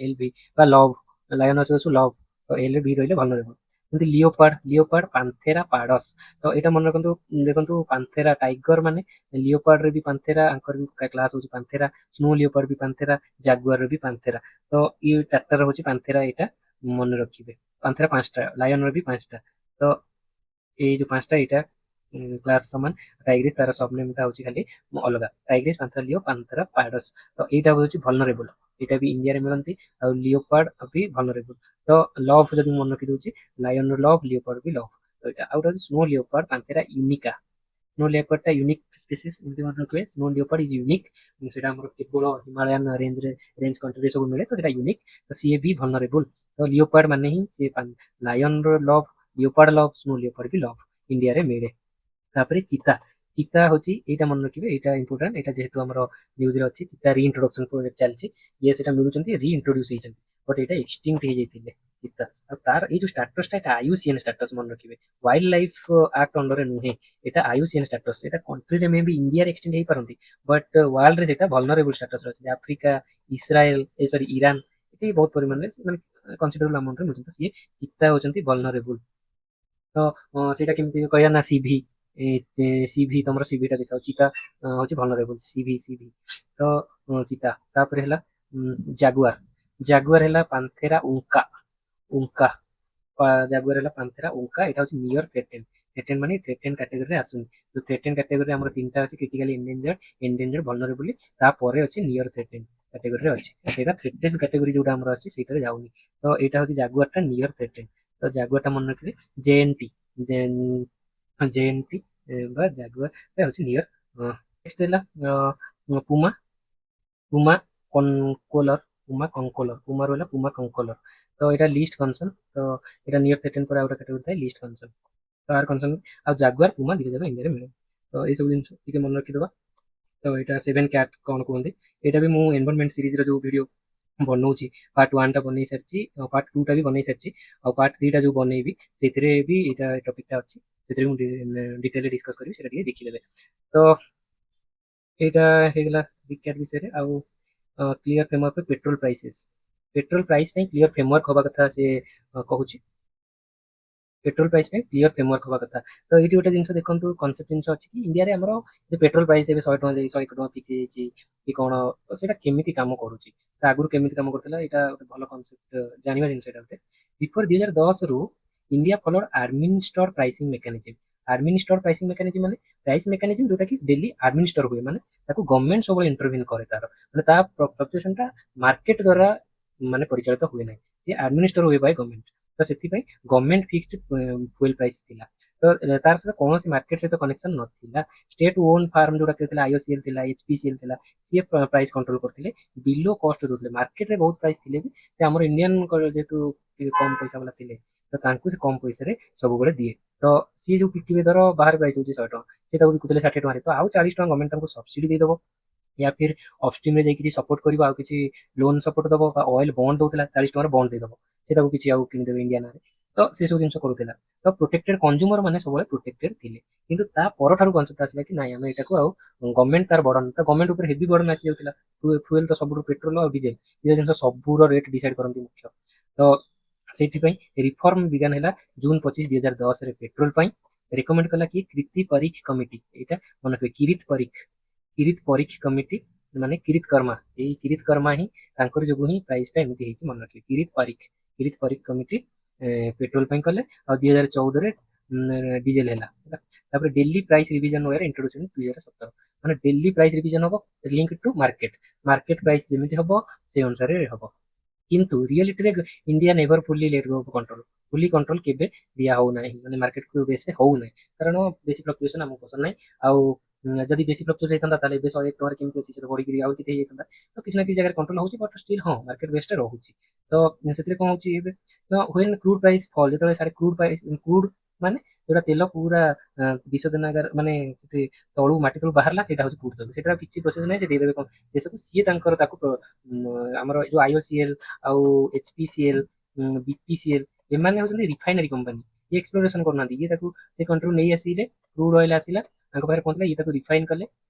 ଏଲ୍ଭି ବା ଲଭ୍, ଲାୟନ ଅଛି ଲଭ୍, ତ ଏଲ୍ ଭି ରହିଲେ ଭଲନରେବୁଲ। ଯେମିତି ଲିଓପାର୍ଡ ପାନ୍ଥେରା ପାଡସ୍। ତ ଏଇଟା ମନେ ରଖନ୍ତୁ, ଦେଖନ୍ତୁ ପାନ୍ଥେରା ଟାଇଗର ମାନେ ଲିଓପାର୍ଡ ରେ ବି ପାନ୍ଥେରା, ଆଙ୍କର ବି କ୍ଲାସ ହଉଛି ପାନ୍ଥେରା, ସ୍ନୋ ଲିଓପାର୍ଡ ବି ପାନ୍ଥେରା, ଜାଗୁଆର ବି ପାନ୍ଥେରା। ତ ଇଏ ଚାରିଟା ରହୁଛି ପାନ୍ଥେରା, ଏଇଟା ମନେ ରଖିବେ। ପାନ୍ଥେରା ପାଞ୍ଚଟା, ଲାୟନ ର ବି ପାଞ୍ଚଟା। ତ ଏଇ ଯୋଉ ପାଞ୍ଚଟା ଏଇଟା କ୍ଲାସ ସମାନ। ଟାଇଗ୍ରିସ୍ ତାର ସବ ନେମ୍ଟା ହଉଛି ଖାଲି ଅଲଗା, ଟାଇଗ୍ରିସ୍, ପାନ୍ଥେରା ଲିଓ, ପାନ୍ଥେରା ପାଡସ୍। ତ ଏଇଟା ହଉଛି ଭଲନରେବୁଲ, ଏଇଟା ବି ଇଣ୍ଡିଆରେ ମିଳନ୍ତି। ଆଉ ଲିଓପାର୍ଡ ବି ଭଲନରେବୁଲ। ତ ଲଭ୍ ଯଦି ମୁଁ ମନେ ରଖି ଦଉଛି, ଲାୟନ ର ଲଭ୍, ଲିଓପାର୍ଡ ବି ଲଭ୍। ତ ଏଇଟା ଆଉ ଗୋଟେ ହଉଛି ସ୍ନୋ ଲିଓପାର୍ଡ, ପାନ୍ଥେରା ୟୁନିକା। ସ୍ନୋ ଲିଓପାର୍ଡ ଟା ୟୁନିକ୍ ସ୍ପେସିସ୍, ଏମିତି ମନେ ରଖିବେ, ସ୍ନୋ ଲିଓପାର୍ଡ ଇଜ ୟୁନିକ୍। ସେଇଟା ଆମର କେବଳ ହିମାଳୟାନ ରେଞ୍ଜ କଣ୍ଟ୍ରିରେ ସବୁ ମିଳେ, ତ ସେଇଟା ୟୁନିକ୍। ତ ସିଏ ବି ଭଲନରେବୁଲ। ତ ଲିଓପାର୍ଡ ମାନେ ହିଁ ସେ ଲାୟନ ର love, leopard love, snow leopard ବି ଲଭ୍, ଇଣ୍ଡିଆରେ ମିଳେ। ତାପରେ ଚିତା, ଚିତା ହଉଛି ଏଇଟା ମନେ ରଖିବେ, ଏଇଟା ଇମ୍ପୋର୍ଟାଣ୍ଟ। ଏଇଟା ଯେହେତୁ ଆମର ନ୍ୟୁଜରେ ଅଛି, ଚିତା ରିଇଣ୍ଟ୍ରୋଡକ୍ସନ ଚାଲିଛି, ଇଏ ସେଟା ମିଳୁଛନ୍ତି, ରିଇଣ୍ଟ୍ରୋଡ୍ୟୁସ ହେଇଛନ୍ତି, ବଟ୍ ଏଇଟା ଏକ୍ସଟିଙ୍କ୍ଟ ହେଇଯାଇଥିଲେ ଚିତା। ଆଉ ତାର ଏଇ ଯୋଉ ଷ୍ଟାଟସଟା, ଏଟା ଆଇୟୁସିଏନ ଷ୍ଟାଟସ ମନେ ରଖିବେ, ୱାଇଲ୍ଡ ଲାଇଫ ଆକ୍ଟ ଅଣ୍ଡରରେ ନୁହେଁ, ଏଟା ଆଇୟୁସିଏନ ଷ୍ଟାଟସ। ଏଟା କଣ୍ଟ୍ରିରେ ମେ ବି ଇଣ୍ଡିଆରେ ଏକ୍ସଟେଣ୍ଡ ହେଇପାରନ୍ତି, ବଟ୍ ୱାର୍ଲଡରେ ସେଟା ଭଲନରେବୁଲ ଷ୍ଟାଟସରେ ଅଛି। ଆଫ୍ରିକା, ଇସ୍ରାଏଲ, ସରି ଇରାନ, ଏଠି ବହୁତ ପରିମାଣରେ ସେମାନେ କନସିଡରେବଲ ଆମାଉଣ୍ଟରେ ମିଳୁଛନ୍ତି। ସିଏ ଚିତା ହଉଛନ୍ତି ଭଲନରେବୁଲ। ତ ସେଇଟା କେମିତି କହିବା ନା ସିଭି, ସିଭି ତମର ସିଭିଟା ଦେଖାଉ, ଚିତା ହଉଛି ଭଲନରେବୁଲ, ସିଭି। ତ ଚିତା। ତାପରେ ହେଲା ଜାଗୁଆର, ଜାଗୁଆର ହେଲା ପାନ୍ଥେରା ଉଙ୍କା, ଉଙ୍କା ଜାଗୁଆର ହେଲା ପାନ୍ଥେରା ଉଙ୍କା। ଏଇଟା ହଉଛି ନିୟର ଥ୍ରେଟେନ୍, ଥ୍ରେଟେନ୍ ମାନେ ଥ୍ରେଟେନ୍ କାଟେଗୋରୀରେ ଆସୁନି। ତ ଥ୍ରେଟେନ୍ କାଟେଗୋରୀରେ ଆମର ତିନିଟା ଅଛି, କ୍ରିଟିକାଲି ଏଣ୍ଡେଞ୍ଜର୍ଡ, ଏଣ୍ଡେଞ୍ଜର୍ଡ, ଭଲନରେବୁଲି, ତାପରେ ଅଛି ନିୟର ଥ୍ରେଟେନ୍ କାଟେଗୋରୀରେ ଅଛି। ସେଇଟା ଥ୍ରେଟେନ୍ କାଟେଗୋରୀ ଯୋଉଟା ଆମର ଅଛି ସେଇଟାରେ ଯାଉନି। ତ ଏଇଟା ହଉଛି ଜାଗୁଆରଟା ନିୟର ଥ୍ରେଟେନ୍। ତ ଜାଗୁଆରଟା ମନେ ରଖିବେ ଜେଏନଟି, ଜେଏନଟି ବା ଜାଗୁଆର ହଉଛି ନିୟର। ନେକ୍ସଟ ହେଲା ପୁମା, ପୁମା କନକୋଲର, ପୁମା କଙ୍କୋଲର, ପୁମା ରହିଲା ପୁମା କଙ୍କୋଲର। ତ ଏଇଟା ଲିଷ୍ଟ କନସର୍ନ। ତ ଏଇଟା ନିୟର ଥ୍ରେଟେନ୍ ପରେ ଆଉ ଗୋଟେ କାଟେଗୋରୀ ଥାଏ, ଲିଷ୍ଟ କନସର୍ନ। ତ ଆର କନସର୍ନ ଆଉ ଜାଗୁଆର, ପୁମା ଧୀରେ ଧୀରେ ଇଣ୍ଡିଆରେ ମିଳେ। ତ ଏଇସବୁ ଜିନିଷ ଟିକେ ମନେ ରଖିଦେବା। ତ ଏଇଟା ସେଭେନ କ୍ୟାଟ୍ କଣ କୁହନ୍ତି, ଏଇଟା ବି ମୁଁ ଏନଭାରନମେଣ୍ଟ ସିରିଜର ଯୋଉ ଭିଡ଼ିଓ ବନଉଛି, ପାର୍ଟ 1 ଟା ବନେଇ ସାରିଛି, ପାର୍ଟ 2 ଟା ବି ବନେଇ ସାରିଛି, ଆଉ ପାର୍ଟ 3 ଟା ଯୋଉ ବନେଇବି ସେଥିରେ ବି ଏଇଟା ଟପିକଟା ଅଛି, ସେଥିରେ ମୁଁ ଡିଟେଲରେ ଡିସ୍କସ୍ କରିବି, ସେଟା ଟିକେ ଦେଖିଦେବେ। ତ ଏଇଟା ହେଇଗଲା ବିଗ୍ ବିଷୟରେ। ଆଉ କ୍ଲିୟର ଫ୍ରେମୱାର୍କ ଫର ପେଟ୍ରୋଲ ପ୍ରାଇसेସ୍, ପେଟ୍ରୋଲ ପ୍ରାଇସ୍ ପାଇଁ କ୍ଲିୟର ଫ୍ରେମୱାର୍କ ହବା କଥା ସେ କହୁଛି, ପେଟ୍ରୋଲ ପ୍ରାଇସ୍ ପାଇଁ କ୍ଲିୟର ଫ୍ରେମୱାର୍କ ହବା କଥା। ତ ଏଇଠି ଗୋଟେ ଜିନିଷ ଦେଖନ୍ତୁ, କନସେପ୍ଟ ଜିନିଷ ଅଛି କି ଇଣ୍ଡିଆରେ ଆମର ପେଟ୍ରୋଲ ପ୍ରାଇସ୍ ଏବେ 100 ଟଙ୍କା 101 ଟଙ୍କା ଫିକ୍ସ ହେଇଯାଇଛି କି କଣ, ତ ସେଇଟା କେମିତି କାମ କରୁଛି, ତା ଆଗରୁ କେମିତି କାମ କରୁଥିଲା, ଏଇଟା ଗୋଟେ ଭଲ କନସେପ୍ଟ ଜାଣିବା ଜିନିଷ ଏଇଟା ଗୋଟେ। ବିଫୋର 2010 ରୁ India followed administered pricing mechanism. Administered pricing mechanism ମାନେ ପ୍ରାଇସ୍ ମେକାନିଜିମ୍ ଯୋଉଟା କି ଡେଲି ଆଡମିନିଷ୍ଟର ହୁଏ, ମାନେ ତାକୁ ଗଭର୍ଣ୍ଣମେଣ୍ଟ ସବୁବେଳେ ଇଣ୍ଟରଭିନ୍ କରେ, ତାର ମାନେ ତା ଫ୍ଲକ୍ଚୁଏସନ ଟା ମାର୍କେଟ ଦ୍ୱାରା ମାନେ ପରିଚାଳିତ ହୁଏ ନାହିଁ, ସେ ଆଡମିନିଷ୍ଟର ହୁଏ ବାଇ ଗଭର୍ଣ୍ଣମେଣ୍ଟ। ତ ସେଥିପାଇଁ ଗଭର୍ଣ୍ଣମେଣ୍ଟ ଫିକ୍ସଡ ଫୁଏଲ ପ୍ରାଇସ୍ ଥିଲା। ତ ତାର ସହିତ କୌଣସି ମାର୍କେଟ ସହିତ କନେକ୍ସନ ନଥିଲା। ଷ୍ଟେଟ୍ ଓନ୍ ଫାର୍ମ ଯୋଉଟା ଥିଲା, ଆଇଓସିଏଲ ଥିଲା, ଏଚପିସିଏଲ ଥିଲା, ସିଏ ପ୍ରାଇସ୍ କଣ୍ଟ୍ରୋଲ କରୁଥିଲେ, ବିଲୋ କଷ୍ଟ ଦଉଥିଲେ। ମାର୍କେଟରେ ବହୁତ ପ୍ରାଇସ୍ ଥିଲେ ବି ସେ ଆମର ଇଣ୍ଡିଆନ ଯେହେତୁ ଟିକେ କମ ପଇସା ବାଲା ଥିଲେ, ତ ତାଙ୍କୁ ସେ କମ ପଇସାରେ ସବୁବେଳେ ଦିଏ। ତ ସିଏ ଯୋଉ ବିକିବେ, ଧର ବାହାରେ ପ୍ରାଇସ୍ ହଉଛି 100 ଟଙ୍କା, ସେ ତାକୁ ବିକୁଥିଲେ 60 ଟଙ୍କାରେ, ତ ଆଉ 40 ଟଙ୍କା ଗଭର୍ଣ୍ଣମେଣ୍ଟ ତାଙ୍କୁ ସବସିଡି ଦେଇଦବ, या फिर ଅପଷ୍ଟ୍ରିମ୍ ରେ ଯାଇକି କିଛି ସପୋର୍ଟ କରିବ, ଆଉ କିଛି ଲୋନ୍ ସପୋର୍ଟ ଦବ, ବା ଅଏଲ ବଣ୍ଡ ଦଉଥିଲା 40 ଟଙ୍କାର ବଣ୍ଡ ଦେଇଦବ, ସେ ତାକୁ କିଛି ଆଉ କିଣିଦେବେ ଇଣ୍ଡିଆ ନାଁରେ। ତ ସେ ସବୁ ଜିନିଷ କରୁଥିଲା। ତ ପ୍ରୋଟେକ୍ଟେଡ କନଜ୍ୟୁମର ମାନେ ସବୁବେଳେ ପ୍ରୋଟେକ୍ଟେଡ ଥିଲେ। କିନ୍ତୁ ତା ପରଠାରୁ କନସେପ୍ଟ ଆସିଲା କି ନାଇଁ, ଆମେ ଏଟାକୁ ଆଉ ଗଭର୍ଣ୍ଣମେଣ୍ଟ ତାର ବର୍ଡନ, ତ ଗଭର୍ଣ୍ଣମେଣ୍ଟ ଉପରେ ହେଭି ବର୍ଡନ ଆସି ଯାଉଥିଲା। ଫୁଏଲ ତ ସବୁଠୁ ପେଟ୍ରୋଲ ଆଉ ଡିଜେଲ, ଏ ଜିନିଷ ସବୁର ରେଟ୍ ଡିସାଇଡ କରନ୍ତି ମୁଖ୍ୟ। ତ ସେଇଥିପାଇଁ ରିଫର୍ମ ବିଜ୍ଞାନ ହେଲା ଜୁନ 25 2010 ରେ ପେଟ୍ରୋଲ ପାଇଁ ରେକମେଣ୍ଡ କଲା କି କ୍ରିତି ପରୀଖ କମିଟି, ଏଇଟା ମନେ ରଖିବେ, କିରିତ ପରୀଖ କମିଟି ମାନେ କିରିତ କର୍ମା, ଏଇ କିରିତ କର୍ମା ହିଁ ତାଙ୍କର ଯୋଗୁ ହିଁ ପ୍ରାଇସ୍ ଟା ଏମିତି ହେଇଛି, ମନେ ରଖିବେ। କିରିତ ପରୀଖ କମିଟି ପେଟ୍ରୋଲ ପାଇଁ କଲେ। ଆଉ 2014 ରେ ଡିଜେଲ ହେଲା। ତାପରେ daily price revision were introduction 2017, ମାନେ ଡେଲି ପ୍ରାଇସ୍ ରିଭିଜନ ହବ, link to market, market price ଯେମିତି ହବ ସେଇ ଅନୁସାରେ ହବ। କିନ୍ତୁ ରିଅଲିଟିରେ India never fully let go control, fully control କେବେ ଦିଆ ହଉନାହିଁ, ମାନେ ମାର୍କେଟକୁ ବେଶୀ ହଉନାହିଁ, କାରଣ ବେଶୀ ଫ୍ଲକ୍ଚୁଏସନ ଆମକୁ ପସନ୍ଦ ନାହିଁ। ଆଉ ଯଦି ବେଶୀ ଫ୍ଲକ୍ଚୁଏଟ୍ ହେଇଥାନ୍ତା ତାହେଲେ ଏବେ 101 ଟଙ୍କାରେ କେମିତି ଅଛି ସେଟା ବଢିକିରି ଆଉ କେତେ ହେଇଯାଇଥାନ୍ତା। ତ କିଛି ନା କିଛି ଜାଗାରେ କଣ୍ଟ୍ରୋଲ ହଉଛି ବଟ୍ ଷ୍ଟିଲ୍ ହଁ ମାର୍କେଟ ବେସ୍ଡ ରହୁଛି। ତ ସେଥିରେ କଣ ହଉଛି ଏବେ ତ ହ୍ୱେନ୍ କ୍ରୁଡ୍ ପ୍ରାଇସ୍ ଫଲ୍ ଯେତେବେଳେ ସାଡେ କ୍ରୁଡ୍ ମାନେ ଯୋଉଟା ତେଲ ପୁରା 200 ଦିନ ମାନେ ସେଠି ତଳୁ ମାଟି ତଳୁ ବାହାରିଲା ସେଇଟା ହଉଛି କ୍ରୁଡ୍ ତେଲ। ସେଟା କିଛି ପ୍ରୋସେସ ନାହିଁ, ସେ ଦେଇଦେବେ କଣ ଦେଶକୁ, ସିଏ ତାଙ୍କର ତାକୁ ଆମର ଯୋଉ IOCL ଆଉ HPCL BPCL ଏମାନେ ହଉଛନ୍ତି ରିଫାଇନାରୀ କମ୍ପାନୀ। ଇଏ ଏକ୍ସପ୍ଲୋରେସନ କରୁନାହାନ୍ତି, ଇଏ ତାକୁ ସେ କଣ୍ଟ୍ରିରୁ ନେଇ ଆସିଲେ, କ୍ରୁଡ୍ ଅଏଲ ଆସିଲା ତାଙ୍କ ପାଖରେ ପହଞ୍ଚିଲା, ଇଏ ତାକୁ ରିଫାଇନ୍ କଲେ,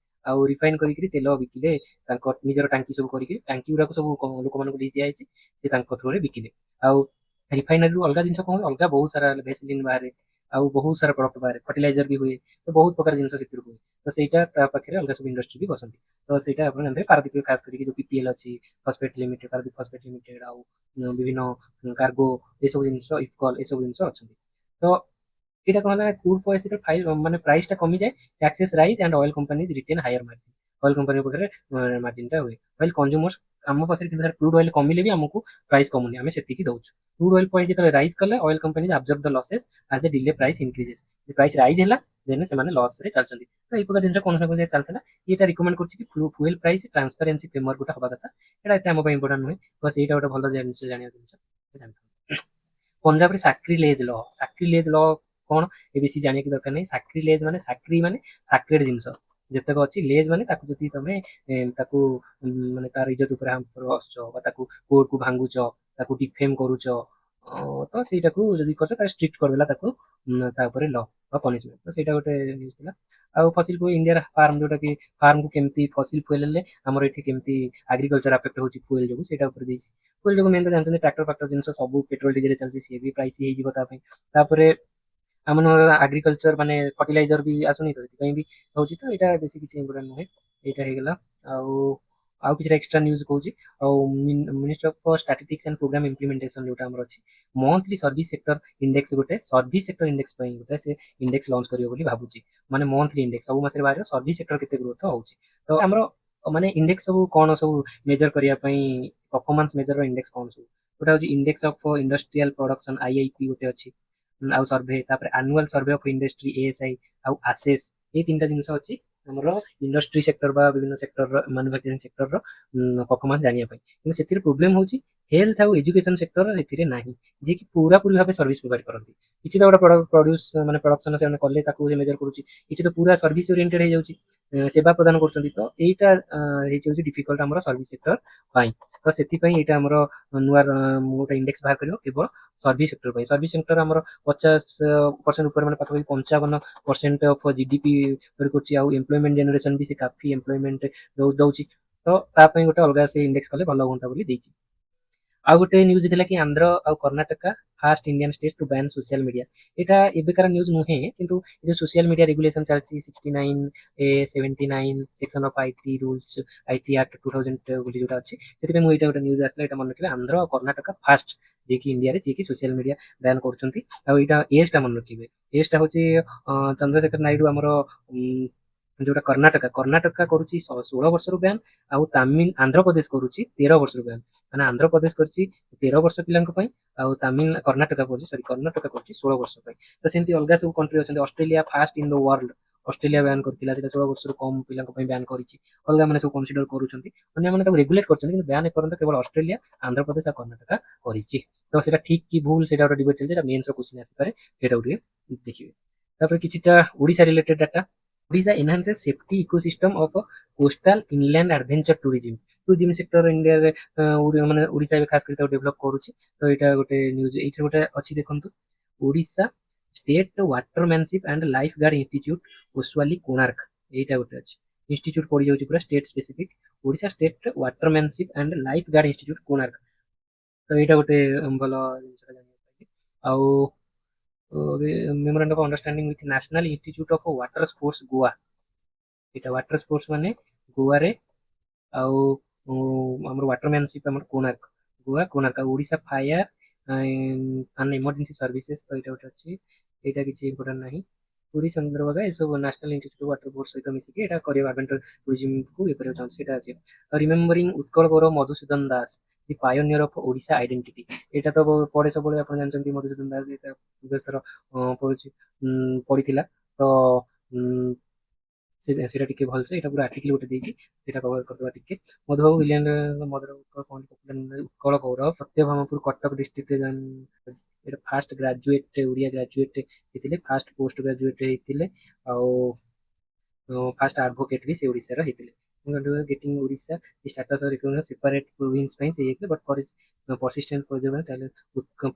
ଆଉ ରିଫାଇନ୍ କରିକିରି ତେଲ ବିକିଲେ ତାଙ୍କ ନିଜର ଟାଙ୍କି ସବୁ କରିକି, ଟାଙ୍କି ଗୁଡାକ ସବୁ ଲୋକମାନଙ୍କୁ ଲିଜ୍ ଦିଆଯାଇଛି, ସେ ତାଙ୍କ ଥ୍ରୁରେ ବିକିଲେ। ଆଉ ରିଫାଇନାରୀରୁ ଅଲଗା ଜିନିଷ କଣ ଅଲଗା ବହୁତ ସାରା ଭେସଲିନ୍ ବାହାରେ, ଆଉ ବହୁତ ସାରା ପ୍ରଡକ୍ଟ ବାହାରେ, ଫର୍ଟିଲାଇଜର ବି ହୁଏ, ତ ବହୁତ ପ୍ରକାର ଜିନିଷ ସେଥିରୁ ହୁଏ। ତ ସେଇଟା ତା ପାଖରେ ଅଲଗା ସବୁ ଇଣ୍ଡଷ୍ଟ୍ରି ବି ବସନ୍ତି। ତ ସେଇଟା ଆପଣ ଜାଣିଥିବେ ପାରାଦୀପରେ ଖାସ କରିକି ଯୋଉ PPL ଅଛି, phosphate limited, Paradip phosphate limited, ଆଉ ବିଭିନ୍ନ କାର୍ଗୋ ଏସବୁ ଜିନିଷ, ଇଫକଲ ଏସବୁ ଜିନିଷ ଅଛନ୍ତି। ତ ଏଇଟା କଣ ହେଲା କ୍ରୁଡ୍ ପ୍ରାଇସ୍ ଯେତେବେଳେ ମାନେ ପ୍ରାଇସ୍ ଟା କମିଯାଏ, taxes rise and oil companies retain higher margin. Oil company ପାଖରେ ମାର୍ଜିନ୍ ଟା ହୁଏ। ଅଏଲ କଞ୍ଜୁମର୍ସ ଆମ ପାଖରେ କିନ୍ତୁ କ୍ରୁଡ୍ ଅଏଲ କମିଲେ ବି ଆମକୁ ପ୍ରାଇସ୍ କମୁନି, ଆମେ ସେତିକି ଦଉଛୁ। କ୍ରୁଡ୍ ଅଏଲ ପ୍ରାଇସ୍ ଯେତେବେଳେ ରାଇଜ୍ କଲେ oil companies absorb the losses as the daily price increases. Price rise ହେଲା ଦେନ୍ ସେମାନେ ଲସ୍ ରେ ଚାଲୁଛନ୍ତି। ତ ଏଇ ପ୍ରକାର ଜିନିଷ କୌଣସି ନା କୌଣସି ଚାଲିଥିଲା। ଏଇଟା ରିକମେଣ୍ଡ କରୁଛି କି ଫୁଏଲ ପ୍ରାଇସ୍ ଟ୍ରାନ୍ସପାରେନ୍ସି ଫ୍ରେମୱାର୍କ ଗୋଟେ ହବା କଥା। ଏଇଟା ଏତେ ଆମ ପାଇଁ ଇମ୍ପୋର୍ଟାଣ୍ଟ ନୁହେଁ, ବସ୍ ଏଇଟା ଗୋଟେ ଭଲ ଜିନିଷ ଜାଣିବା ଜିନିଷ। ପଞ୍ଜାବରେ ସାକ୍ରିଲେଜ୍ ଲ, ସାକ୍ରିଲେଜ୍ ଲ କଣ ଏ ବେଶୀ ଜାଣିବା ଦରକାର ନାହିଁ। ସାକ୍ରିଲେଜ୍ ମାନେ ସାକ୍ରି ମାନେ ସାକ୍ରେଡ୍ ଜିନିଷ ଯେତେକ ଅଛି, ଲେଜ୍ ମାନେ ତାକୁ ଯଦି ତମେ ତାକୁ ମାନେ ତାର ଇଜ୍ଜତ ଉପରେ ଆସୁଛ ବା ତାକୁ କୋର୍ଟକୁ ଭାଙ୍ଗୁଛ, ତାକୁ ଡିଫେମ୍ କରୁଛ, ତ ସେଇଟାକୁ ଯଦି କରୁଛ ତାକୁ ଷ୍ଟ୍ରିକ୍ଟ କରିଦେଲା ତାକୁ ତା ଉପରେ ଲ ବା ପନିଶମେଣ୍ଟ। ତ ସେଇଟା ଗୋଟେ ନ୍ୟୁଜ୍ ଥିଲା। ଆଉ ଫସିଲ ଫୁଏଲ ଇଣ୍ଡିଆର ଫାର୍ମ ଯୋଉଟା କି ଫାର୍ମକୁ କେମିତି ଫସିଲ ଫୁଏଲ ହେଲେ ଆମର ଏଠି କେମିତି ଆଗ୍ରିକଲଚର ଆଫେକ୍ଟ ହଉଛି ଫୁଏଲ ଯୋଗୁଁ, ସେଇଟା ଉପରେ ଦେଇଛି। ଫୁଏଲ ଯୋଗୁଁ ମେନ୍ ତ ଜାଣିଛନ୍ତି ଟ୍ରାକ୍ଟର ଫାକ୍ଟର ଜିନିଷ ସବୁ ପେଟ୍ରୋଲ ଡିଜେଲ ଚାଲିଛି, ସିଏ ବି ପ୍ରାଇସ୍ ହେଇଯିବ ତା ପାଇଁ। ତାପରେ ଆମର ଆଗ୍ରିକଲଚର ମାନେ ଫର୍ଟିଲାଇଜର ବି ଆସୁନି, ତ ସେଥିପାଇଁ ବି ହଉଛି। ତ ଏଇଟା ବେଶୀ କିଛି ଇମ୍ପୋର୍ଟାଣ୍ଟ ନୁହେଁ। ଏଇଟା ହେଇଗଲା। ଆଉ ଆଉ କିଛିଟା ଏକ୍ସଟ୍ରା ନ୍ୟୁଜ୍ କହୁଛି। ଆଉ ministry of statistics and programme implementation ଯୋଉଟା ଆମର ଅଛି, ମନ୍ଥଲି ସର୍ଭିସ ସେକ୍ଟର ଇଣ୍ଡେକ୍ସ ଗୋଟେ ସର୍ଭିସ ସେକ୍ଟର ଇଣ୍ଡେକ୍ସ ପାଇଁ ଗୋଟେ ସେ ଇଣ୍ଡେକ୍ସ ଲଞ୍ଚ କରିବ ବୋଲି ଭାବୁଛି। ମାନେ ମନ୍ଥଲି ଇଣ୍ଡେକ୍ସ ସବୁ ମାସରେ ବାହାରିବ, ସର୍ଭିସ ସେକ୍ଟର କେତେ ଗ୍ରୋଥ ହଉଛି। ତ ଆମର ମାନେ ଇଣ୍ଡେକ୍ସ ସବୁ କଣ ସବୁ ମେଜର କରିବା ପାଇଁ, ପରଫର୍ମାନ୍ସ ମେଜର ଇଣ୍ଡେକ୍ସ କଣ ସବୁ, ଗୋଟେ ହଉଛି index of industrial production IIP ଗୋଟେ ଅଛି, ଆଉ ସର୍ଭେ, ତାପରେ annual survey of industry ASI, ଆଉ ASES। ଏଇ ତିନିଟା ଜିନିଷ ଅଛି ଆମର ଇଣ୍ଡଷ୍ଟ୍ରି ସେକ୍ଟର ବା ବିଭିନ୍ନ ସେକ୍ଟରର ମାନୁଫାକ୍ଚରିଂ ସେକ୍ଟରର ପରଫର୍ମାନ୍ସ ଜାଣିବା ପାଇଁ। କିନ୍ତୁ ସେଥିରେ ପ୍ରୋବ୍ଲେମ ହଉଛି ହେଲ୍ଥ ଆଉ ଏଜୁକେସନ ସେକ୍ଟର ଏଥିରେ ନାହିଁ, ଯିଏକି ପୁରାପୁରି ଭାବେ ସର୍ଭିସ ପ୍ରୋଭାଇଡ କରନ୍ତି। କିଛି ତ ଗୋଟେ ପ୍ରଡ୍ୟୁସ ମାନେ ପ୍ରଡକ୍ସନ ସେମାନେ କଲେ ତାକୁ ମେଜର କରୁଛି, ଏଠି ତ ପୁରା ସର୍ଭିସ ଓରିଏଣ୍ଟେଡ ହେଇଯାଉଛି, ସେବା ପ୍ରଦାନ କରୁଛନ୍ତି। ତ ଏଇଟା ହେଇଯାଉଛି ଡିଫିକଲ୍ଟ ଆମର ସର୍ଭିସ ସେକ୍ଟର ପାଇଁ। ତ ସେଥିପାଇଁ ଏଇଟା ଆମର ନୂଆ ଗୋଟେ ଇଣ୍ଡେକ୍ସ ବାହାର କରିବ କେବଳ ସର୍ଭିସ ସେକ୍ଟର ପାଇଁ। ସର୍ଭିସ ସେକ୍ଟର ଆମର 50% ଉପରେ ମାନେ ପାଖାପାଖି 55% ଅଫ୍ GDP କରୁଛି, ଆଉ ଏମ୍ପ୍ଲୟମେଣ୍ଟ ଜେନେରେସନ ବି ସେ କାଫି ଏମ୍ପ୍ଲୟମେଣ୍ଟ ଦଉଛି। ତ ତା ପାଇଁ ଗୋଟେ ଅଲଗା ସେ ଇଣ୍ଡେକ୍ସ କଲେ ଭଲ ହୁଅନ୍ତା ବୋଲି ଦେଇଛି। ଆଉ ଗୋଟେ ନ୍ୟୁଜ ଥିଲା କି ଆନ୍ଧ୍ର ଆଉ Karnataka first Indian state to ban social media. ଏଇଟା ଏବେକାର ନ୍ୟୁଜ ନୁହେଁ, କିନ୍ତୁ ଏ ଯୋଉ ସୋସିଆଲ ମିଡିଆ ରେଗୁଲେସନ ଚାଲିଛି 69A 79 section of IT rules, IT act 2000 ବୋଲି ଯୋଉଟା ଅଛି, ସେଥିପାଇଁ ମୁଁ ଏଇଟା ଗୋଟେ ନ୍ୟୁଜ ଆସିଲା, ଏଇଟା ମନେ ରଖିବେ। ଆନ୍ଧ୍ର ଆଉ କର୍ଣ୍ଣାଟକା ଫାଷ୍ଟ ଯିଏକି ଇଣ୍ଡିଆରେ ଯିଏକି ସୋସିଆଲ ମିଡିଆ ବ୍ୟାନ୍ କରୁଛନ୍ତି। ଆଉ ଏଇଟା ଏଜ୍ ଟା ମନେ ରଖିବେ, ଏଜ୍ ଟା ହଉଛି ଚନ୍ଦ୍ରଶେଖର ନାଇଡୁ ଆମର ଯୋଉଟା କର୍ଣ୍ଣାଟକା କର୍ଣ୍ଣାଟକା କରୁଛି 16 ବର୍ଷରୁ ବ୍ୟାନ୍, ଆଉ ଆନ୍ଧ୍ରପ୍ରଦେଶ କରୁଛି 13 ବର୍ଷରୁ ବ୍ୟାନ୍। ମାନେ ଆନ୍ଧ୍ରପ୍ରଦେଶ କରିଛି 13 ବର୍ଷ ପିଲାଙ୍କ ପାଇଁ, ଆଉ କର୍ଣ୍ଣାଟକା କରୁଛି 16 ବର୍ଷ ପାଇଁ। ତ ସେମିତି ଅଲଗା ସବୁ କଣ୍ଟ୍ରି ଅଛନ୍ତି। Australia first in the world, Australia ban କରିଥିଲା, ସେଟା 16 ବର୍ଷରୁ କମ ପିଲାଙ୍କ ପାଇଁ ବ୍ୟାନ୍ କରିଛି। ଅଲଗା ମାନେ ସବୁ କନସିଡର କରୁଛନ୍ତି, ଅନ୍ୟମାନେ ତାକୁ ରେଗୁଲେଟ କରୁଛନ୍ତି, କିନ୍ତୁ ବ୍ୟାନ୍ ଏପର୍ଯ୍ୟନ୍ତ କେବଳ ଅଷ୍ଟ୍ରେଲିଆ, ଆନ୍ଧ୍ରପ୍ରଦେଶ ଆଉ କର୍ଣ୍ଣାଟକା କରିଛି। ତ ସେଟା ଠିକ କି ଭୁଲ ସେଇଟା ଗୋଟେ ଡିବେଟ୍ ଚାଲିଛି, ସେଟା ମେନ୍ସ କ୍ୱେଶ୍ଚିନ୍ ଆସିପାରେ, ସେଇଟାକୁ ଟିକେ ଦେଖିବେ। ତାପରେ କିଛିଟା Odisha related data. Odisha enhances safety ecosystem of coastal inland adventure tourism. Tourism sector ଇଣ୍ଡିଆରେ ମାନେ ଓଡିଶା ଏବେ ଖାସ କରି ତାକୁ ଡେଭଲପ କରୁଛି। ତ ଏଇଟା ଗୋଟେ ନ୍ୟୁଜ, ଏଇଠି ଗୋଟେ ଅଛି ଦେଖନ୍ତୁ, Odisha state watermanship and lifeguard institute ଓସ୍ୱାଲି କୋଣାର୍କ, ଏଇଟା ଗୋଟେ ଅଛି। ଇନଷ୍ଟିଚ୍ୟୁଟ ପଡିଯାଉଛି ପୁରା state specific, Odisha state watermanship and lifeguard institute Konark. ତ ଏଇଟା ଗୋଟେ ଭଲ ଜିନିଷଟା ଜାଣିବାକୁ ପାଇଲି। ଆଉ memorandum of understanding with National Institute of Water Sports Goa, ଏଇଟା ୱାଟର ସ୍ପୋର୍ଟସ ମାନେ ଗୋଆରେ, ଆଉ ଆମର ୱାଟରମ୍ୟାନସିପ ଆମର କୋଣାର୍କ, ଗୋଆ କୋଣାର୍କ। ଆଉ Odisha fire and emergency services, ତ ଏଇଟା ଗୋଟେ ଅଛି। ଏଇଟା କିଛି ଇମ୍ପୋର୍ଟାଣ୍ଟ ନାହିଁ। ପୁରୀ ଚନ୍ଦ୍ରଭାଗା ଏସବୁ ନ୍ୟାସନାଲ ଇନଷ୍ଟିଚ୍ୟୁଟ ୱାଟର ବୋର୍ଡ ସହିତ ମିଶିକି ଏଇଟା କରିବା, ଆଡଭେଞ୍ଚର ଟୁରିଜିମକୁ ଇଏ କରିବାକୁ ଚାହୁଁଛି, ସେଇଟା ଅଛି। Remembering Utkal Gaurav Madhusudan Das the pioneer of Odisha identity. ଏଇଟା ତ ପଡେ ସବୁବେଳେ, ଆପଣ ଜାଣିଛନ୍ତି ମଧୁସୂଦନ ଦାସ, ଏଇଟା ଥର ପଡିଥିଲା। ତ ସେଇଟା ଟିକେ ଭଲସେ ଏଇଟା ପୁରା ଆର୍ଟିକଲ ଗୋଟେ ଦେଇଛି ସେଇଟା କଭର କରିଦେବା ଟିକେ। ମଧୁବାବୁ ବିଲିୟନ ମଦର ଉତ୍କଳ ଗୌରବ ସତ୍ୟଭାମପୁର କଟକ ଡିଷ୍ଟ୍ରିକ୍ଟରେ ଏଇଟା ଫାଷ୍ଟ ଗ୍ରାଜୁଏଟ ଓଡ଼ିଆ ଗ୍ରାଜୁଏଟ ହେଇଥିଲେ, ଫାଷ୍ଟ ପୋଷ୍ଟ ଗ୍ରାଜୁଏଟ ହେଇଥିଲେ, ଆଉ ଫାଷ୍ଟ ଆଡଭୋକେଟ ବି ସେ ଓଡ଼ିଶାର ହେଇଥିଲେ। Getting Odisha status recognise separate province ପାଇଁ ସେ ହେଇଥିଲେ, ବଟ୍ ଫର ପରସିଷ୍ଟେଣ୍ଟ ପରଜେଭରାନ୍ସ ତାହେଲେ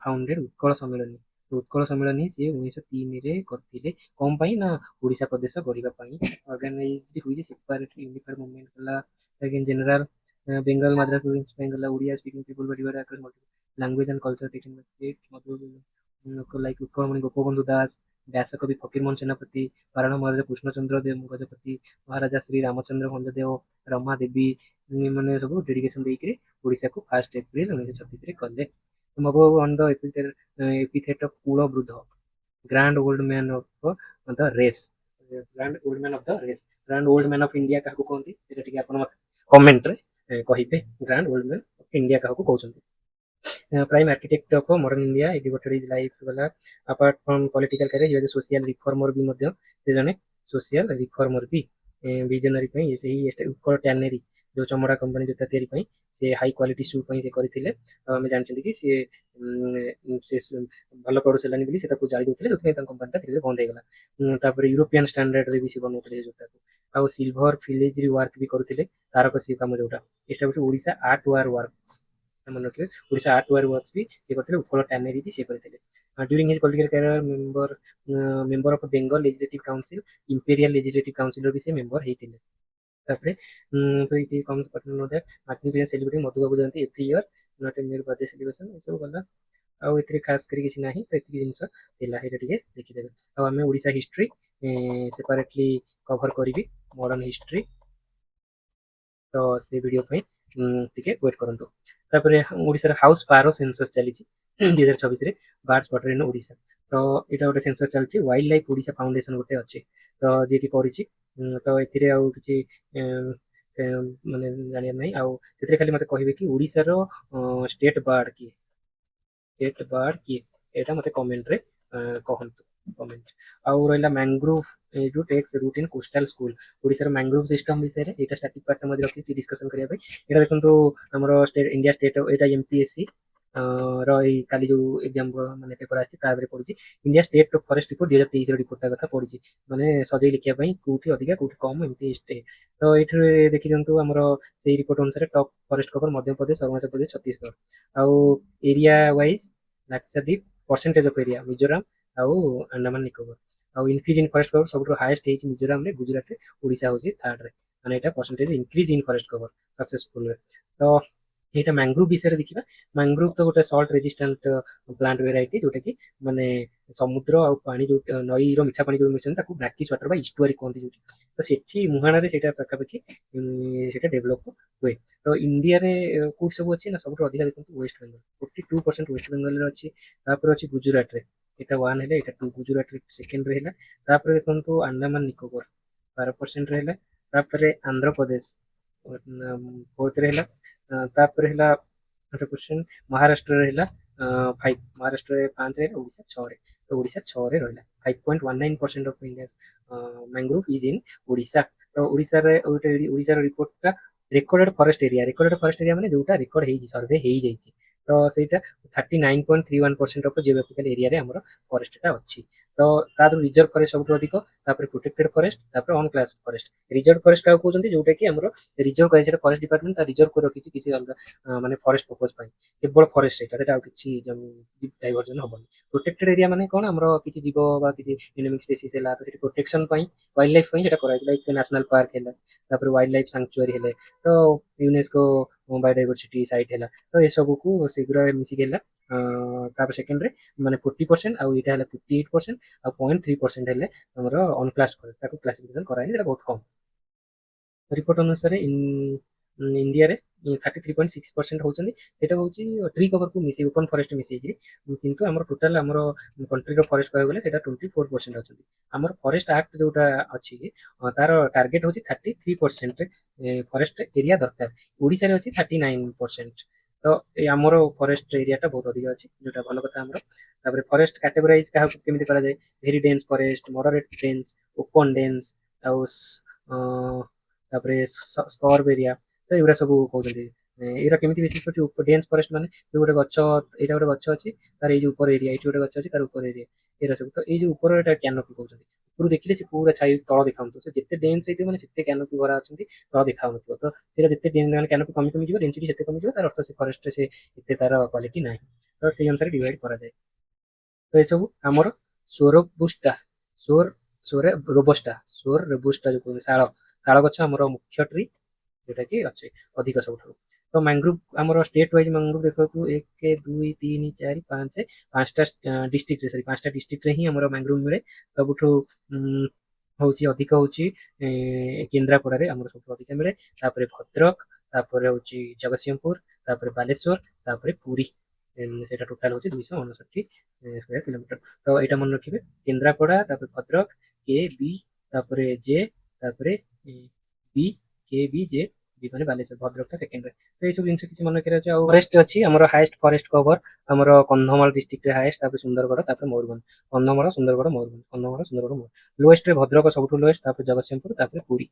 ଫାଉଣ୍ଡେଡ ଉତ୍କଳ ସମ୍ମିଳନୀ। ଉତ୍କଳ ସମ୍ମିଳନୀ ସିଏ 1903ରେ କରିଥିଲେ। କଣ ପାଇଁ ନା ଓଡ଼ିଶା ପ୍ରଦେଶ ଗଢ଼ିବା ପାଇଁ। Organised which separate unified movement ହେଲା ଜେନେରାଲ ବେଙ୍ଗଲ ମାଦ୍ରାସ ପ୍ରୋଭିନ୍ସ ପାଇଁ ଗଲା ଓଡ଼ିଆ ସ୍ପିକିଂ ପିପୁଲ ବଡିଭାର across language and culture taking like Utkalmani Gopabandhu Das, Byasakabi Fakirmohan ସେନାପତି, ପାରାୟଣ ମହାରାଜ କୃଷ୍ଣଚନ୍ଦ୍ର ଦେବ ଗଜପତି, ମହାରାଜା ଶ୍ରୀ ରାମଚନ୍ଦ୍ର ଭଞ୍ଜଦେବ, ରମା ଦେବୀ ମାନେ ସବୁ ଡେଡିକେସନ ଦେଇକିରି ଓଡ଼ିଶାକୁ 1 ଏପ୍ରିଲ 1936ରେ କଲେ। ମଗବ ଅନ୍ ଦ ଏପିଥେଟ ଅଫ କୂଳ ବୃଦ୍ଧ, grand old man of the race, grand old man of the race, grand old man of India କାହାକୁ କହନ୍ତି ସେଟା ଟିକେ ଆପଣ କମେଣ୍ଟରେ କହିବେ। Grand old man of India କାହାକୁ କହୁଛନ୍ତି। prime architect of modern India, he devoted his life ଗଲା। apart from political career he was a social reformer ବି ମଧ୍ୟ ସେ ଜଣେ social reformer ବି। visionary ପାଇଁ ସେଇ ଉତ୍କଳ ଟ୍ୟାନେରୀ ଯୋଉ ଚମଡ଼ା କମ୍ପାନୀ ଜୋତା ତିଆରି ପାଇଁ ସେ ହାଇ କ୍ୱାଲିଟି ସୁ ପାଇଁ ସେ କରିଥିଲେ। ଆଉ ଆମେ ଜାଣିଛନ୍ତି କି ସେ ଭଲ ପ୍ରଡ୍ୟୁସ୍ ହେଲାନି ବୋଲି ସେ ତାକୁ ଜାଳି ଦଉଥିଲେ, ଯୋଉଥିପାଇଁ ତାଙ୍କ କମ୍ପାନୀଟା ଧୀରେ ଧୀରେ ବନ୍ଦ ହେଇଗଲା। ତାପରେ ୟୁରୋପିଆନ ଷ୍ଟାଣ୍ଡାର୍ଡରେ ବି ସେ ବନଉଥିଲେ ଜୋତାକୁ। ଆଉ ସିଲଭର ଫିଲିଗ୍ରୀ ୱାର୍କ ବି କରୁଥିଲେ, ତାରକସି କାମ ଯୋଉଟା। Establish Odisha art war works, ମନେ ରଖିବେ ଓଡ଼ିଶା ଆର୍ଟ ୱାର୍ ୱାର୍କସ ବି ସେ କରିଥିଲେ। ଉତ୍କଳ ଟ୍ୟାନେରୀ ବି ସେ କରିଥିଲେ। During his political career member of Bengal legislative council, imperial legislative କାଉନସିଲର ବି ସେ ମେମ୍ବର ହେଇଥିଲେ। ତାପରେ magnificent celebrity Madhubabu Jayanti every year, not a mere birthday celebration, ଏସବୁ ଗଲା। ଆଉ ଏଥିରେ ଖାସ କରି କିଛି ନାହିଁ, ତ ଏତିକି ଜିନିଷ ଥିଲା, ସେଇଟା ଟିକେ ଦେଖିଦେବେ। ଆଉ ଆମେ ଓଡ଼ିଶା ହିଷ୍ଟ୍ରି ସେପାରେଟଲି କଭର କରିବି, ମଡର୍ନ ହିଷ୍ଟ୍ରି, ତ ସେ ଭିଡ଼ିଓ ପାଇଁ ଟିକେ ୱେଟ୍ କରନ୍ତୁ। ତାପରେ ଓଡ଼ିଶାର ହାଉସ ପାର ସେନ୍ସସ୍ ଚାଲିଛି 2026ରେ, ବାର୍ଡସ୍ ସ୍ପଟେଡ୍ ଇନ୍ ଓଡ଼ିଶା। ତ ଏଇଟା ଗୋଟେ ସେନ୍ସସ୍ ଚାଲିଛି। ୱାଇଲ୍ଡ ଲାଇଫ ଓଡ଼ିଶା ଫାଉଣ୍ଡେସନ ଗୋଟେ ଅଛି, ତ ଯିଏକି କରିଛି। ତ ଏଥିରେ ଆଉ କିଛି ମାନେ ଜାଣିବାର ନାହିଁ। ଆଉ ସେଥିରେ ଖାଲି ମତେ କହିବେ କି ଓଡ଼ିଶାର ଷ୍ଟେଟ୍ ବାର୍ଡ କିଏ, ଷ୍ଟେଟ୍ ବାର୍ଡ କିଏ, ଏଇଟା ମତେ କମେଣ୍ଟରେ କହନ୍ତୁ, କମେଣ୍ଟ। ଆଉ ରହିଲା ମ୍ୟାଙ୍ଗ୍ରୋଭ ଯୋଉ takes root in coastal school, ଓଡ଼ିଶାର ମ୍ୟାଙ୍ଗ୍ରୋଭ ସିଷ୍ଟମ ବିଷୟରେ ଏଇଟା ଷ୍ଟାଟିକ୍ ପାର୍ଟଟା ମଧ୍ୟ ରଖିଛି ଡିସ୍କସନ କରିବା ପାଇଁ। ଏଇଟା ଦେଖନ୍ତୁ ଆମର ଇଣ୍ଡିଆ ଷ୍ଟେଟ୍, ଏଇଟା ଏମପିଏସସି ର ଏଇ କାଲି ଯୋଉ ଏକ୍ଜାମ ମାନେ ପେପର ଆସିଛି ତା ଦେହରେ ପଡିଛି। ଇଣ୍ଡିଆ ଷ୍ଟେଟ୍ ଫରେଷ୍ଟ ରିପୋର୍ଟ 2023ର ରିପୋର୍ଟଟା କଥା ପଡିଛି, ମାନେ ସଜେଇ ଲେଖିବା ପାଇଁ କୋଉଠି ଅଧିକା କୋଉଠି କମ ଏମିତି ଷ୍ଟେଟ୍। ତ ଏଇଥିରେ ଦେଖି ଦିଅନ୍ତୁ ଆମର ସେଇ ରିପୋର୍ଟ ଅନୁସାରେ top forest cover Madhya Pradesh, Arunachal Pradesh, Chhattisgarh. ଆଉ area wise Lakshadweep, percentage of area Mizoram ଆଉ ଆଣ୍ଡାମାନ ନିକୋବର। ଆଉ ଇନକ୍ରିଜ ଇନ୍ ଫରେଷ୍ଟ କଭର ସବୁଠୁ ହାଏଷ୍ଟ ହେଇଛି ମିଜୋରାମରେ, ଗୁଜୁରାଟରେ, ଓଡ଼ିଶା ହଉଛି ଥାର୍ଡରେ। ମାନେ ଏଇଟା percentage increase in forest cover ସକ୍ସେସଫୁଲରେ। ତ ଏଇଟା ମ୍ୟାଙ୍ଗ୍ରୋଭ ବିଷୟରେ ଦେଖିବା। ମ୍ୟାଙ୍ଗ୍ରୋଭ ତ ଗୋଟେ ସଲ୍ଟ ରେଜିଷ୍ଟାଣ୍ଟ ପ୍ଲାଣ୍ଟ ଭେରାଇଟି, ଯୋଉଟା କି ମାନେ ସମୁଦ୍ର ଆଉ ପାଣି ଯୋଉ ନଈର ମିଠା ପାଣି ଯୋଉ ମିଶନ୍ତି ତାକୁ ବ୍ରାକିସ୍ ୱାଟର ବା ଇଷ୍ଟୁଆରୀ କୁହନ୍ତି ଯୋଉଠି। ତ ସେଠି ମୁହାଣରେ ସେଇଟା ପାଖାପାଖି ସେଇଟା ଡେଭଲପ ହୁଏ। ତ ଇଣ୍ଡିଆରେ କୋଉଠି ସବୁ ଅଛି ନା ସବୁଠୁ ଅଧିକା ଦେଖନ୍ତୁ ୱେଷ୍ଟ ବେଙ୍ଗଲ, 42% ୱେଷ୍ଟ ବେଙ୍ଗଲରେ ଅଛି। ତାପରେ ଅଛି ଗୁଜୁରାଟରେ, ଏଇଟା 1 ହେଲେ ଏଇଟା 2, ଗୁଜୁରାଟରେ ସେକେଣ୍ଡରେ ହେଲା। ତାପରେ ଦେଖନ୍ତୁ ଆଣ୍ଡାମାନ ନିକୋବର 12%ରେ ହେଲା। ତାପରେ ଆନ୍ଧ୍ରପ୍ରଦେଶ 4ଥରେ ହେଲା। ତାପରେ ହେଲା 100%, ମହାରାଷ୍ଟ୍ରରେ ହେଲା 5, ମହାରାଷ୍ଟ୍ରରେ 5ରେ, ଓଡ଼ିଶା 6ରେ। ତ ଓଡ଼ିଶା 6ରେ ରହିଲା। 5.19% of India mangrove is in Odisha. ତ ଓଡ଼ିଶାର ରିପୋର୍ଟଟା recorded forest area, recorded forest area ମାନେ ଯୋଉଟା ରେକର୍ଡ ହେଇଛି, ସର୍ଭେ ହେଇଯାଇଛି। ତ ସେଇଟା 39.31% ଅଫ ଜିଓଗ୍ରାଫିକାଲ ଏରିଆରେ ଆମର ଫରେଷ୍ଟଟା ଅଛି। ତ ତା ଦେହରୁ ରିଜର୍ଭ ଫରେଷ୍ଟ ସବୁଠୁ ଅଧିକ, ତାପରେ ପ୍ରୋଟେକ୍ଟେଡ ଫରେଷ୍ଟ, ତାପରେ ଅନକ୍ଲାସ ଫରେଷ୍ଟ। ରିଜର୍ଭ ଫରେଷ୍ଟ କାହାକୁ କହୁଛନ୍ତି, ଯୋଉଟା କି ଆମର ରିଜର୍ଭ କରାଯାଇଛି, ସେଟା ଫରେଷ୍ଟ ଡିପାର୍ଟମେଣ୍ଟ ତା ରିଜର୍ଭ କରି ରଖିଛି କିଛି ଅଲଗା ମାନେ ଫରେଷ୍ଟ ପର୍ପୋଜ ପାଇଁ, କେବଳ ଫରେଷ୍ଟ ସେଇଟା ଆଉ କିଛି ଡାଇଭର୍ଜନ ହବନି। ପ୍ରୋଟେକ୍ଟେଡ ଏରିଆ ମାନେ କଣ, ଆମର କିଛି ଜୀବ ବା କିଛି ଏନିମିକ୍ ସ୍ପେସିସ୍ ହେଲା ତ ସେଠି ପ୍ରୋଟେକ୍ସନ ପାଇଁ, ୱାଇଲ୍ଡ ଲାଇଫ ପାଇଁ ସେଟା କରାଯାଇଛି। ଲାଇକ୍ ନ୍ୟାସନାଲ ପାର୍କ ହେଲା, ତାପରେ ୱାଇଲ୍ଡ ଲାଇଫ ସାଙ୍କ୍ଚୁଆରୀ ହେଲେ, ତ ୟୁନେସ୍କୋ ବାୟୋଡାଇଭର୍ସିଟି ସାଇଟ୍ ହେଲା, ତ ଏସବୁକୁ ସେଗୁରା ମିଶିକି ହେଲା। ତାପରେ ସେକେଣ୍ଡରେ ମାନେ 40%, ଆଉ ଏଇଟା ହେଲା 58%, ଆଉ 0.3% ହେଲେ ଆମର ଅନକ୍ଲାସ ଫରେଷ୍ଟ, ତାକୁ କ୍ଲାସିଫିକେସନ କରାହେଇନି, ସେଟା ବହୁତ କମ୍। ରିପୋର୍ଟ ଅନୁସାରେ ଇଣ୍ଡିଆରେ 33.6% ହଉଛନ୍ତି, ସେଇଟା ହଉଛି ଟ୍ରି କଭରକୁ ମିଶେଇ, ଓପନ ଫରେଷ୍ଟ ମିଶେଇକିରି। କିନ୍ତୁ ଆମର ଟୋଟାଲ ଆମର କଣ୍ଟ୍ରିର ଫରେଷ୍ଟ କହିବାକୁ ଗଲେ ସେଇଟା 24% ଅଛନ୍ତି। ଆମର ଫରେଷ୍ଟ ଆକ୍ଟ ଯୋଉଟା ଅଛି ତାର ଟାର୍ଗେଟ ହଉଛି 33% ଫରେଷ୍ଟ ଏରିଆ ଦରକାର। ଓଡ଼ିଶାରେ ଅଛି 39%। ତ ଏଇ ଆମର ଫରେଷ୍ଟ ଏରିଆଟା ବହୁତ ଅଧିକ ଅଛି, ଯୋଉଟା ଭଲ କଥା ଆମର। ତାପରେ ଫରେଷ୍ଟ କାଟେଗୋରାଇଜ କାହାକୁ କେମିତି କରାଯାଏ, very dance forest, moderate dance, open dance, ଆଉ ତାପରେ ସ୍କର୍ବ ଏରିଆ, ତ ଏଗୁରା ସବୁ କହୁଛନ୍ତି। ଏଗୁରା କେମିତି ବେସିସ୍ କରୁଛି, ଡେନ୍ସ ଫରେଷ୍ଟ ମାନେ ଯୋଉ ଗୋଟେ ଗଛ, ଏଇଟା ଗୋଟେ ଗଛ ଅଛି ତାର ଏଇ ଯୋଉ ଉପର ଏରିଆ, ଏଇଠି ଗୋଟେ ଗଛ ଅଛି ତାର ଉପର ଏରିଆ, ଏଗୁରା ସବୁ। ତ ଏଇ ଯୋଉ ଉପର ଏଟା କ୍ୟାନୋପି କହୁଛନ୍ତି। ଉପରୁ ଦେଖିଲେ ସେ ପୁରା ଛାଇ ତଳ ଦେଖାଉନଥିବ, ସେ ଯେତେ ଡେନ୍ସ ହେଇଥିବ ମାନେ ସେତେ କ୍ୟାନୋପି ଭରା ଅଛନ୍ତି, ତଳ ଦେଖାଉନଥିବ। ତ ସେଇଟା ଯେତେ ମାନେ କ୍ୟାନୋପି କମି କମିଯିବ, ଡେନ୍ସିଟି ସେତେ କମିଯିବ, ତାର ଅର୍ଥ ସେ ଫରେଷ୍ଟରେ ସେ ଏତେ ତାର କ୍ୱାଲିଟି ନାହିଁ। ତ ସେଇ ଅନୁସାରେ ଡିଭାଇଡ୍ କରାଯାଏ। ତ ଏସବୁ ଆମର ସୋରବୁଷ୍ଟା, ସୋର ସୋରେ ରୋବଷ୍ଟା, ସୋର ରୋବୁଷ୍ଟା ଯୋଉ କହୁଛନ୍ତି ଶାଳ, ଶାଳ ଗଛ ଆମର ମୁଖ୍ୟ ଟ୍ରି ଯୋଉଟା କି ଅଛି ଅଧିକ ସବୁଠାରୁ। ତ ମ୍ୟାଙ୍ଗ୍ରୋଭ ଆମର ଷ୍ଟେଟ୍ ୱାଇଜ ମ୍ୟାଙ୍ଗ୍ରୋଭ ଦେଖନ୍ତୁ 1 2 3 4 5 ପାଞ୍ଚଟା ଡିଷ୍ଟ୍ରିକ୍ଟରେ, ସରି 5ଟା ଡିଷ୍ଟ୍ରିକ୍ଟରେ ହିଁ ଆମର ମ୍ୟାଙ୍ଗ୍ରୋଭ ମିଳେ। ସବୁଠୁ ହଉଛି ଅଧିକ ହଉଛି କେନ୍ଦ୍ରାପଡ଼ାରେ ଆମର ସବୁଠୁ ଅଧିକ ମିଳେ, ତାପରେ ଭଦ୍ରକ, ତାପରେ ହଉଛି ଜଗତସିଂହପୁର, ତାପରେ ବାଲେଶ୍ୱର, ତାପରେ ପୁରୀ। ସେଇଟା ଟୋଟାଲ ହଉଛି 259 ସ୍କୋୟାର କିଲୋମିଟର। ତ ଏଇଟା ମନେ ରଖିବେ, କେନ୍ଦ୍ରାପଡ଼ା, ତାପରେ ଭଦ୍ରକ, କେ ବି, ତାପରେ ଜେ, ତାପରେ ବି, କେ ବି ଜେ, ବି ମାନେ ବାଲେଶ୍ୱର, ଭଦ୍ରକଟା ସେକେଣ୍ଡରେ। ତ ଏଇସବୁ ଜିନିଷ କିଛି ମନେ ରଖିବାର ଅଛି। ଆଉ ଫରେଷ୍ଟ ଅଛି ଆମର, ହାଏଷ୍ଟ ଫରେଷ୍ଟ କଭର ଆମର କନ୍ଧମାଳ ଡିଷ୍ଟ୍ରିକ୍ଟରେ ହାଏଷ୍ଟ, ତାପରେ ସୁନ୍ଦରଗଡ଼, ତାପରେ ମୟୂରଭଞ୍ଜ। କନ୍ଧମାଳ, ସୁନ୍ଦରଗଡ଼, ମୟୂରଭଞ୍ଜ, କନ୍ଧମାଳ, ସୁନ୍ଦରଗଡ଼, ମୟୂରଭଞ୍ଜ। ଲୋଏଷ୍ଟରେ ଭଦ୍ରକ ସବୁଠୁ ଲୋଏଷ୍ଟ, ତାପରେ ଜଗତସିଂହପୁର, ତାପରେ ପୁରୀ।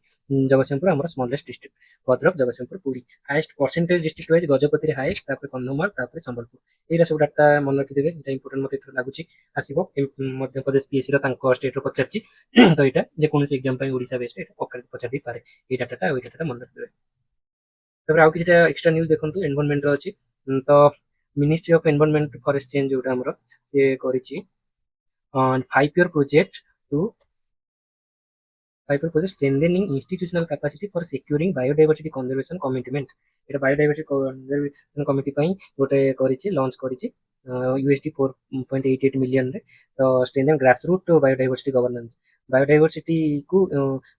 ଜଗତସିଂହପୁର ଆମର smallest district, Bhadrak, Jagatsinghpur, Puri. Highest percentage district wise ଗଜପତିରେ ହାଏଷ୍ଟ, ତାପରେ କନ୍ଧମାଳ, ତାପରେ ସମ୍ବଲପୁର। ଏଇଟା ସବୁ ଡାଟା ମନେ ରଖିଦେବେ, ଏଇଟା ଇମ୍ପୋର୍ଟାଣ୍ଟ ମତେ ଏଥର ଲାଗୁଛି ଆସିବ। ମଧ୍ୟପ୍ରଦେଶ ପିଏସସି ର ତାଙ୍କ ଷ୍ଟେଟରୁ ପଚାରିଛି। ତ ଏଇଟା ଯେକୌଣସି ଏକ୍ଜାମ ପାଇଁ ଓଡ଼ିଶା ବେସ୍ଡ ଏଇଟା ପଚାରି ଦେଇପାରେ। ଏଇ ଡାଟାଟା ଆଉ ଏଇ ଡାଟାଟା ମନେ ରଖିଦେବେ। ତାପରେ ଆଉ କିଛିଟା ଏକ୍ସଟ୍ରା ନ୍ୟୁଜ ଦେଖନ୍ତୁ, ଏନଭାରନମେଣ୍ଟର ଅଛି। ତ ministry of environment forest change ଯୋଉଟା ଆମର, ସିଏ କରିଛି 5 year project to 5 year project strengthening institutional capacity for securing biodiversity conservation commitment। এটা biodiversity conservation committee ପାଇଁ ଗୋଟେ କରିଛି, ଲଞ୍ଚ କରିଛି USD 4.88 ମିଲିୟନରେ। ତ strengthen grassroot biodiversity governance, biodiversity କୁ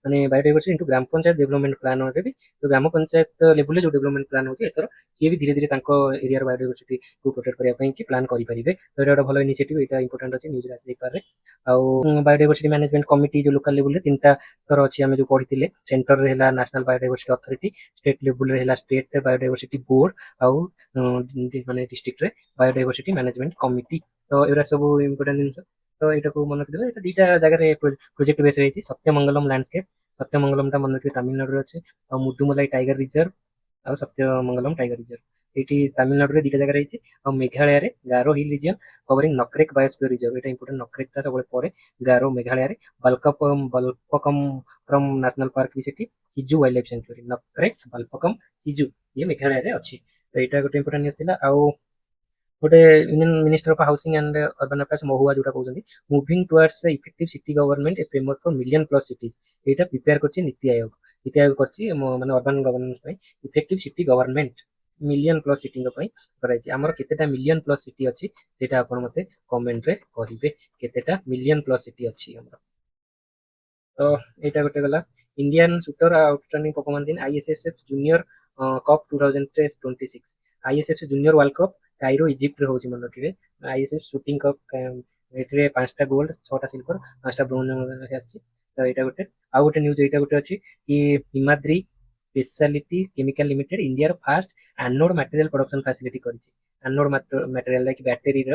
ମାନେ ବାୟୋଡାଇଭର୍ସିଟି ଇଣ୍ଟୁ ଗ୍ରାମ ପଞ୍ଚାୟତ ଡେଭଲପମେଣ୍ଟ ପ୍ଲାନରେ ବି, ଗ୍ରାମ ପଞ୍ଚାୟତ ଲେଭେଲରେ ଯୋଉ ଡେଭଲପମେଣ୍ଟ ପ୍ଲାନ ହଉଛି ଏଥର, ସିଏ ବି ଧୀରେ ଧୀରେ ତାଙ୍କ ଏରିଆର ବାୟୋଡାଇଭର୍ସିଟି କୁ ପ୍ରୋଟେକ୍ଟ କରିବା ପାଇଁ କି ପ୍ଲାନ୍ କରିପାରିବେ। ତ ଏଇଟା ଗୋଟେ ଭଲ ଇନିସିଏଟିଭ, ଏଇଟା ଇମ୍ପୋର୍ଟାଣ୍ଟ ଅଛି, ନ୍ୟୁଜରେ ଆସିଯାଇପାରେ। ଆଉ ବାୟୋଡାଇଭର୍ସିଟି ମ୍ୟାନେଜମେଣ୍ଟ କମିଟି ଯୋଉ ଲୋକାଲ ଲେଭେଲରେ 3ଟା ସ୍ତର ଅଛି, ଆମେ ଯୋଉ ପଢିଥିଲେ। ସେଣ୍ଟରରେ ହେଲା ନ୍ୟାସନାଲ ବାୟୋଡାଇଭର୍ସିଟି ଅଥରିଟି, ଷ୍ଟେଟ୍ ଲେଭେଲରେ ହେଲା ଷ୍ଟେଟ୍ ବାୟୋଡାଇଭର୍ସିଟି ବୋର୍ଡ, ଆଉ ମାନେ ଡିଷ୍ଟ୍ରିକ୍ଟରେ ବାୟୋଡାଇଭର୍ସିଟି ମ୍ୟାନେଜମେଣ୍ଟ କମିଟି। ତ ଏଗୁରା ସବୁ ଇମ୍ପୋର୍ଟାଣ୍ଟ ଜିନିଷ। ତ ଏଇଟାକୁ ମନେ ରଖିଦେବେ। ଏଇଟା 2ଟା ଜାଗାରେ ପ୍ରୋଜେକ୍ଟ ବେସ୍ ହେଇଛି, ସତ୍ୟମଙ୍ଗଲମ ଲ୍ୟାଣ୍ଡସ୍କେପ୍, ସତ୍ୟମଙ୍ଗଲମଟା ମନେ ରଖିବେ ତାମିଲନାଡୁରେ ଅଛି, ଆଉ ମୁଦୁମଲାଇ ଟାଇଗର ରିଜର୍ଭ, ଆଉ ସତ୍ୟମଙ୍ଗଲମ ଟାଇଗର ରିଜର୍ଭ। ଏଇଠି ତାମିଲନାଡୁରେ 2ଟା ଜାଗାରେ ହେଇଛି। ଆଉ ମେଘାଳୟରେ Garo hill region covering Nokrek biosphere reserve, ଏଇଟା ଇମ୍ପୋର୍ଟାଣ୍ଟ, ନକ୍ରେକଟା ସବୁବେଳେ ପଡେ। ଗାରୋ ମେଘାଳୟରେ, ବଲ୍ପକମ୍ ଫ୍ରମ୍ ନ୍ୟାସନାଲ ପାର୍କ ବି ସେଠି, ସିଜୁ ୱାଇଲ୍ଡ ଲାଇଫ ସାଙ୍ଚୁଆରୀ, ନକ୍ରେକ୍, ବଲ୍ପକମ୍, ସିଜୁ, ଇଏ ମେଘାଳୟରେ ଅଛି। ତ ଏଇଟା ଗୋଟେ ଇମ୍ପୋର୍ଟାଣ୍ଟ ନ୍ୟୁଜ୍ ଥିଲା। ଆଉ ଗୋଟେ union minister of housing and urban affairs MoHUA ଯୋଉଟା କହୁଛନ୍ତି, moving towards effective city government a framework for million plus cities. ଏଇଟା ପ୍ରିପେୟାର କରିଛି ନୀତି ଆୟୋଗ। ନୀତି ଆୟୋଗ କରିଛି ମାନେ ଅର୍ବାନ ଗଭର୍ଣ୍ଣାନ୍ସ ପାଇଁ effective city government million plus ସିଟିଙ୍କ ପାଇଁ କରାଯାଇଛି। ଆମର କେତେଟା ମିଲିୟନ ପ୍ଲସ ସିଟି ଅଛି ସେଇଟା ଆପଣ ମତେ କମେଣ୍ଟରେ କହିବେ, କେତେଟା ମିଲିୟନ ପ୍ଲସ ସିଟି ଅଛି ଆମର। ତ ଏଇଟା ଗୋଟେ ଗଲା। Indian shooter outstanding performance in ISSF junior cup 2026, ISSF junior world cup Cairo ଇଜିପ୍ଟରେ ହଉଛି, ମନେ ରଖିବେ। ISSF ସୁଟିଂ କପ୍, ଏଥିରେ 5ଟା ଗୋଲ୍ଡ, 6ଟା ସିଲଭର, 5ଟା ବ୍ରୋଞ୍ଜ ଆସିଛି। ତ ଏଇଟା ଗୋଟେ। ଆଉ ଗୋଟେ ନ୍ୟୁଜ ଏଇଟା ଗୋଟେ ଅଛି କି ହିମାଦ୍ରି ସ୍ପେଶାଲିଟି କେମିକାଲ ଲିମିଟେଡ ଇଣ୍ଡିଆର ଫାଷ୍ଟ ଆନୋଡ ମ୍ୟାଟେରିଆଲ ପ୍ରଡକ୍ସନ ଫାସିଲିଟି କରିଛି। ଆନୋଡ ମ୍ୟାଟେରିଆଲ ଲାଇକ ବ୍ୟାଟେରୀର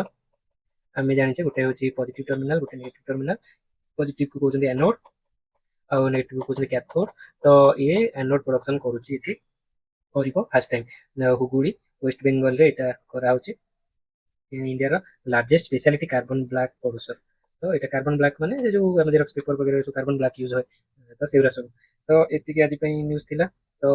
ଆମେ ଜାଣିଛେ ଗୋଟେ ହଉଛି ପଜିଟିଭ ଟର୍ମିନାଲ, ଗୋଟେ ନେଗେଟିଭ ଟର୍ମିନାଲ। ପଜିଟିଭକୁ କହୁଛନ୍ତି ଆନୋଡ, ଆଉ ନେଗେଟିଭ କହୁଛନ୍ତି କ୍ୟାଥୋଡ। ତ ଇଏ ଆନୋଡ ପ୍ରଡକ୍ସନ କରୁଛି, ଏଠି କରିବ ଫାର୍ଷ୍ଟ ଟାଇମ ହୁଗୁଳି ୱେଷ୍ଟ ବେଙ୍ଗଲରେ ଏଇଟା କରାହଉଛି। ଇଣ୍ଡିଆର largest speciality carbon black producer. ତ ଏଇଟା କାର୍ବନ ବ୍ଲାକ୍ ମାନେ ଯୋଉ ଆମ ଜେରକ୍ସ ପେପର ବଗେରା ସବୁ କାର୍ବନ ବ୍ଲାକ୍ ୟୁଜ ହୁଏ, ତ ସେଗୁରା ସବୁ। ତ ଏତିକି ଆଜି ପାଇଁ ନ୍ୟୁଜ ଥିଲା। ତ